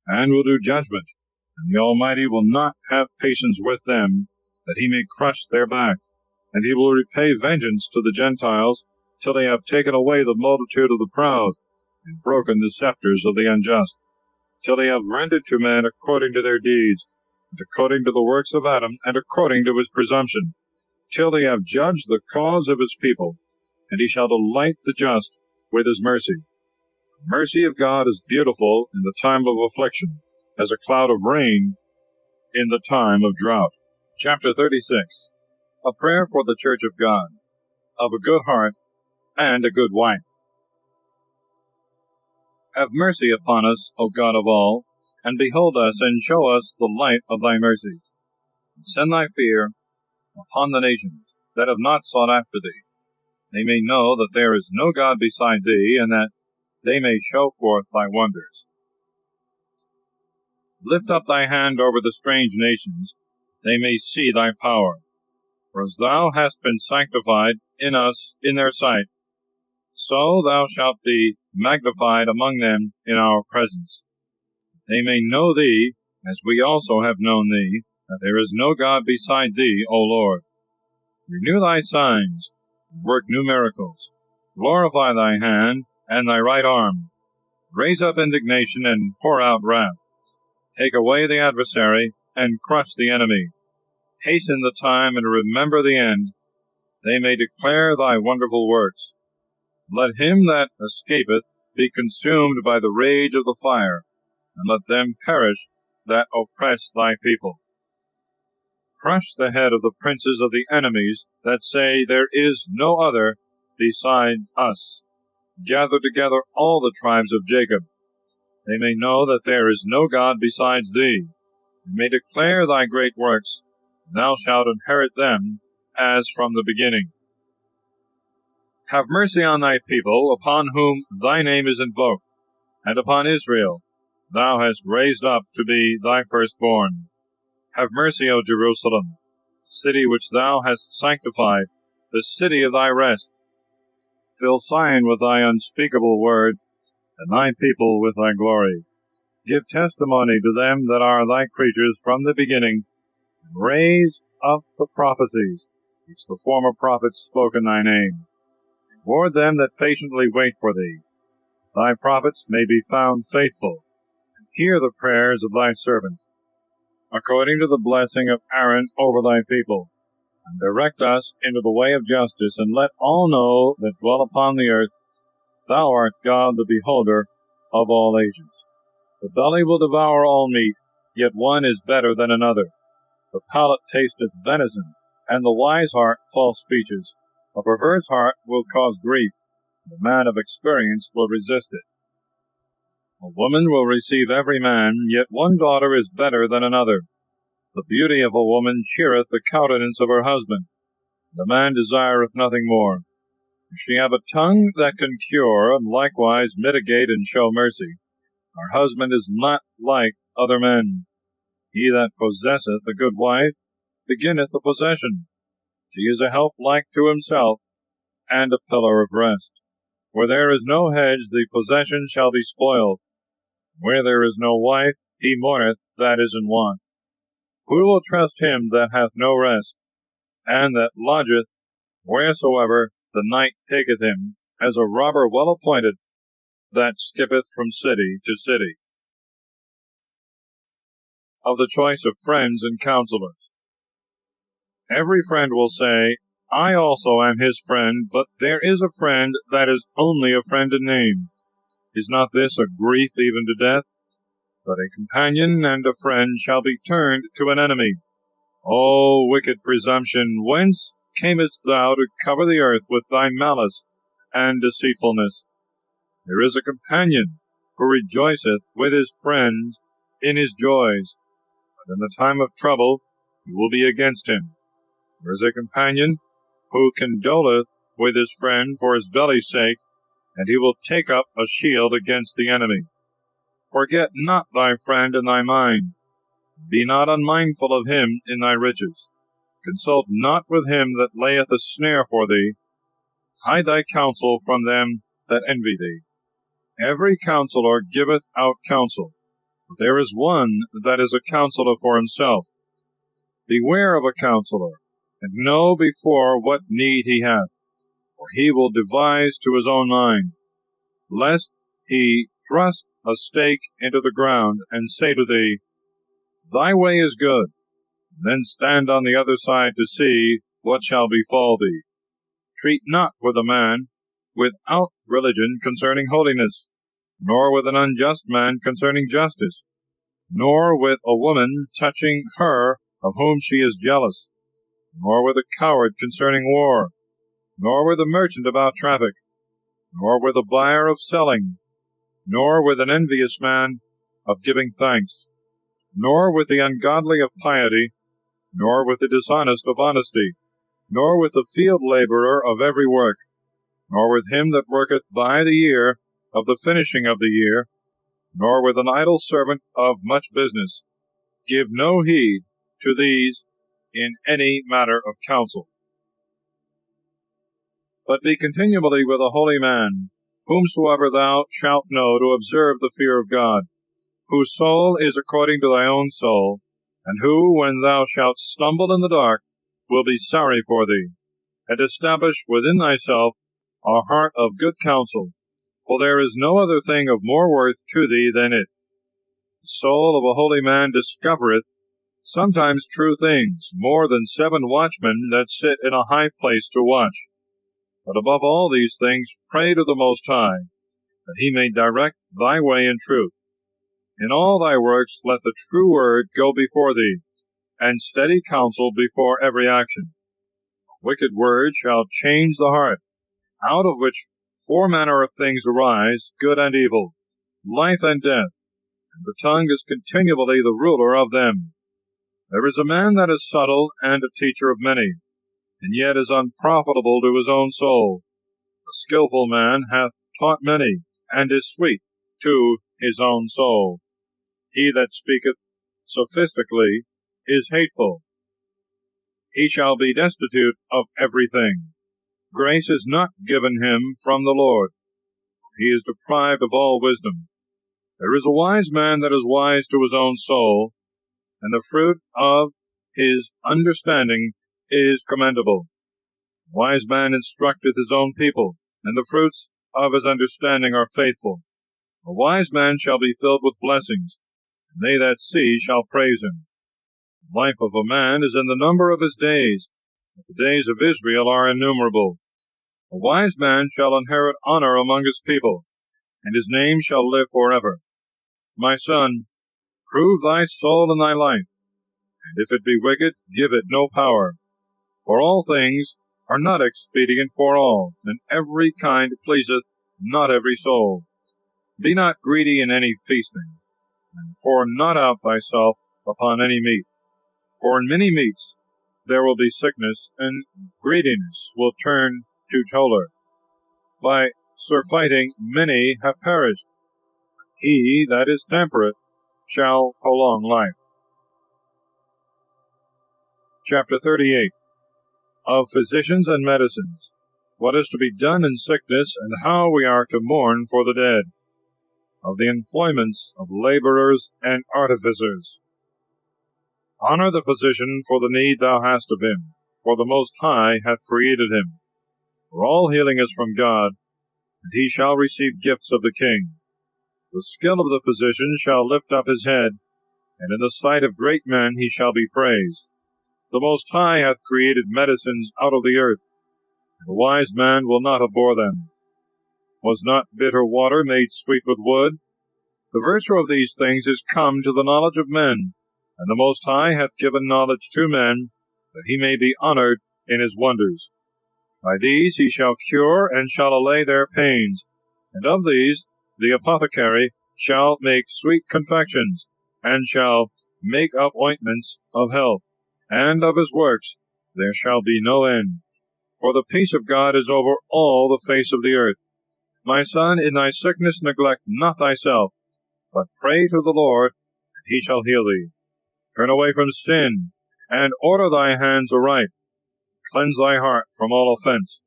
and will do judgment. And the Almighty will not have patience with them, that he may crush their back. And he will repay vengeance to the Gentiles, till they have taken away the multitude of the proud, and broken the scepters of the unjust, till they have rendered to men according to their deeds, and according to the works of Adam, and according to his presumption, till they have judged the cause of his people, and he shall delight the just with his mercy. The mercy of God is beautiful in the time of affliction, as a cloud of rain in the time of drought. Chapter 36. A prayer for the Church of God, of a good heart and a good wife. Have mercy upon us, O God of all, and behold us, and show us the light of thy mercies. Send thy fear upon the nations that have not sought after thee. They may know that there is no God beside thee, and that they may show forth thy wonders. Lift up thy hand over the strange nations, they may see thy power. For as thou hast been sanctified in us in their sight, so thou shalt be magnified among them in our presence. They may know thee, as we also have known thee, that there is no God beside thee, O Lord. Renew thy signs, and work new miracles. Glorify thy hand and thy right arm. Raise up indignation and pour out wrath. Take away the adversary, and crush the enemy. Hasten the time, and remember the end. They may declare thy wonderful works. Let him that escapeth be consumed by the rage of the fire, and let them perish that oppress thy people. Crush the head of the princes of the enemies that say, there is no other beside us. Gather together all the tribes of Jacob. They may know that there is no God besides thee. They may declare thy great works, and thou shalt inherit them as from the beginning. Have mercy on thy people, upon whom thy name is invoked, and upon Israel thou hast raised up to be thy firstborn. Have mercy, O Jerusalem, city which thou hast sanctified, the city of thy rest. Fill Zion with thy unspeakable words, and thy people with thy glory. Give testimony to them that are thy creatures from the beginning, and raise up the prophecies which the former prophets spoke in thy name. Reward them that patiently wait for thee. Thy prophets may be found faithful, and hear the prayers of thy servants, according to the blessing of Aaron over thy people. And direct us into the way of justice, and let all know that dwell upon the earth, thou art God, the beholder of all ages. The belly will devour all meat, yet one is better than another. The palate tasteth venison, and the wise heart false speeches. A perverse heart will cause grief, the man of experience will resist it. A woman will receive every man, yet one daughter is better than another. The beauty of a woman cheereth the countenance of her husband. The man desireth nothing more. If she have a tongue that can cure, and likewise mitigate and show mercy, her husband is not like other men. He that possesseth a good wife beginneth a possession. She is a help like to himself, and a pillar of rest. Where there is no hedge, the possession shall be spoiled. Where there is no wife, he mourneth that is in want. Who will trust him that hath no rest, and that lodgeth wheresoever the night taketh him, as a robber well appointed, that skippeth from city to city? Of the choice of friends and counselors. Every friend will say, I also am his friend, but there is a friend that is only a friend in name. Is not this a grief even to death? But a companion and a friend shall be turned to an enemy. O wicked presumption, whence camest thou to cover the earth with thy malice and deceitfulness? There is a companion who rejoiceth with his friends in his joys, but in the time of trouble he will be against him. There is a companion who condoleth with his friend for his belly's sake, and he will take up a shield against the enemy. Forget not thy friend in thy mind. Be not unmindful of him in thy riches. Consult not with him that layeth a snare for thee. Hide thy counsel from them that envy thee. Every counselor giveth out counsel, but there is one that is a counselor for himself. Beware of a counselor, and know before what need he hath, for he will devise to his own mind, lest he thrust a stake into the ground, and say to thee, Thy way is good, and then stand on the other side to see what shall befall thee. Treat not with a man without religion concerning holiness, nor with an unjust man concerning justice, nor with a woman touching her of whom she is jealous, nor with a coward concerning war, nor with a merchant about traffic, nor with a buyer of selling, nor with an envious man of giving thanks, nor with the ungodly of piety, nor with the dishonest of honesty, nor with the field laborer of every work, nor with him that worketh by the year of the finishing of the year, nor with an idle servant of much business. Give no heed to these in any matter of counsel. But be continually with a holy man, whomsoever thou shalt know to observe the fear of God, whose soul is according to thy own soul, and who, when thou shalt stumble in the dark, will be sorry for thee, and establish within thyself a heart of good counsel, for there is no other thing of more worth to thee than it. The soul of a holy man discovereth sometimes true things, more than 7 watchmen that sit in a high place to watch. But above all these things pray to the Most High, that he may direct thy way in truth. In all thy works let the true word go before thee, and steady counsel before every action. A wicked word shall change the heart, out of which 4 manner of things arise, good and evil, life and death, and the tongue is continually the ruler of them. There is a man that is subtle and a teacher of many, and yet is unprofitable to his own soul. A skillful man hath taught many, and is sweet to his own soul. He that speaketh sophistically is hateful. He shall be destitute of everything. Grace is not given him from the Lord. He is deprived of all wisdom. There is a wise man that is wise to his own soul, and the fruit of his understanding is commendable. A wise man instructeth his own people, and the fruits of his understanding are faithful. A wise man shall be filled with blessings, and they that see shall praise him. The life of a man is in the number of his days, but the days of Israel are innumerable. A wise man shall inherit honor among his people, and his name shall live forever. My son, prove thy soul in thy life, and if it be wicked, give it no power. For all things are not expedient for all, and every kind pleaseth not every soul. Be not greedy in any feasting, and pour not out thyself upon any meat. For in many meats there will be sickness, and greediness will turn to choler. By surfeiting many have perished. He that is temperate shall prolong life. Chapter 38. Of physicians and medicines, what is to be done in sickness, and how we are to mourn for the dead. Of the employments of laborers and artificers. Honor the physician for the need thou hast of him, for the Most High hath created him. For all healing is from God, and he shall receive gifts of the King. The skill of the physician shall lift up his head, and in the sight of great men he shall be praised. The Most High hath created medicines out of the earth, and a wise man will not abhor them. Was not bitter water made sweet with wood? The virtue of these things is come to the knowledge of men, and the Most High hath given knowledge to men, that he may be honored in his wonders. By these he shall cure and shall allay their pains, and of these the apothecary shall make sweet confections, and shall make up ointments of health. and of his works there shall be no end. For the peace of God is over all the face of the earth. My son, in thy sickness neglect not thyself, but pray to the Lord, and he shall heal thee. Turn away from sin, and order thy hands aright. Cleanse thy heart from all offense.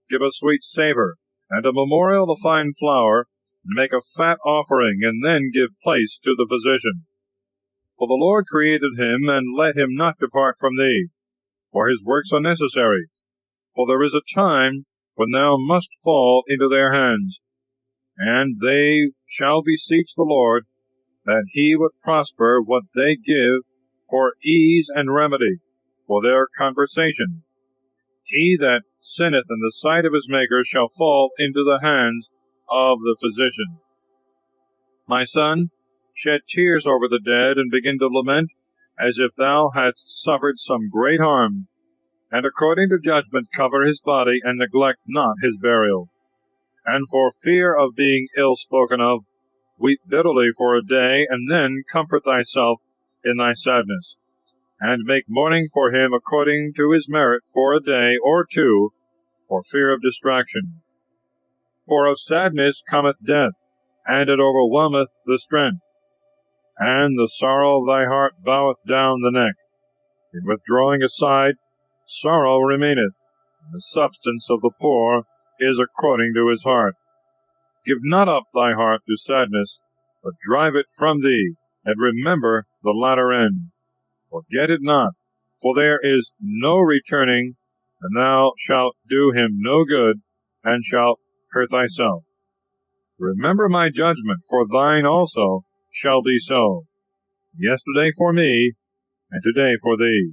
Give a sweet savor, and a memorial of fine flour, and make a fat offering, and then give place to the physician. For the Lord created him, and let him not depart from thee. For his works are necessary. For there is a time when thou must fall into their hands. And they shall beseech the Lord, that he would prosper what they give for ease and remedy for their conversation. He that sinneth in the sight of his Maker shall fall into the hands of the physician. My son, shed tears over the dead, and begin to lament, as if thou hadst suffered some great harm. And according to judgment cover his body, and neglect not his burial. And for fear of being ill spoken of, weep bitterly for a day, and then comfort thyself in thy sadness, and make mourning for him according to his merit for a day or two, for fear of distraction. For of sadness cometh death, and it overwhelmeth the strength. And the sorrow of thy heart boweth down the neck. In withdrawing aside, sorrow remaineth, and the substance of the poor is according to his heart. Give not up thy heart to sadness, but drive it from thee, and remember the latter end. Forget it not, for there is no returning, and thou shalt do him no good, and shalt hurt thyself. Remember my judgment, for thine also shall be so. Yesterday for me, and today for thee.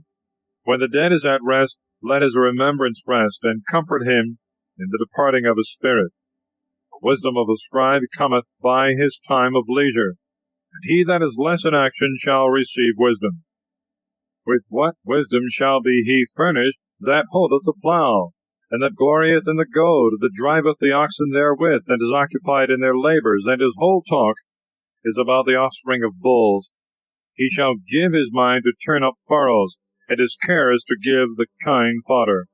When the dead is at rest, let his remembrance rest, and comfort him in the departing of his spirit. The wisdom of the scribe cometh by his time of leisure, and he that is less in action shall receive wisdom. With what wisdom shall be he furnished that holdeth the plough, and that glorieth in the goad, that driveth the oxen therewith, and is occupied in their labors, and his whole talk is about the offspring of bulls? He shall give his mind to turn up furrows, and his care is to give the kine fodder.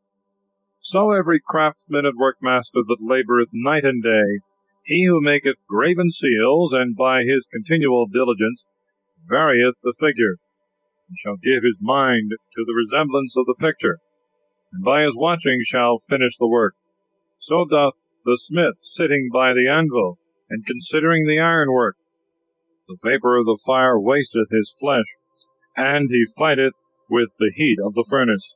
So every craftsman and workmaster that laboureth night and day, he who maketh graven seals, and by his continual diligence varieth the figure, he shall give his mind to the resemblance of the picture, and by his watching shall finish the work. So doth the smith sitting by the anvil, and considering the ironwork. The vapour of the fire wasteth his flesh, and he fighteth with the heat of the furnace.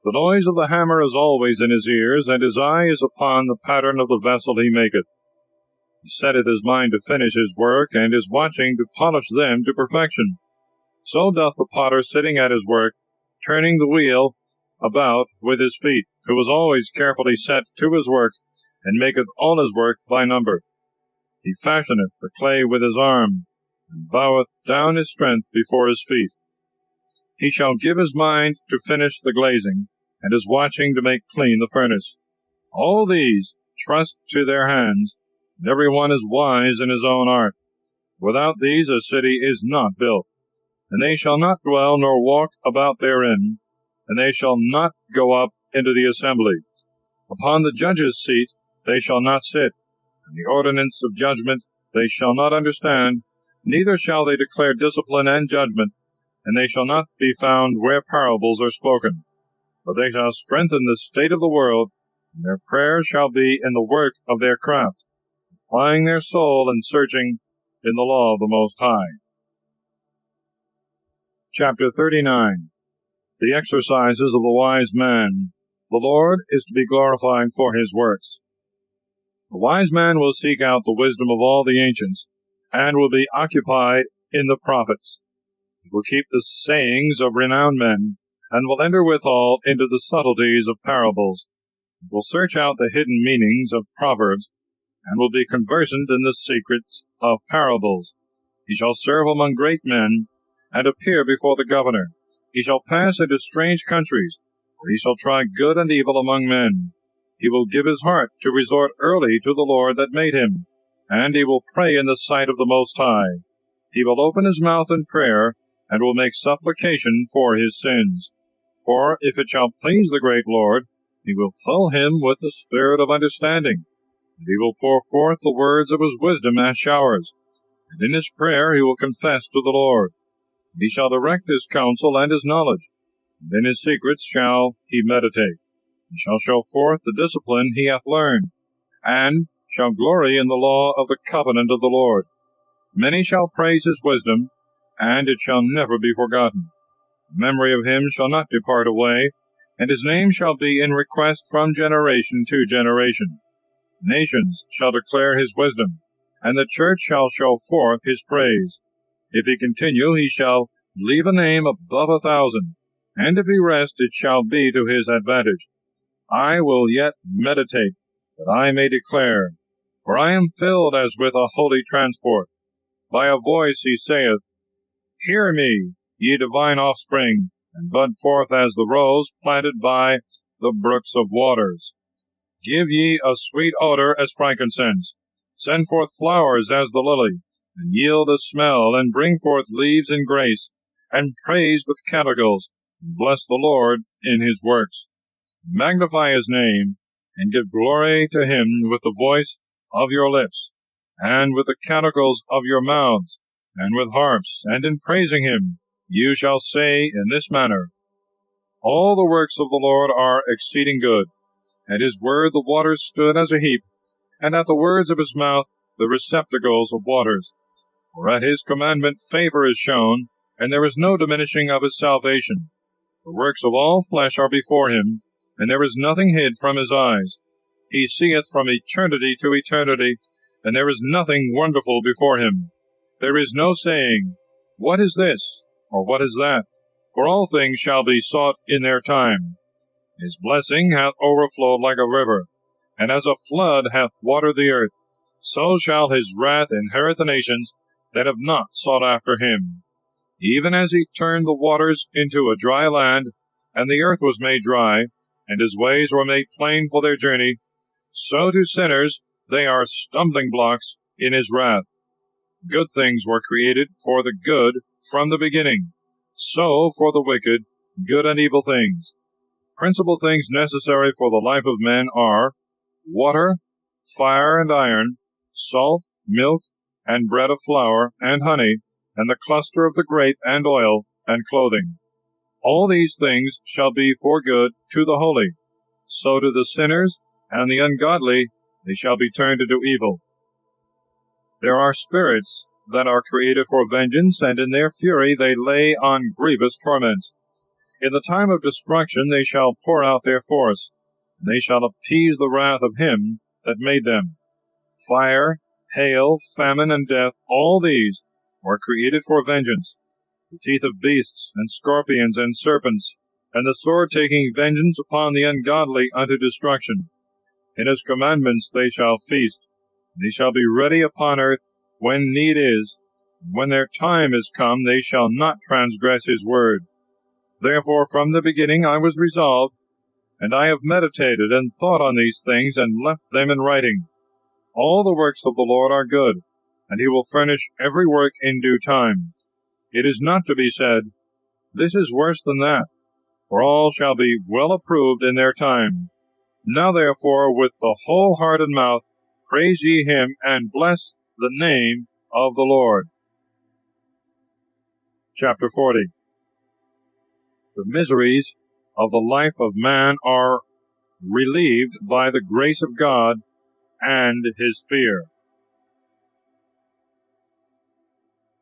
The noise of the hammer is always in his ears, and his eye is upon the pattern of the vessel he maketh. He setteth his mind to finish his work, and is watching to polish them to perfection. So doth the potter sitting at his work, turning the wheel about with his feet, who is always carefully set to his work, and maketh all his work by number. He fashioneth the clay with his arm, and boweth down his strength before his feet. He shall give his mind to finish the glazing, and is watching to make clean the furnace. All these trust to their hands, and every one is wise in his own art. Without these a city is not built. And they shall not dwell nor walk about therein, and they shall not go up into the assembly. Upon the judge's seat they shall not sit, and the ordinance of judgment they shall not understand, neither shall they declare discipline and judgment, and they shall not be found where parables are spoken. But they shall strengthen the state of the world, and their prayer shall be in the work of their craft, applying their soul and searching in the law of the Most High. Chapter 39. The exercises of the wise man. The Lord is to be glorified for his works. The wise man will seek out the wisdom of all the ancients, and will be occupied in the prophets. He will keep the sayings of renowned men, and will enter withal into the subtleties of parables. He will search out the hidden meanings of proverbs, and will be conversant in the secrets of parables. He shall serve among great men, and appear before the governor. He shall pass into strange countries, where he shall try good and evil among men. He will give his heart to resort early to the Lord that made him, and he will pray in the sight of the Most High. He will open his mouth in prayer, and will make supplication for his sins. For if it shall please the great Lord, he will fill him with the spirit of understanding, and he will pour forth the words of his wisdom as showers, and in his prayer he will confess to the Lord. And he shall direct his counsel and his knowledge, and in his secrets shall he meditate, and shall show forth the discipline he hath learned, and shall glory in the law of the covenant of the Lord. Many shall praise his wisdom, and it shall never be forgotten. The memory of him shall not depart away, and his name shall be in request from generation to generation. Nations shall declare his wisdom, and the church shall show forth his praise. If he continue, he shall leave a name above 1,000, and if he rest, it shall be to his advantage. I will yet meditate, that I may declare, for I am filled as with a holy transport. By a voice he saith, Hear me, ye divine offspring, and bud forth as the rose planted by the brooks of waters. Give ye a sweet odor as frankincense, send forth flowers as the lily, and yield a smell, and bring forth leaves in grace, and praise with canticles, and bless the Lord in his works. Magnify his name, and give glory to him with the voice of your lips, and with the canticles of your mouths, and with harps, and in praising him you shall say in this manner, All the works of the Lord are exceeding good. At his word the waters stood as a heap, and at the words of his mouth the receptacles of waters. For at his commandment favor is shown, and there is no diminishing of his salvation. The works of all flesh are before him, and there is nothing hid from his eyes. He seeth from eternity to eternity, and there is nothing wonderful before him. There is no saying, What is this? Or what is that? For all things shall be sought in their time. His blessing hath overflowed like a river, and as a flood hath watered the earth. So shall his wrath inherit the nations that have not sought after him. Even as he turned the waters into a dry land, and the earth was made dry, and his ways were made plain for their journey, so to sinners they are stumbling blocks in his wrath. Good things were created for the good from the beginning, so for the wicked, good and evil things. Principal things necessary for the life of men are water, fire and iron, salt, milk, and bread of flour, and honey, and the cluster of the grape, and oil, and clothing. All these things shall be for good to the holy. So to the sinners and the ungodly they shall be turned into evil. There are spirits that are created for vengeance, and in their fury they lay on grievous torments. In the time of destruction they shall pour out their force, and they shall appease the wrath of him that made them. Fire, hail, famine, and death, all these were created for vengeance. The teeth of beasts, and scorpions, and serpents, and the sword taking vengeance upon the ungodly unto destruction. In his commandments they shall feast, and they shall be ready upon earth when need is. When their time is come, they shall not transgress his word. Therefore from the beginning I was resolved, and I have meditated and thought on these things, and left them in writing. All the works of the Lord are good, and he will furnish every work in due time. It is not to be said, This is worse than that, for all shall be well approved in their time. Now therefore with the whole-hearted mouth praise ye him, and bless the name of the Lord. Chapter 40. The miseries of the life of man are relieved by the grace of God and his fear.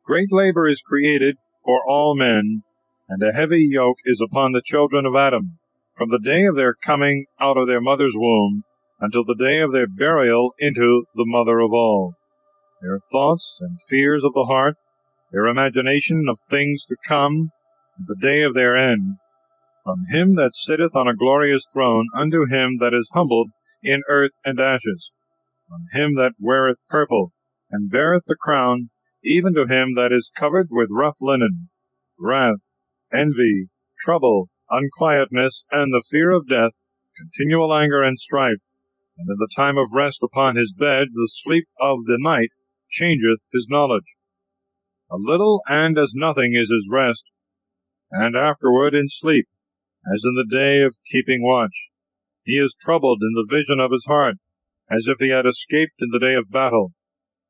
Great labor is created for all men, and a heavy yoke is upon the children of Adam, from the day of their coming out of their mother's womb, until the day of their burial into the mother of all. Their thoughts and fears of the heart, their imagination of things to come, and the day of their end, from him that sitteth on a glorious throne unto him that is humbled in earth and ashes, from him that weareth purple, and beareth the crown, even to him that is covered with rough linen, wrath, envy, trouble, unquietness, and the fear of death, continual anger and strife, and in the time of rest upon his bed the sleep of the night changeth his knowledge. A little and as nothing is his rest, and afterward in sleep, as in the day of keeping watch. He is troubled in the vision of his heart, as if he had escaped in the day of battle.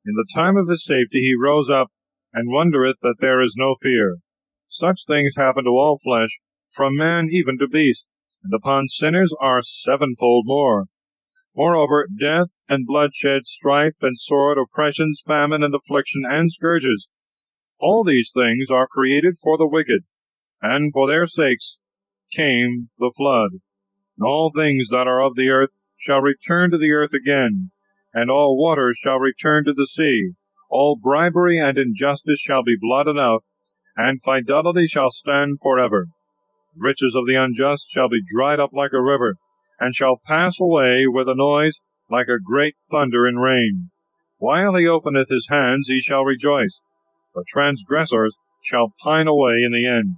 In the time of his safety he rose up, and wondereth that there is no fear. Such things happen to all flesh, from man even to beast, and upon sinners are sevenfold more. Moreover, death and bloodshed, strife and sword, oppressions, famine and affliction, and scourges, all these things are created for the wicked, and for their sakes came the flood. All things that are of the earth shall return to the earth again, and all waters shall return to the sea. All bribery and injustice shall be blotted out, and fidelity shall stand forever. Riches of the unjust shall be dried up like a river, and shall pass away with a noise like a great thunder and rain. While he openeth his hands he shall rejoice, but transgressors shall pine away in the end.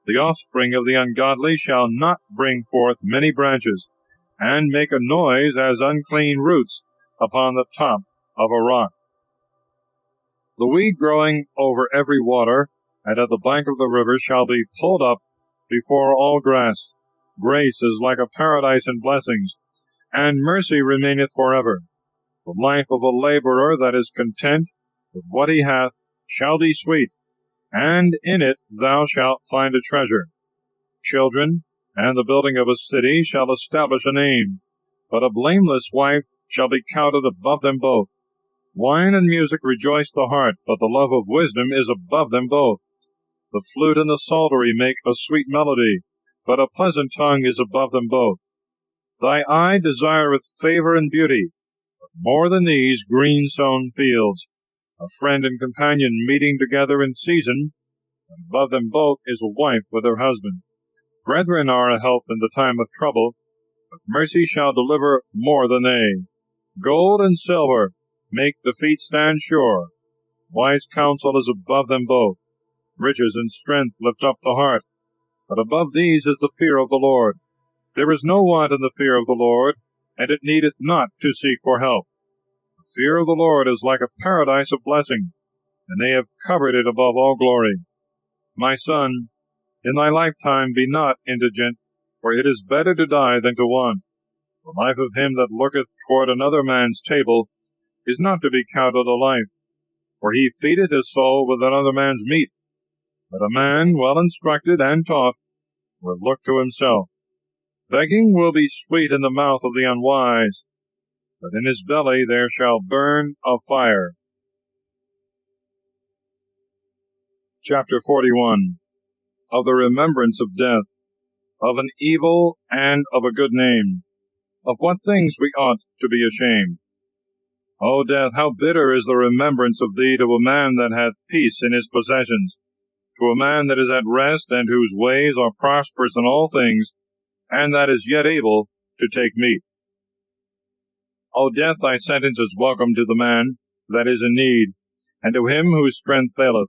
The offspring of the ungodly shall not bring forth many branches, and make a noise as unclean roots upon the top of a rock. The weed growing over every water, and at the bank of the river, shall be pulled up before all grass. Grace is like a paradise in blessings, and mercy remaineth forever. The life of a laborer that is content with what he hath shall be sweet, and in it thou shalt find a treasure. Children and the building of a city shall establish a name, but a blameless wife shall be counted above them both. Wine and music rejoice the heart, but the love of wisdom is above them both. The flute and the psaltery make a sweet melody, but a pleasant tongue is above them both. Thy eye desireth favor and beauty, but more than these green-sown fields. A friend and companion meeting together in season, and above them both is a wife with her husband. Brethren are a help in the time of trouble, but mercy shall deliver more than they. Gold and silver make the feet stand sure. Wise counsel is above them both. Riches and strength lift up the heart, but above these is the fear of the Lord. There is no want in the fear of the Lord, and it needeth not to seek for help. The fear of the Lord is like a paradise of blessing, and they have covered it above all glory. My son, in thy lifetime be not indigent, for it is better to die than to want. The life of him that looketh toward another man's table is not to be counted a life, for he feedeth his soul with another man's meat. But a man well instructed and taught will look to himself. Begging will be sweet in the mouth of the unwise, but in his belly there shall burn a fire. Chapter 41. Of the remembrance of death, of an evil and of a good name, of what things we ought to be ashamed. O death, how bitter is the remembrance of thee to a man that hath peace in his possessions, to a man that is at rest, and whose ways are prosperous in all things, and that is yet able to take meat. O death, thy sentence is welcome to the man that is in need, and to him whose strength faileth,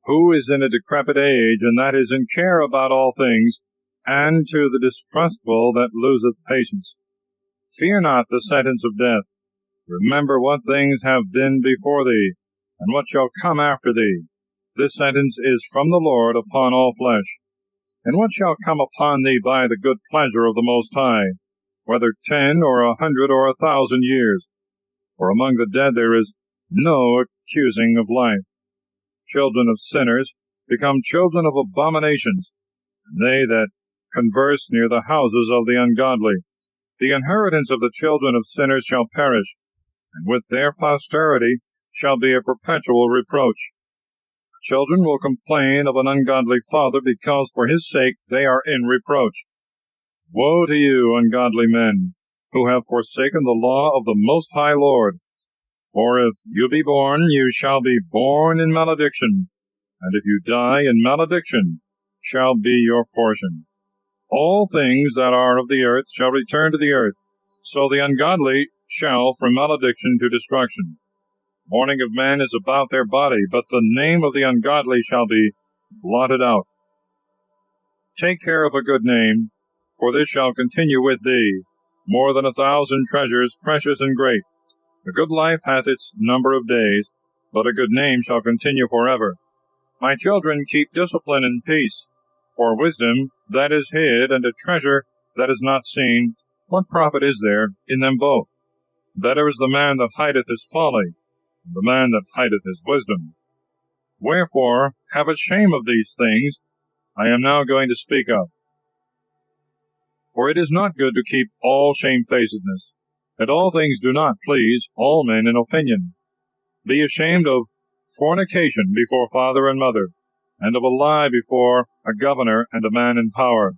who is in a decrepit age, and that is in care about all things, and to the distrustful that loseth patience. Fear not the sentence of death. Remember what things have been before thee, and what shall come after thee. This sentence is from the Lord upon all flesh. And what shall come upon thee by the good pleasure of the Most High, whether 10 or 100 or 1,000 years? For among the dead there is no accusing of life. Children of sinners become children of abominations, and they that converse near the houses of the ungodly. The inheritance of the children of sinners shall perish, and with their posterity shall be a perpetual reproach. Children will complain of an ungodly father, because for his sake they are in reproach. Woe to you, ungodly men, who have forsaken the law of the Most High Lord! For if you be born, you shall be born in malediction, and if you die in malediction shall be your portion. All things that are of the earth shall return to the earth, so the ungodly shall from malediction to destruction. Mourning of men is about their body, but the name of the ungodly shall be blotted out. Take care of a good name, for this shall continue with thee, more than 1,000 treasures precious and great. A good life hath its number of days, but a good name shall continue forever. My children, keep discipline and peace, For wisdom that is hid, and a treasure that is not seen, what profit is there in them both? Better is the man that hideth his folly, than the man that hideth his wisdom. Wherefore, have a shame of these things I am now going to speak of. For it is not good to keep all shamefacedness, that all things do not please all men in opinion. Be ashamed of fornication before father and mother, and of a lie before a governor and a man in power,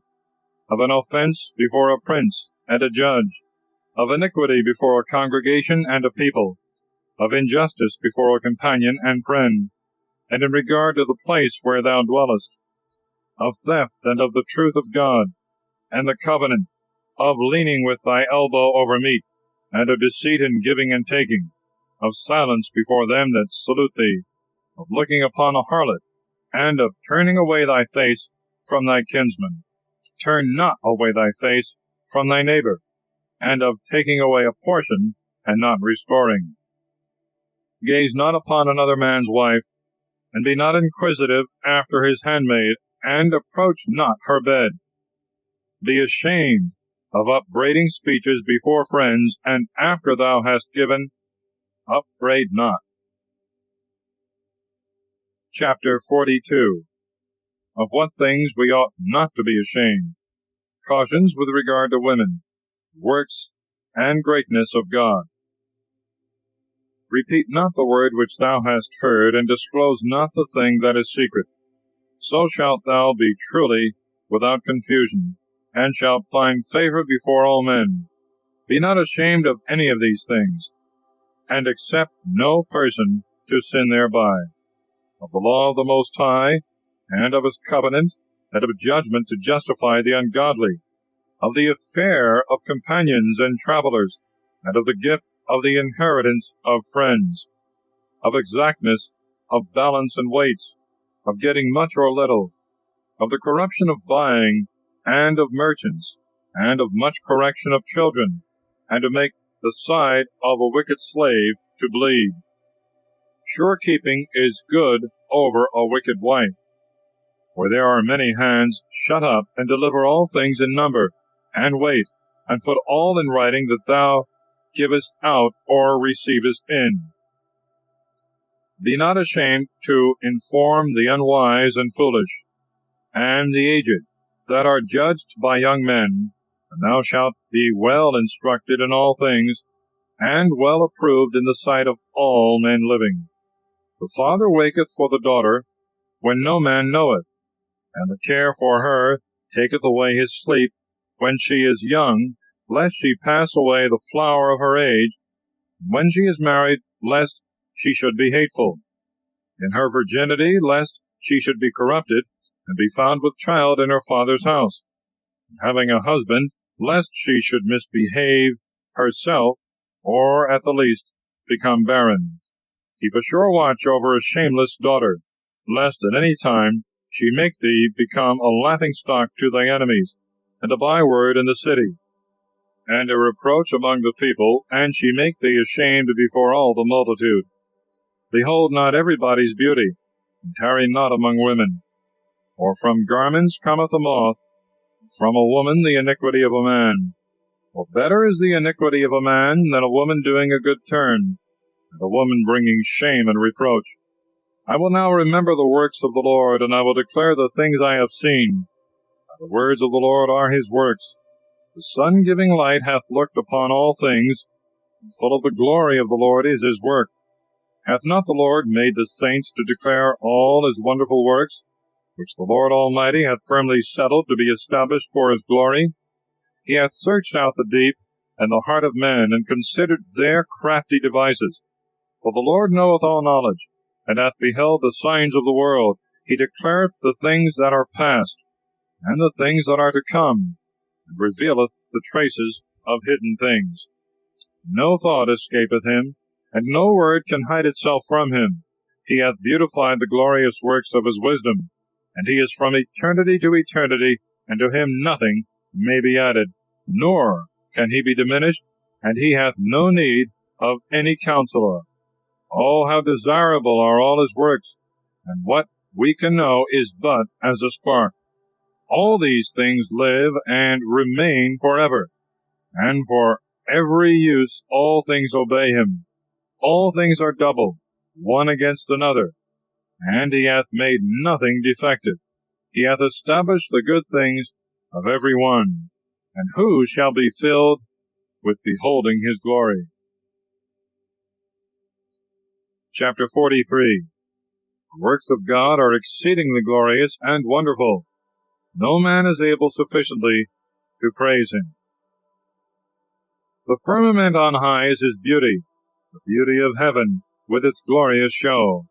of an offense before a prince and a judge, of iniquity before a congregation and a people, of injustice before a companion and friend, and in regard to the place where thou dwellest, of theft and of the truth of God, and the covenant, of leaning with thy elbow over meat, and of deceit in giving and taking, of silence before them that salute thee, of looking upon a harlot, and of turning away thy face from thy kinsman. Turn not away thy face from thy neighbor, and of taking away a portion, and not restoring. Gaze not upon another man's wife, and be not inquisitive after his handmaid, and approach not her bed. Be ashamed of upbraiding speeches before friends, and after thou hast given, upbraid not. Chapter 42. Of what things we ought not to be ashamed. Cautions with regard to women, works, and greatness of God. Repeat not the word which thou hast heard, and disclose not the thing that is secret. So shalt thou be truly without confusion, and shalt find favor before all men. Be not ashamed of any of these things, and accept no person to sin thereby. Of the law of the Most High, and of his covenant, and of judgment to justify the ungodly, of the affair of companions and travelers, and of the gift of the inheritance of friends, of exactness, of balance and weights, of getting much or little, of the corruption of buying, and of merchants, and of much correction of children, and to make the side of a wicked slave to bleed. Sure keeping is good over a wicked wife, for there are many hands shut up, and deliver all things in number, and wait, and put all in writing that thou givest out or receivest in. Be not ashamed to inform the unwise and foolish, and the aged, that are judged by young men, and thou shalt be well instructed in all things, and well approved in the sight of all men living. The father waketh for the daughter, when no man knoweth, and the care for her taketh away his sleep, when she is young, lest she pass away the flower of her age, and when she is married, lest she should be hateful. In her virginity, lest she should be corrupted, and be found with child in her father's house. And having a husband, lest she should misbehave herself, or at the least become barren. Keep a sure watch over a shameless daughter, lest at any time she make thee become a laughingstock to thy enemies, and a byword in the city, and a reproach among the people, and she make thee ashamed before all the multitude. Behold not everybody's beauty, and tarry not among women. For from garments cometh a moth, from a woman the iniquity of a man. For better is the iniquity of a man than a woman doing a good turn, and a woman bringing shame and reproach. I will now remember the works of the Lord, and I will declare the things I have seen. The words of the Lord are his works. The sun giving light hath looked upon all things, and full of the glory of the Lord is his work. Hath not the Lord made the saints to declare all his wonderful works, which the Lord Almighty hath firmly settled to be established for his glory? He hath searched out the deep and the heart of men, and considered their crafty devices. For the Lord knoweth all knowledge, and hath beheld the signs of the world. He declareth the things that are past, and the things that are to come, and revealeth the traces of hidden things. No thought escapeth him, and no word can hide itself from him. He hath beautified the glorious works of his wisdom, and he is from eternity to eternity, and to him nothing may be added, nor can he be diminished, and he hath no need of any counselor. Oh, how desirable are all his works, and what we can know is but as a spark. All these things live and remain forever, and for every use all things obey him. All things are double, one against another, and he hath made nothing defective. He hath established the good things of every one, and who shall be filled with beholding his glory? Chapter 43. The works of God are exceedingly glorious and wonderful. No man is able sufficiently to praise him. The firmament on high is his beauty, the beauty of heaven with its glorious show.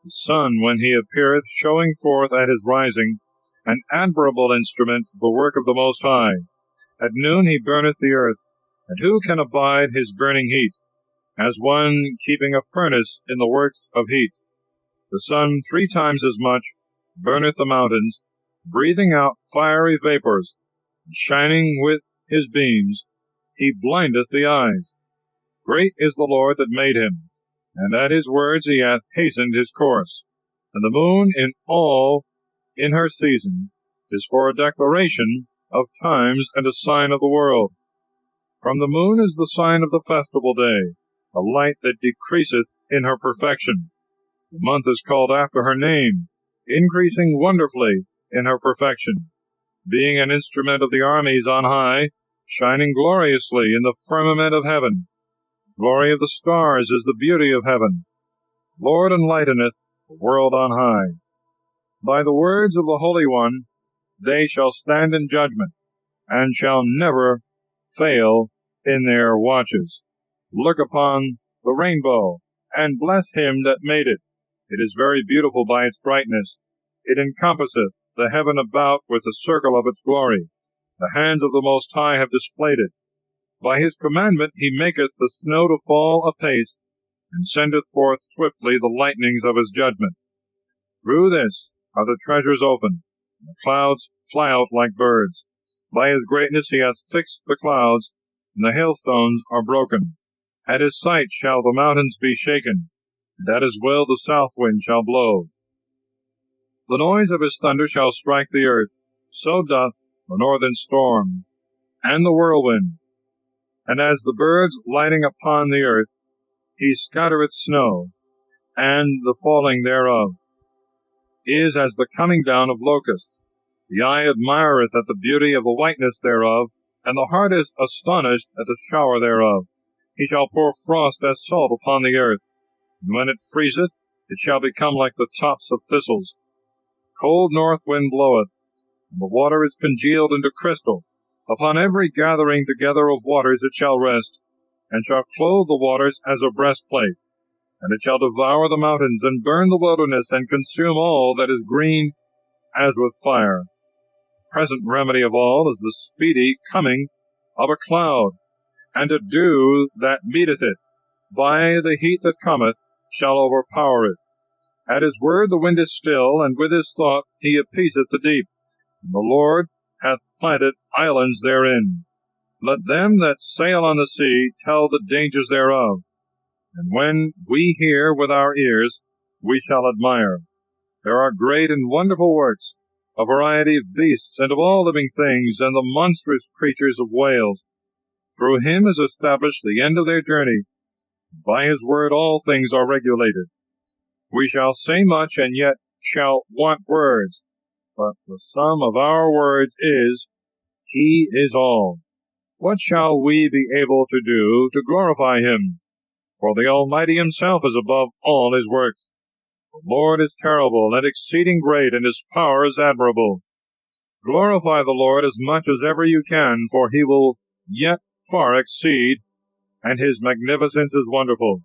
The sun, when he appeareth, showing forth at his rising, an admirable instrument, the work of the Most High. At noon he burneth the earth, and who can abide his burning heat? As one keeping a furnace in the works of heat. The sun 3 times as much burneth the mountains, breathing out fiery vapors, and shining with his beams, he blindeth the eyes. Great is the Lord that made him, and at his words he hath hastened his course. And the moon in her season is for a declaration of times and a sign of the world. From the moon is the sign of the festival day, a light that decreaseth in her perfection. The month is called after her name, increasing wonderfully in her perfection, being an instrument of the armies on high, shining gloriously in the firmament of heaven. The glory of the stars is the beauty of heaven. The Lord enlighteneth the world on high. By the words of the Holy One they shall stand in judgment, and shall never fail in their watches. Look upon the rainbow, and bless him that made it. It is very beautiful by its brightness. It encompasseth the heaven about with the circle of its glory. The hands of the Most High have displayed it. By his commandment he maketh the snow to fall apace, and sendeth forth swiftly the lightnings of his judgment. Through this are the treasures opened, and the clouds fly out like birds. By his greatness he hath fixed the clouds, and the hailstones are broken. At his sight shall the mountains be shaken, and at his will the south wind shall blow. The noise of his thunder shall strike the earth, so doth the northern storm, and the whirlwind. And as the birds lighting upon the earth, he scattereth snow, and the falling thereof is as the coming down of locusts. The eye admireth at the beauty of the whiteness thereof, and the heart is astonished at the shower thereof. He shall pour frost as salt upon the earth, and when it freezeth, it shall become like the tops of thistles. Cold north wind bloweth, and the water is congealed into crystal. Upon every gathering together of waters it shall rest, and shall clothe the waters as a breastplate. And it shall devour the mountains, and burn the wilderness, and consume all that is green as with fire. The present remedy of all is the speedy coming of a cloud, and a dew that meeteth it, by the heat that cometh, shall overpower it. At his word the wind is still, and with his thought he appeaseth the deep. And the Lord hath planted islands therein. Let them that sail on the sea tell the dangers thereof. And when we hear with our ears, we shall admire. There are great and wonderful works, a variety of beasts, and of all living things, and the monstrous creatures of whales. Through him is established the end of their journey. By his word all things are regulated. We shall say much, and yet shall want words. But the sum of our words is, he is all. What shall we be able to do to glorify him? For the Almighty himself is above all his works. The Lord is terrible and exceeding great, and his power is admirable. Glorify the Lord as much as ever you can, for he will yet far exceed, and his magnificence is wonderful.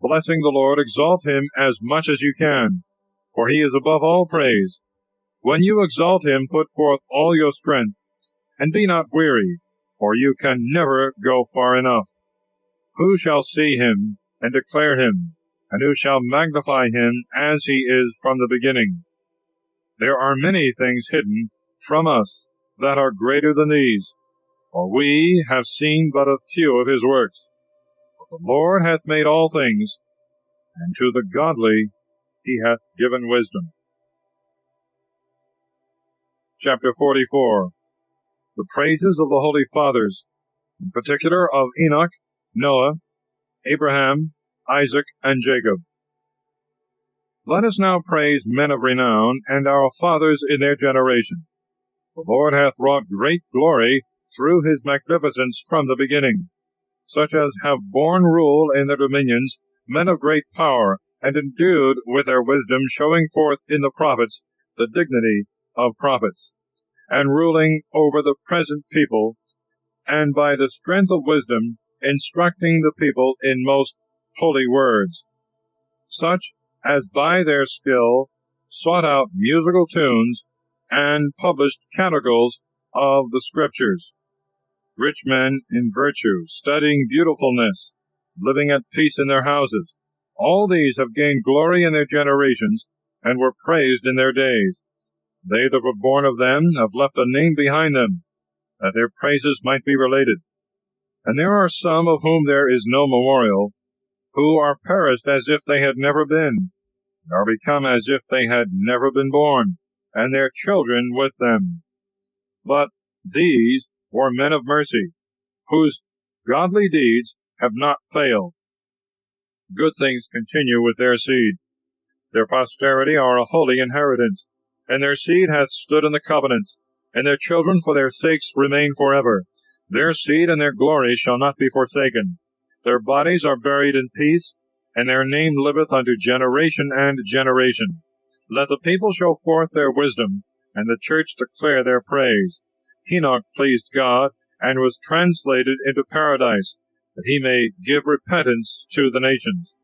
Blessing the Lord, exalt him as much as you can, for he is above all praise. When you exalt him, put forth all your strength, and be not weary, for you can never go far enough. Who shall see him and declare him, and who shall magnify him as he is from the beginning? There are many things hidden from us that are greater than these, for we have seen but a few of his works. But the Lord hath made all things, and to the godly he hath given wisdom. Chapter 44. The praises of the Holy Fathers, in particular of Enoch, Noah, Abraham, Isaac, and Jacob. Let us now praise men of renown, and our fathers in their generation. The Lord hath wrought great glory through his magnificence from the beginning, such as have borne rule in their dominions, men of great power, and endued with their wisdom, showing forth in the prophets the dignity of prophets, and ruling over the present people, and by the strength of wisdom instructing the people in most holy words, such as by their skill sought out musical tunes, and published canticles of the Scriptures. Rich men in virtue, studying beautifulness, living at peace in their houses. All these have gained glory in their generations, and were praised in their days. They that were born of them have left a name behind them, that their praises might be related. And there are some of whom there is no memorial, who are perished as if they had never been, and are become as if they had never been born, and their children with them. But these were men of mercy, whose godly deeds have not failed. Good things continue with their seed. Their posterity are a holy inheritance, and their seed hath stood in the covenants, and their children for their sakes remain forever. Their seed and their glory shall not be forsaken. Their bodies are buried in peace, and their name liveth unto generation and generation. Let the people show forth their wisdom, and the church declare their praise. Enoch pleased God, and was translated into paradise, that he may give repentance to the nations.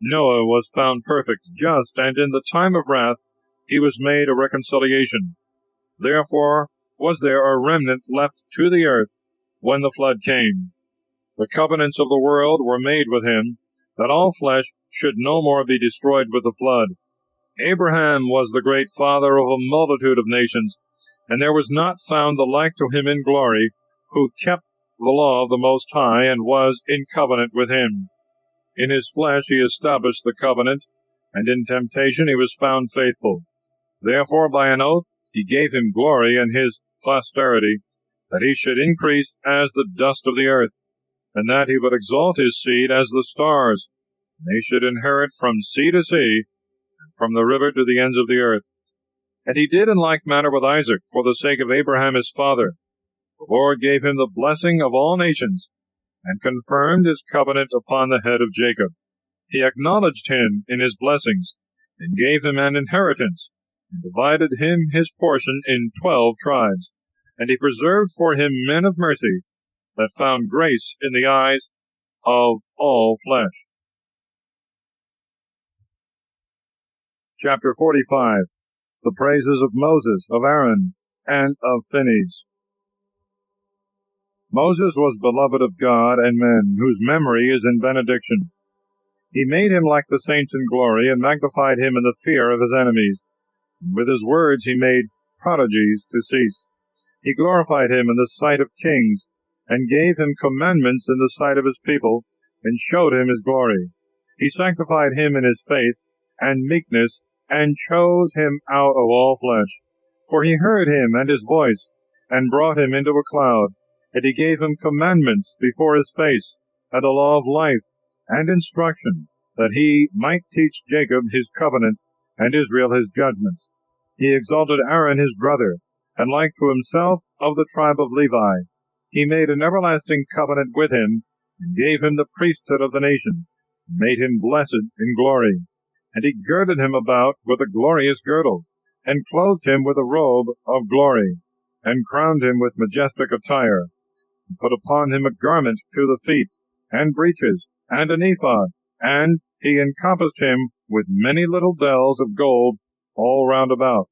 Noah was found perfect, just, and in the time of wrath he was made a reconciliation. Therefore was there a remnant left to the earth when the flood came. The covenants of the world were made with him, that all flesh should no more be destroyed with the flood. Abraham was the great father of a multitude of nations, and there was not found the like to him in glory, who kept the law of the Most High, and was in covenant with him. In his flesh he established the covenant, and in temptation he was found faithful. Therefore by an oath he gave him glory in his posterity, that he should increase as the dust of the earth, and that he would exalt his seed as the stars, and they should inherit from sea to sea, and from the river to the ends of the earth. And he did in like manner with Isaac, for the sake of Abraham his father. The Lord gave him the blessing of all nations, and confirmed his covenant upon the head of Jacob. He acknowledged him in his blessings, and gave him an inheritance, and divided him his portion in 12 tribes. And he preserved for him men of mercy, that found grace in the eyes of all flesh. Chapter 45. The praises of Moses, of Aaron, and of Phinehas. Moses was beloved of God and men, whose memory is in benediction. He made him like the saints in glory, and magnified him in the fear of his enemies. And with his words he made prodigies to cease. He glorified him in the sight of kings, and gave him commandments in the sight of his people, and showed him his glory. He sanctified him in his faith and meekness, and chose him out of all flesh. For he heard him and his voice, and brought him into a cloud. And he gave him commandments before his face, and a law of life, and instruction, that he might teach Jacob his covenant, and Israel his judgments. He exalted Aaron his brother, and like to himself of the tribe of Levi. He made an everlasting covenant with him, and gave him the priesthood of the nation, and made him blessed in glory. And he girded him about with a glorious girdle, and clothed him with a robe of glory, and crowned him with majestic attire, and put upon him a garment to the feet, and breeches, and an ephod, and he encompassed him with many little bells of gold all round about,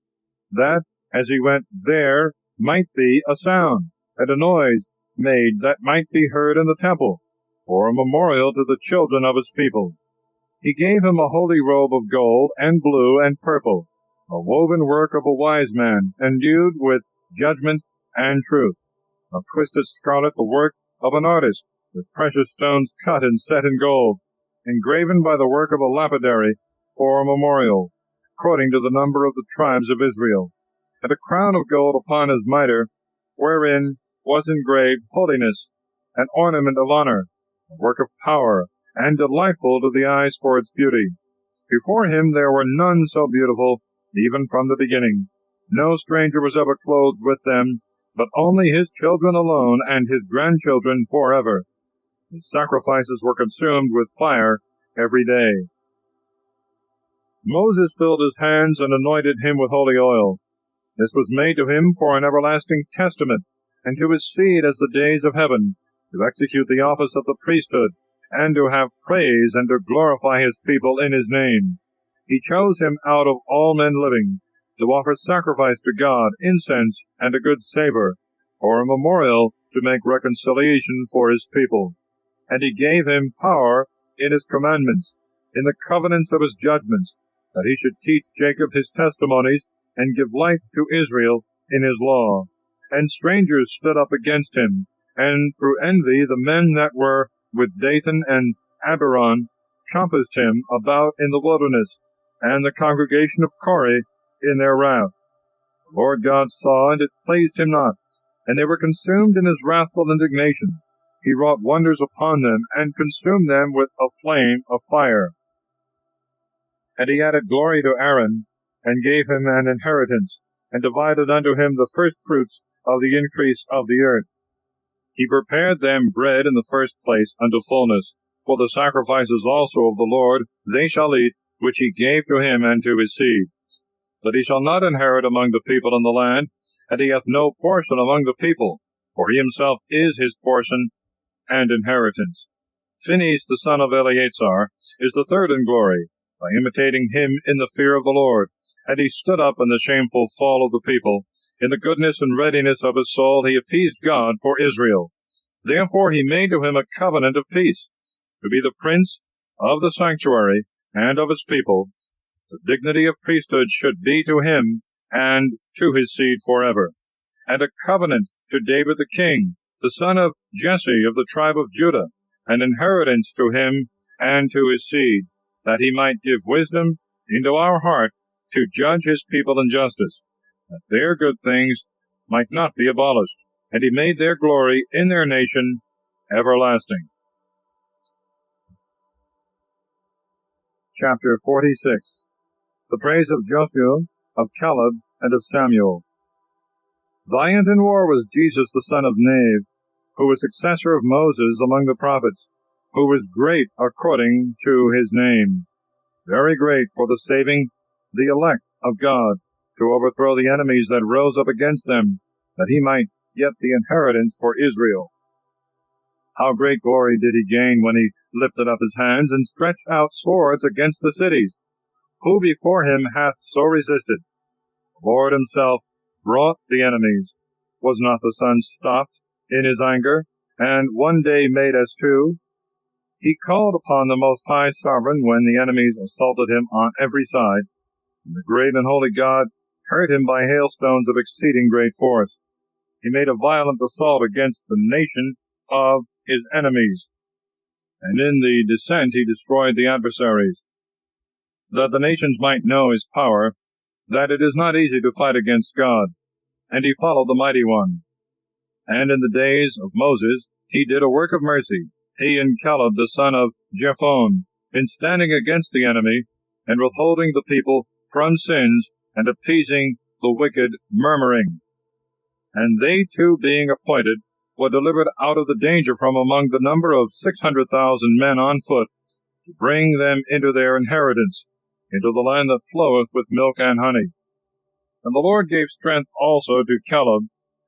that as he went there might be a sound, and a noise made that might be heard in the temple, for a memorial to the children of his people. He gave him a holy robe of gold, and blue, and purple, a woven work of a wise man, endued with judgment and truth, of twisted scarlet the work of an artist, with precious stones cut and set in gold, engraven by the work of a lapidary for a memorial, according to the number of the tribes of Israel. and a crown of gold upon his mitre, wherein was engraved holiness, an ornament of honor, a work of power, and delightful to the eyes for its beauty. Before him there were none so beautiful, even from the beginning. No stranger was ever clothed with them, but only his children alone, and his grandchildren forever. His sacrifices were consumed with fire every day. Moses filled his hands and anointed him with holy oil. This was made to him for an everlasting testament, and to his seed as the days of heaven, to execute the office of the priesthood, and to have praise and to glorify his people in his name. He chose him out of all men living, to offer sacrifice to God, incense, and a good savor, for a memorial to make reconciliation for his people. And he gave him power in his commandments, in the covenants of his judgments, that he should teach Jacob his testimonies, and give light to Israel in his law. And strangers stood up against him, and through envy the men that were with Dathan and Abiram compassed him about in the wilderness, and the congregation of Korah in their wrath. The Lord God saw, and it pleased him not, and they were consumed in his wrathful indignation. He wrought wonders upon them, and consumed them with a flame of fire. And he added glory to Aaron, and gave him an inheritance, and divided unto him the firstfruits of the increase of the earth. He prepared them bread in the first place unto fullness, for the sacrifices also of the Lord they shall eat, which he gave to him and to his seed. But he shall not inherit among the people in the land, and he hath no portion among the people, for he himself is his portion and inheritance. Phinehas the son of Eleazar is the third in glory, by imitating him in the fear of the Lord. And he stood up in the shameful fall of the people. In the goodness and readiness of his soul he appeased God for Israel. Therefore he made to him a covenant of peace, to be the prince of the sanctuary and of his people. The dignity of priesthood should be to him and to his seed forever. And a covenant to David the king, the son of Jesse of the tribe of Judah, an inheritance to him and to his seed, that he might give wisdom into our heart to judge his people in justice, that their good things might not be abolished. And he made their glory in their nation everlasting. Chapter 46. The praise of Joshua, of Caleb, and of Samuel. Valiant in war was Jesus the son of Nave, who was successor of Moses among the prophets, who was great according to his name, very great for the saving the elect of God, to overthrow the enemies that rose up against them, that he might get the inheritance for Israel. How great glory did he gain when he lifted up his hands and stretched out swords against the cities! Who before him hath so resisted? The Lord himself brought the enemies. Was not the sun stopped in his anger, and one day made as two? He called upon the Most High Sovereign when the enemies assaulted him on every side, and the great and holy God hurt him by hailstones of exceeding great force. He made a violent assault against the nation of his enemies, and in the descent he destroyed the adversaries, that the nations might know his power, that it is not easy to fight against God. And he followed the mighty one. And in the days of Moses he did a work of mercy, he and Caleb the son of Jephunneh, in standing against the enemy, and withholding the people from sins, and appeasing the wicked murmuring. And they two being appointed, were delivered out of the danger from among the number of 600,000 men on foot, to bring them into their inheritance, into the land that floweth with milk and honey. And the Lord gave strength also to Caleb,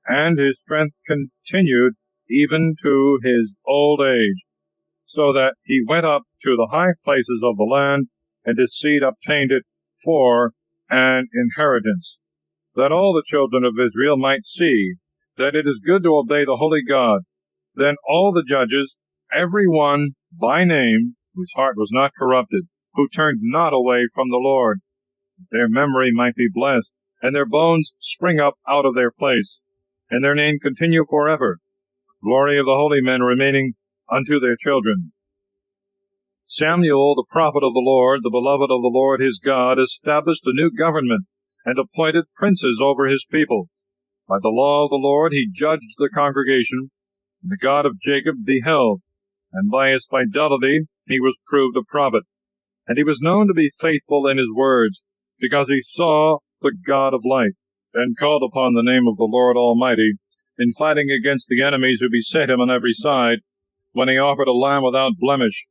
and his strength continued even to his old age, so that he went up to the high places of the land, and his seed obtained it for an inheritance, that all the children of Israel might see that it is good to obey the holy God. Then all the judges, every one by name, whose heart was not corrupted, who turned not away from the Lord, their memory might be blessed, and their bones spring up out of their place, and their name continue forever, glory of the holy men remaining unto their children. Samuel, the prophet of the Lord, the beloved of the Lord his God, established a new government, and appointed princes over his people. By the law of the Lord he judged the congregation, and the God of Jacob beheld, and by his fidelity he was proved a prophet. And he was known to be faithful in his words, because he saw the God of light, and called upon the name of the Lord Almighty, in fighting against the enemies who beset him on every side, when he offered a lamb without blemish.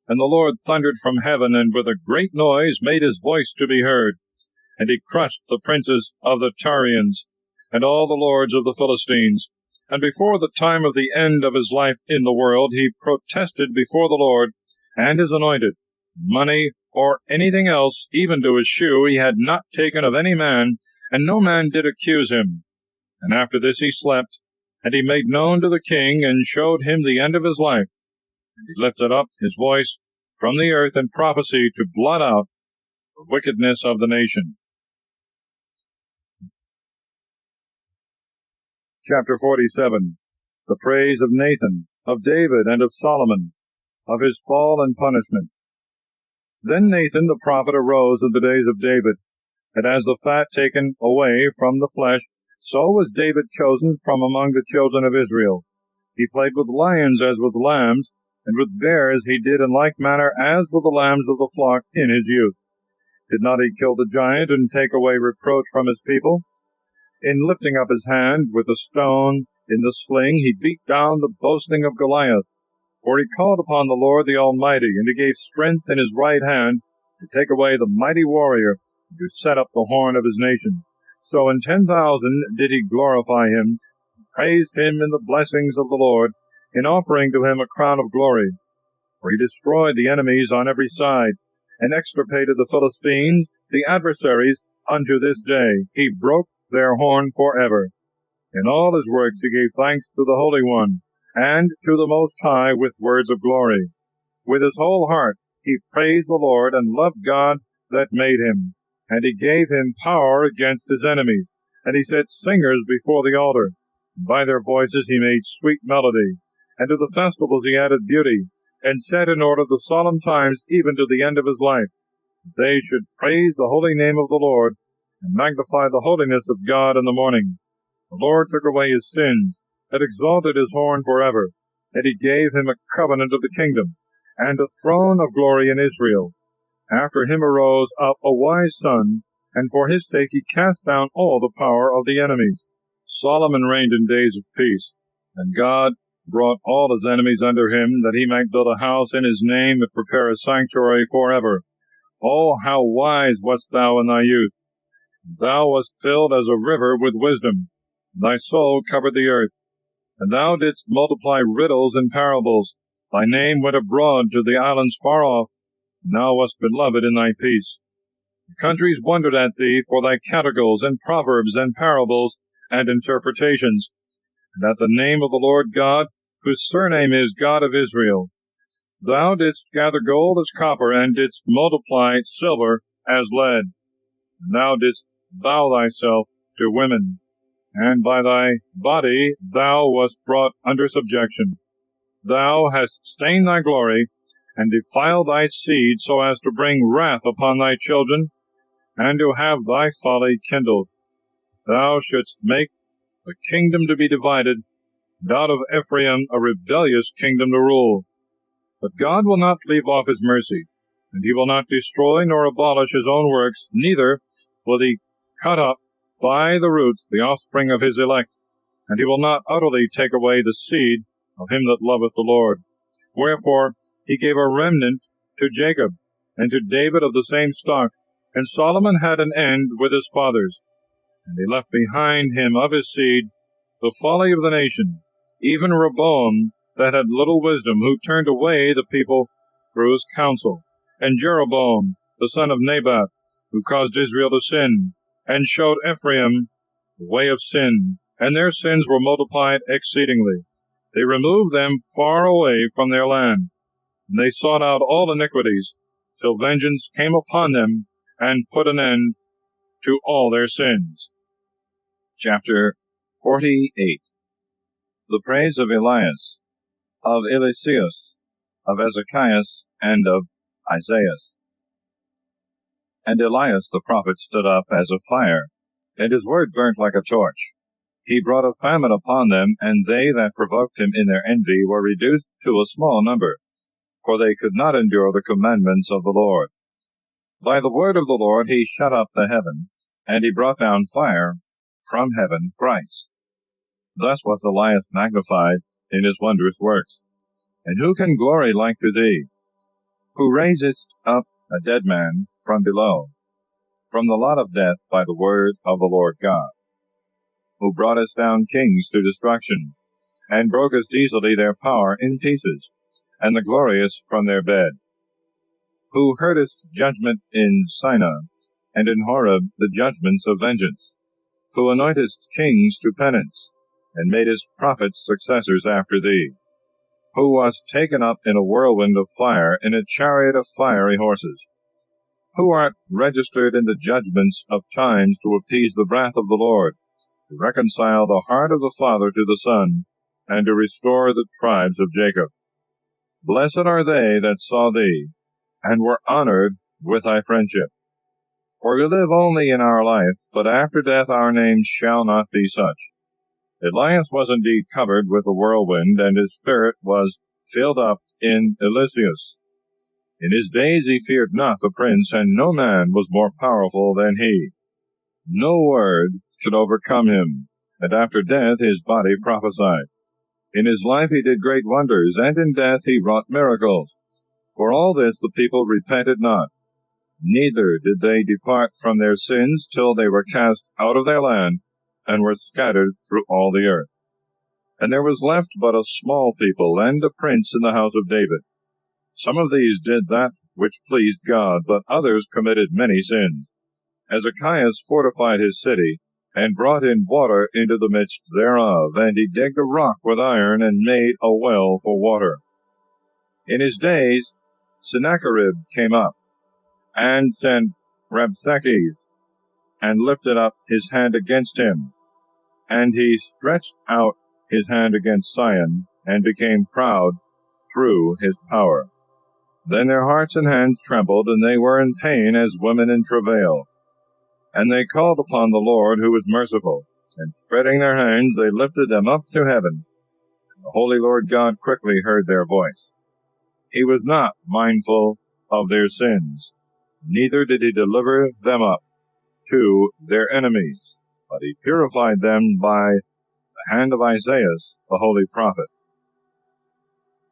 And the Lord thundered from heaven, and with a great noise made his voice to be heard. And he crushed the princes of the Tyrians, and all the lords of the Philistines. And before the time of the end of his life in the world, he protested before the Lord and his anointed, money or anything else, even to his shoe, he had not taken of any man, and no man did accuse him. And after this he slept, and he made known to the king, and showed him the end of his life. And he lifted up his voice from the earth in prophecy to blot out the wickedness of the nation. Chapter 47. The praise of Nathan, of David, and of Solomon, of his fall and punishment. Then Nathan the prophet arose in the days of David, and as the fat taken away from the flesh, so was David chosen from among the children of Israel. He played with lions as with lambs, and with bears he did in like manner as with the lambs of the flock in his youth. Did not he kill the giant, and take away reproach from his people? In lifting up his hand with a stone in the sling, he beat down the boasting of Goliath. For he called upon the Lord the Almighty, and he gave strength in his right hand to take away the mighty warrior, and to set up the horn of his nation. So in 10,000 did he glorify him, and praised him in the blessings of the Lord, in offering to him a crown of glory. For he destroyed the enemies on every side, and extirpated the Philistines, the adversaries, unto this day. He broke their horn forever. In all his works he gave thanks to the Holy One, and to the Most High with words of glory. With his whole heart he praised the Lord, and loved God that made him. And he gave him power against his enemies. And he set singers before the altar. And by their voices he made sweet melody. And to the festivals he added beauty, and set in order the solemn times even to the end of his life. They should praise the holy name of the Lord, and magnify the holiness of God in the morning. The Lord took away his sins, and exalted his horn forever. And he gave him a covenant of the kingdom, and a throne of glory in Israel. After him arose up a wise son, and for his sake he cast down all the power of the enemies. Solomon reigned in days of peace, and God brought all his enemies under him, that he might build a house in his name, and prepare a sanctuary forever. Oh, how wise wast thou in thy youth! Thou wast filled as a river with wisdom. Thy soul covered the earth. And thou didst multiply riddles and parables. Thy name went abroad to the islands far off, and thou wast beloved in thy peace. The countries wondered at thee for thy canticles, and proverbs, and parables, and interpretations, and at the name of the Lord God, whose surname is God of Israel. Thou didst gather gold as copper, and didst multiply silver as lead. And thou didst bow thyself to women, and by thy body thou wast brought under subjection. Thou hast stained thy glory, and defiled thy seed, so as to bring wrath upon thy children, and to have thy folly kindled. Thou shouldst make the kingdom to be divided, and out of Ephraim a rebellious kingdom to rule. But God will not leave off his mercy, and he will not destroy nor abolish his own works, neither will he cut up by the roots the offspring of his elect, and he will not utterly take away the seed of him that loveth the Lord. Wherefore he gave a remnant to Jacob, and to David of the same stock. And Solomon had an end with his fathers, and he left behind him of his seed the folly of the nation, even Rehoboam that had little wisdom, who turned away the people through his counsel, and Jeroboam the son of Nebat, who caused Israel to sin, and showed Ephraim the way of sin, and their sins were multiplied exceedingly. They removed them far away from their land, and they sought out all iniquities, till vengeance came upon them, and put an end to all their sins. Chapter 48. The praise of Elias, of Eliseus, of Ezekias, and of Isaiah. And Elias the prophet stood up as a fire, and his word burnt like a torch. He brought a famine upon them, and they that provoked him in their envy were reduced to a small number, for they could not endure the commandments of the Lord. By the word of the Lord he shut up the heaven, and he brought down fire from heaven thrice. Thus was Elias magnified in his wondrous works. And who can glory like to thee, who raisest up a dead man from below, from the lot of death by the word of the Lord God, who broughtest down kings to destruction, and brokest easily their power in pieces, and the glorious from their bed, who heardest judgment in Sinai, and in Horeb the judgments of vengeance, who anointest kings to penance, and madest prophets successors after thee, who wast taken up in a whirlwind of fire, in a chariot of fiery horses, who art registered in the judgments of times to appease the wrath of the Lord, to reconcile the heart of the Father to the Son, and to restore the tribes of Jacob. Blessed are they that saw thee, and were honored with thy friendship. For we live only in our life, but after death our names shall not be such. Elias was indeed covered with a whirlwind, and his spirit was filled up in Elysius. In his days he feared not the prince, and no man was more powerful than he. No word could overcome him, and after death his body prophesied. In his life he did great wonders, and in death he wrought miracles. For all this the people repented not, neither did they depart from their sins till they were cast out of their land, and were scattered through all the earth. And there was left but a small people, and a prince in the house of David. Some of these did that which pleased God, but others committed many sins. Hezekiah fortified his city, and brought in water into the midst thereof, and he digged a rock with iron, and made a well for water. In his days Sennacherib came up, and sent Rabshakeh, and lifted up his hand against him. And he stretched out his hand against Sion, and became proud through his power. Then their hearts and hands trembled, and they were in pain as women in travail. And they called upon the Lord, who was merciful, and spreading their hands they lifted them up to heaven. And the Holy Lord God quickly heard their voice. He was not mindful of their sins, neither did he deliver them up to their enemies, but he purified them by the hand of Isaiah, the holy prophet.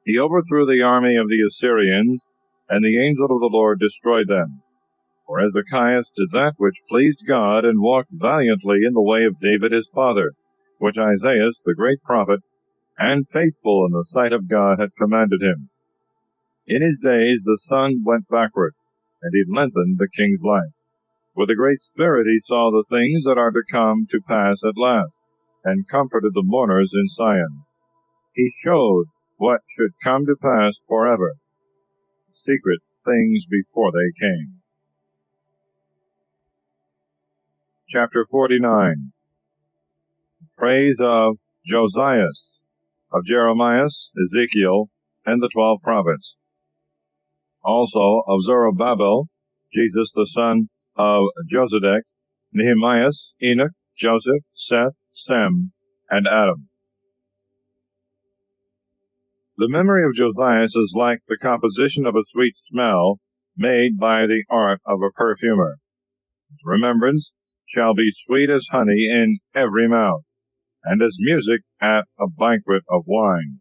He overthrew the army of the Assyrians, and the angel of the Lord destroyed them. For Hezekiah did that which pleased God, and walked valiantly in the way of David his father, which Isaiah, the great prophet, and faithful in the sight of God, had commanded him. In his days the sun went backward, and he lengthened the king's life. With a great spirit he saw the things that are to come to pass at last, and comforted the mourners in Sion. He showed what should come to pass forever, secret things before they came. Chapter 49. Praise of Josias, of Jeremiah, Ezekiel, and the 12 prophets. Also of Zerubbabel, Jesus the son of Josedek, Nehemiah, Enoch, Joseph, Seth, Sem, and Adam. The memory of Josias is like the composition of a sweet smell made by the art of a perfumer. His remembrance shall be sweet as honey in every mouth, and as music at a banquet of wine.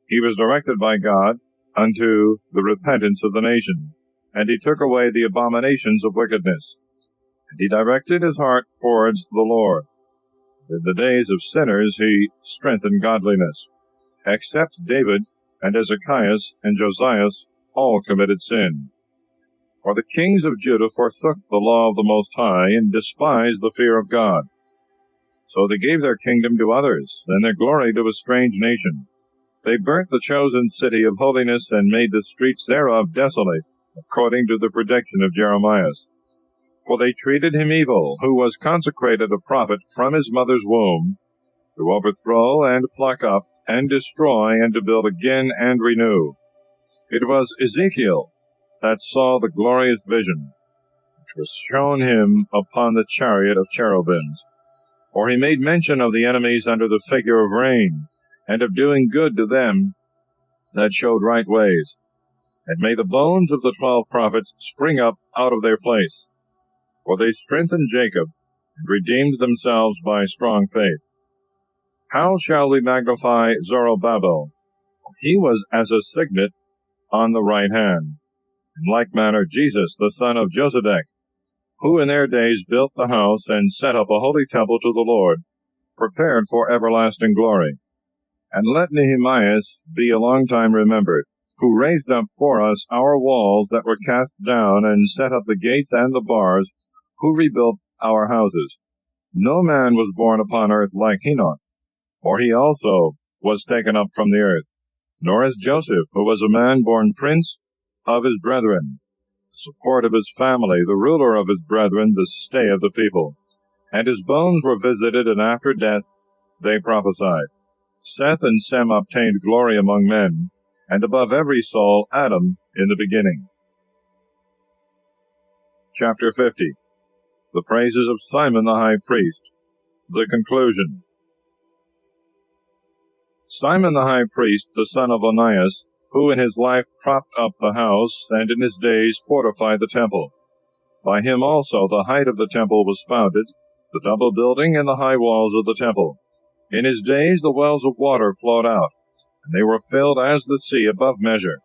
He was directed by God unto the repentance of the nation, and he took away the abominations of wickedness. And he directed his heart towards the Lord. In the days of sinners he strengthened godliness. Except David and Hezekiah and Josiah, all committed sin. For the kings of Judah forsook the law of the Most High, and despised the fear of God. So they gave their kingdom to others, and their glory to a strange nation. They burnt the chosen city of holiness, and made the streets thereof desolate, according to the prediction of Jeremiah. For they treated him evil, who was consecrated a prophet from his mother's womb, to overthrow and pluck up, and destroy, and to build again and renew. It was Ezekiel that saw the glorious vision, which was shown him upon the chariot of cherubims. For he made mention of the enemies under the figure of rain, and of doing good to them that showed right ways, and made the bones of the 12 prophets spring up out of their place. For they strengthened Jacob, and redeemed themselves by strong faith. How shall we magnify Zerubbabel? He was as a signet on the right hand. In like manner Jesus, the son of Josedech, who in their days built the house and set up a holy temple to the Lord, prepared for everlasting glory. And let Nehemiah be a long time remembered, who raised up for us our walls that were cast down, and set up the gates and the bars, who rebuilt our houses. No man was born upon earth like Enoch, for he also was taken up from the earth, nor is Joseph, who was a man born prince of his brethren, the support of his family, the ruler of his brethren, the stay of the people. And his bones were visited, and after death they prophesied. Seth and Sem obtained glory among men, and above every soul Adam in the beginning. Chapter 50. The praises of Simon the high priest. The conclusion. Simon the high priest, the son of Onias, who in his life propped up the house, and in his days fortified the temple. By him also the height of the temple was founded, the double building and the high walls of the temple. In his days the wells of water flowed out, and they were filled as the sea above measure.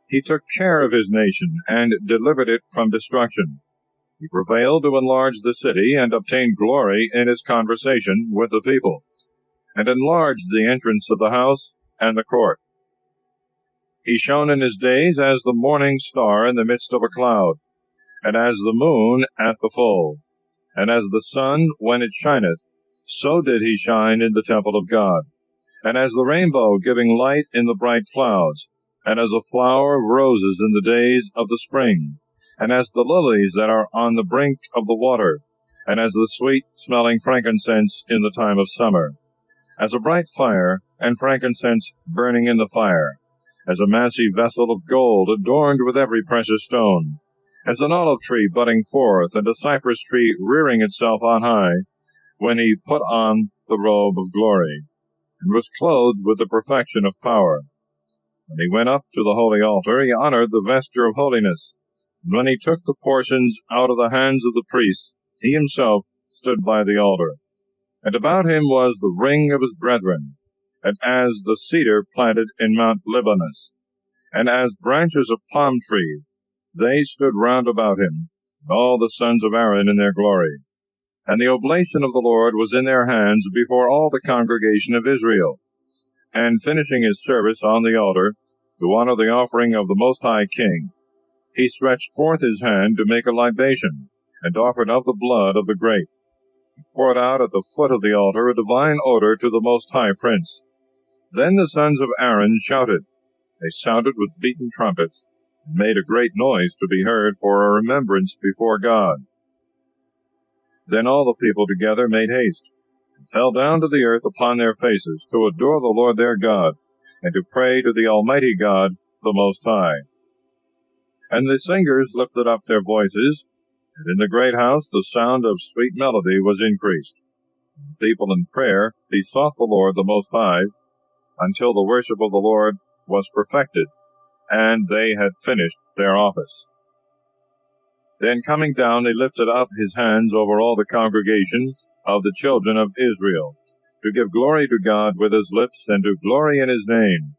He took care of his nation, and delivered it from destruction. He prevailed to enlarge the city, and obtained glory in his conversation with the people, and enlarged the entrance of the house and the court. He shone in his days as the morning star in the midst of a cloud, and as the moon at the full, and as the sun when it shineth, so did he shine in the temple of God, and as the rainbow giving light in the bright clouds, and as a flower of roses in the days of the spring, and as the lilies that are on the brink of the water, and as the sweet-smelling frankincense in the time of summer, as a bright fire, and frankincense burning in the fire, as a massy vessel of gold adorned with every precious stone, as an olive tree budding forth, and a cypress tree rearing itself on high, when he put on the robe of glory, and was clothed with the perfection of power. When he went up to the holy altar, he honored the vesture of holiness. And when he took the portions out of the hands of the priests, he himself stood by the altar. And about him was the ring of his brethren, and as the cedar planted in Mount Libanus, and as branches of palm trees, they stood round about him, and all the sons of Aaron in their glory. And the oblation of the Lord was in their hands before all the congregation of Israel. And finishing his service on the altar, to honor the offering of the Most High King, he stretched forth his hand to make a libation, and offered of the blood of the grape. He poured out at the foot of the altar a divine odor to the Most High Prince. Then the sons of Aaron shouted. They sounded with beaten trumpets, and made a great noise to be heard for a remembrance before God. Then all the people together made haste, and fell down to the earth upon their faces, to adore the Lord their God, and to pray to the Almighty God, the Most High. And the singers lifted up their voices, and in the great house the sound of sweet melody was increased. The people in prayer besought the Lord the Most High, until the worship of the Lord was perfected, and they had finished their office. Then coming down, they lifted up his hands over all the congregation of the children of Israel, to give glory to God with his lips, and to glory in his name.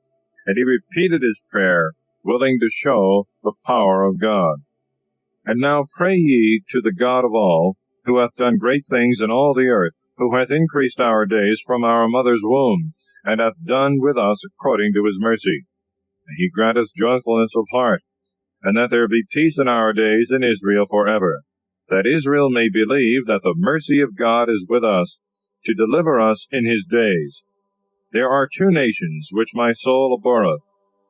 And he repeated his prayer, willing to show the power of God. And now pray ye to the God of all, who hath done great things in all the earth, who hath increased our days from our mother's womb, and hath done with us according to his mercy. And he grant us joyfulness of heart, and that there be peace in our days in Israel forever, that Israel may believe that the mercy of God is with us, to deliver us in his days. There are 2 nations which my soul abhorreth,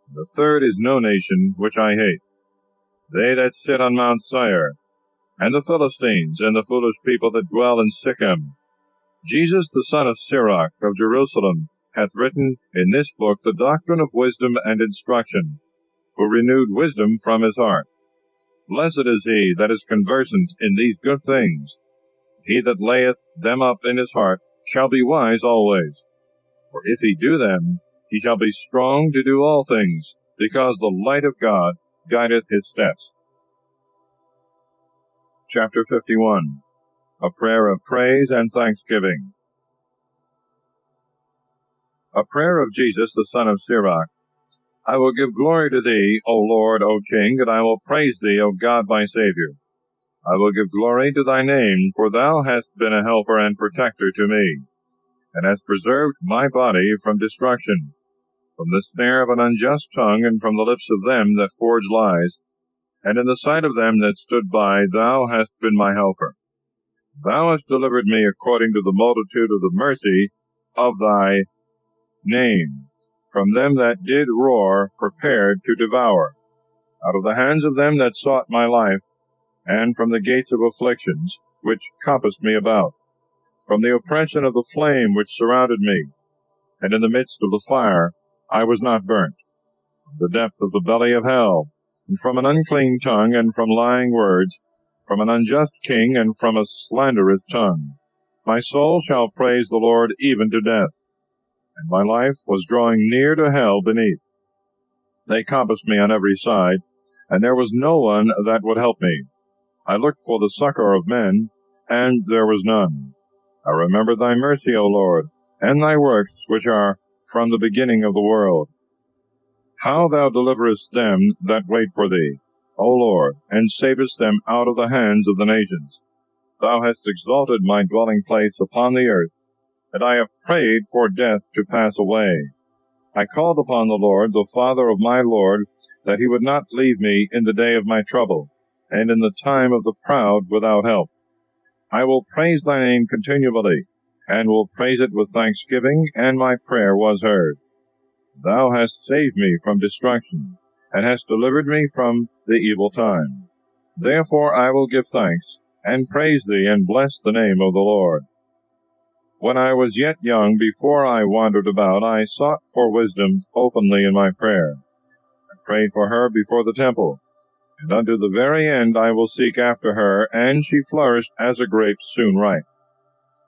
and the third is no nation which I hate. They that sit on Mount Seir, and the Philistines, and the foolish people that dwell in Sichem. Jesus the son of Sirach of Jerusalem hath written in this book the doctrine of wisdom and instruction, who renewed wisdom from his heart. Blessed is he that is conversant in these good things. He that layeth them up in his heart shall be wise always. For if he do them, he shall be strong to do all things, because the light of God guideth his steps. Chapter 51. A prayer of praise and thanksgiving. A prayer of Jesus, the son of Sirach. I will give glory to thee, O Lord, O King, and I will praise thee, O God my Savior. I will give glory to thy name, for thou hast been a helper and protector to me, and hast preserved my body from destruction, from the snare of an unjust tongue, and from the lips of them that forge lies. And in the sight of them that stood by, thou hast been my helper. Thou hast delivered me according to the multitude of the mercy of thy name, from them that did roar, prepared to devour, out of the hands of them that sought my life, and from the gates of afflictions, which compassed me about, from the oppression of the flame which surrounded me, and in the midst of the fire I was not burnt, from the depth of the belly of hell, and from an unclean tongue, and from lying words, from an unjust king, and from a slanderous tongue. My soul shall praise the Lord even to death, and my life was drawing near to hell beneath. They compassed me on every side, and there was no one that would help me. I looked for the succor of men, and there was none. I remember thy mercy, O Lord, and thy works which are from the beginning of the world. How thou deliverest them that wait for thee, O Lord, and savest them out of the hands of the nations. Thou hast exalted my dwelling place upon the earth, and I have prayed for death to pass away. I called upon the Lord, the Father of my Lord, that he would not leave me in the day of my trouble, and in the time of the proud without help. I will praise thy name continually, and will praise it with thanksgiving, and my prayer was heard. Thou hast saved me from destruction, and hast delivered me from the evil time. Therefore I will give thanks, and praise thee, and bless the name of the Lord. When I was yet young, before I wandered about, I sought for wisdom openly in my prayer. I prayed for her before the temple, and unto the very end I will seek after her, and she flourished as a grape soon ripe.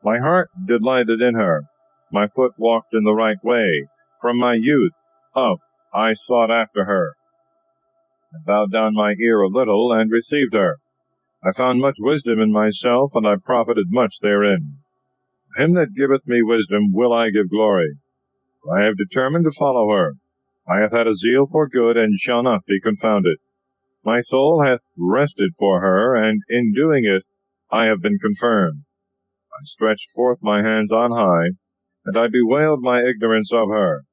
My heart delighted in her, my foot walked in the right way. From my youth up I sought after her. I bowed down my ear a little, and received her. I found much wisdom in myself, and I profited much therein. Him that giveth me wisdom will I give glory. For I have determined to follow her. I have had a zeal for good, and shall not be confounded. My soul hath rested for her, and in doing it I have been confirmed. I stretched forth my hands on high, and I bewailed my ignorance of her.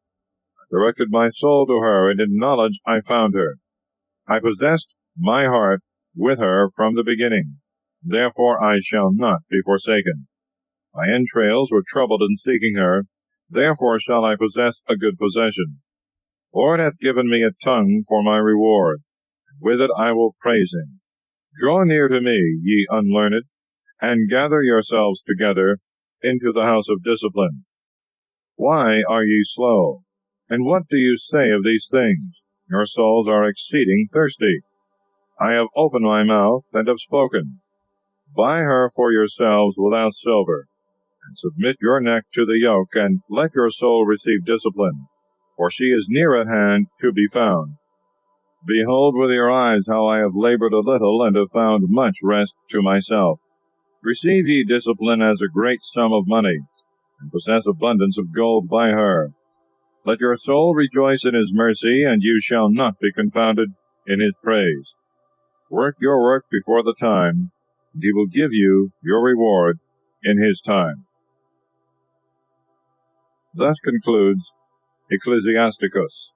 I directed my soul to her, and in knowledge I found her. I possessed my heart with her from the beginning. Therefore I shall not be forsaken. My entrails were troubled in seeking her. Therefore shall I possess a good possession. Lord hath given me a tongue for my reward. With it I will praise him. Draw near to me, ye unlearned, and gather yourselves together into the house of discipline. Why are ye slow? And what do you say of these things? Your souls are exceeding thirsty. I have opened my mouth, and have spoken. Buy her for yourselves without silver, and submit your neck to the yoke, and let your soul receive discipline, for she is near at hand to be found. Behold with your eyes how I have labored a little, and have found much rest to myself. Receive ye discipline as a great sum of money, and possess abundance of gold by her. Let your soul rejoice in his mercy, and you shall not be confounded in his praise. Work your work before the time, and he will give you your reward in his time. Thus concludes Ecclesiasticus.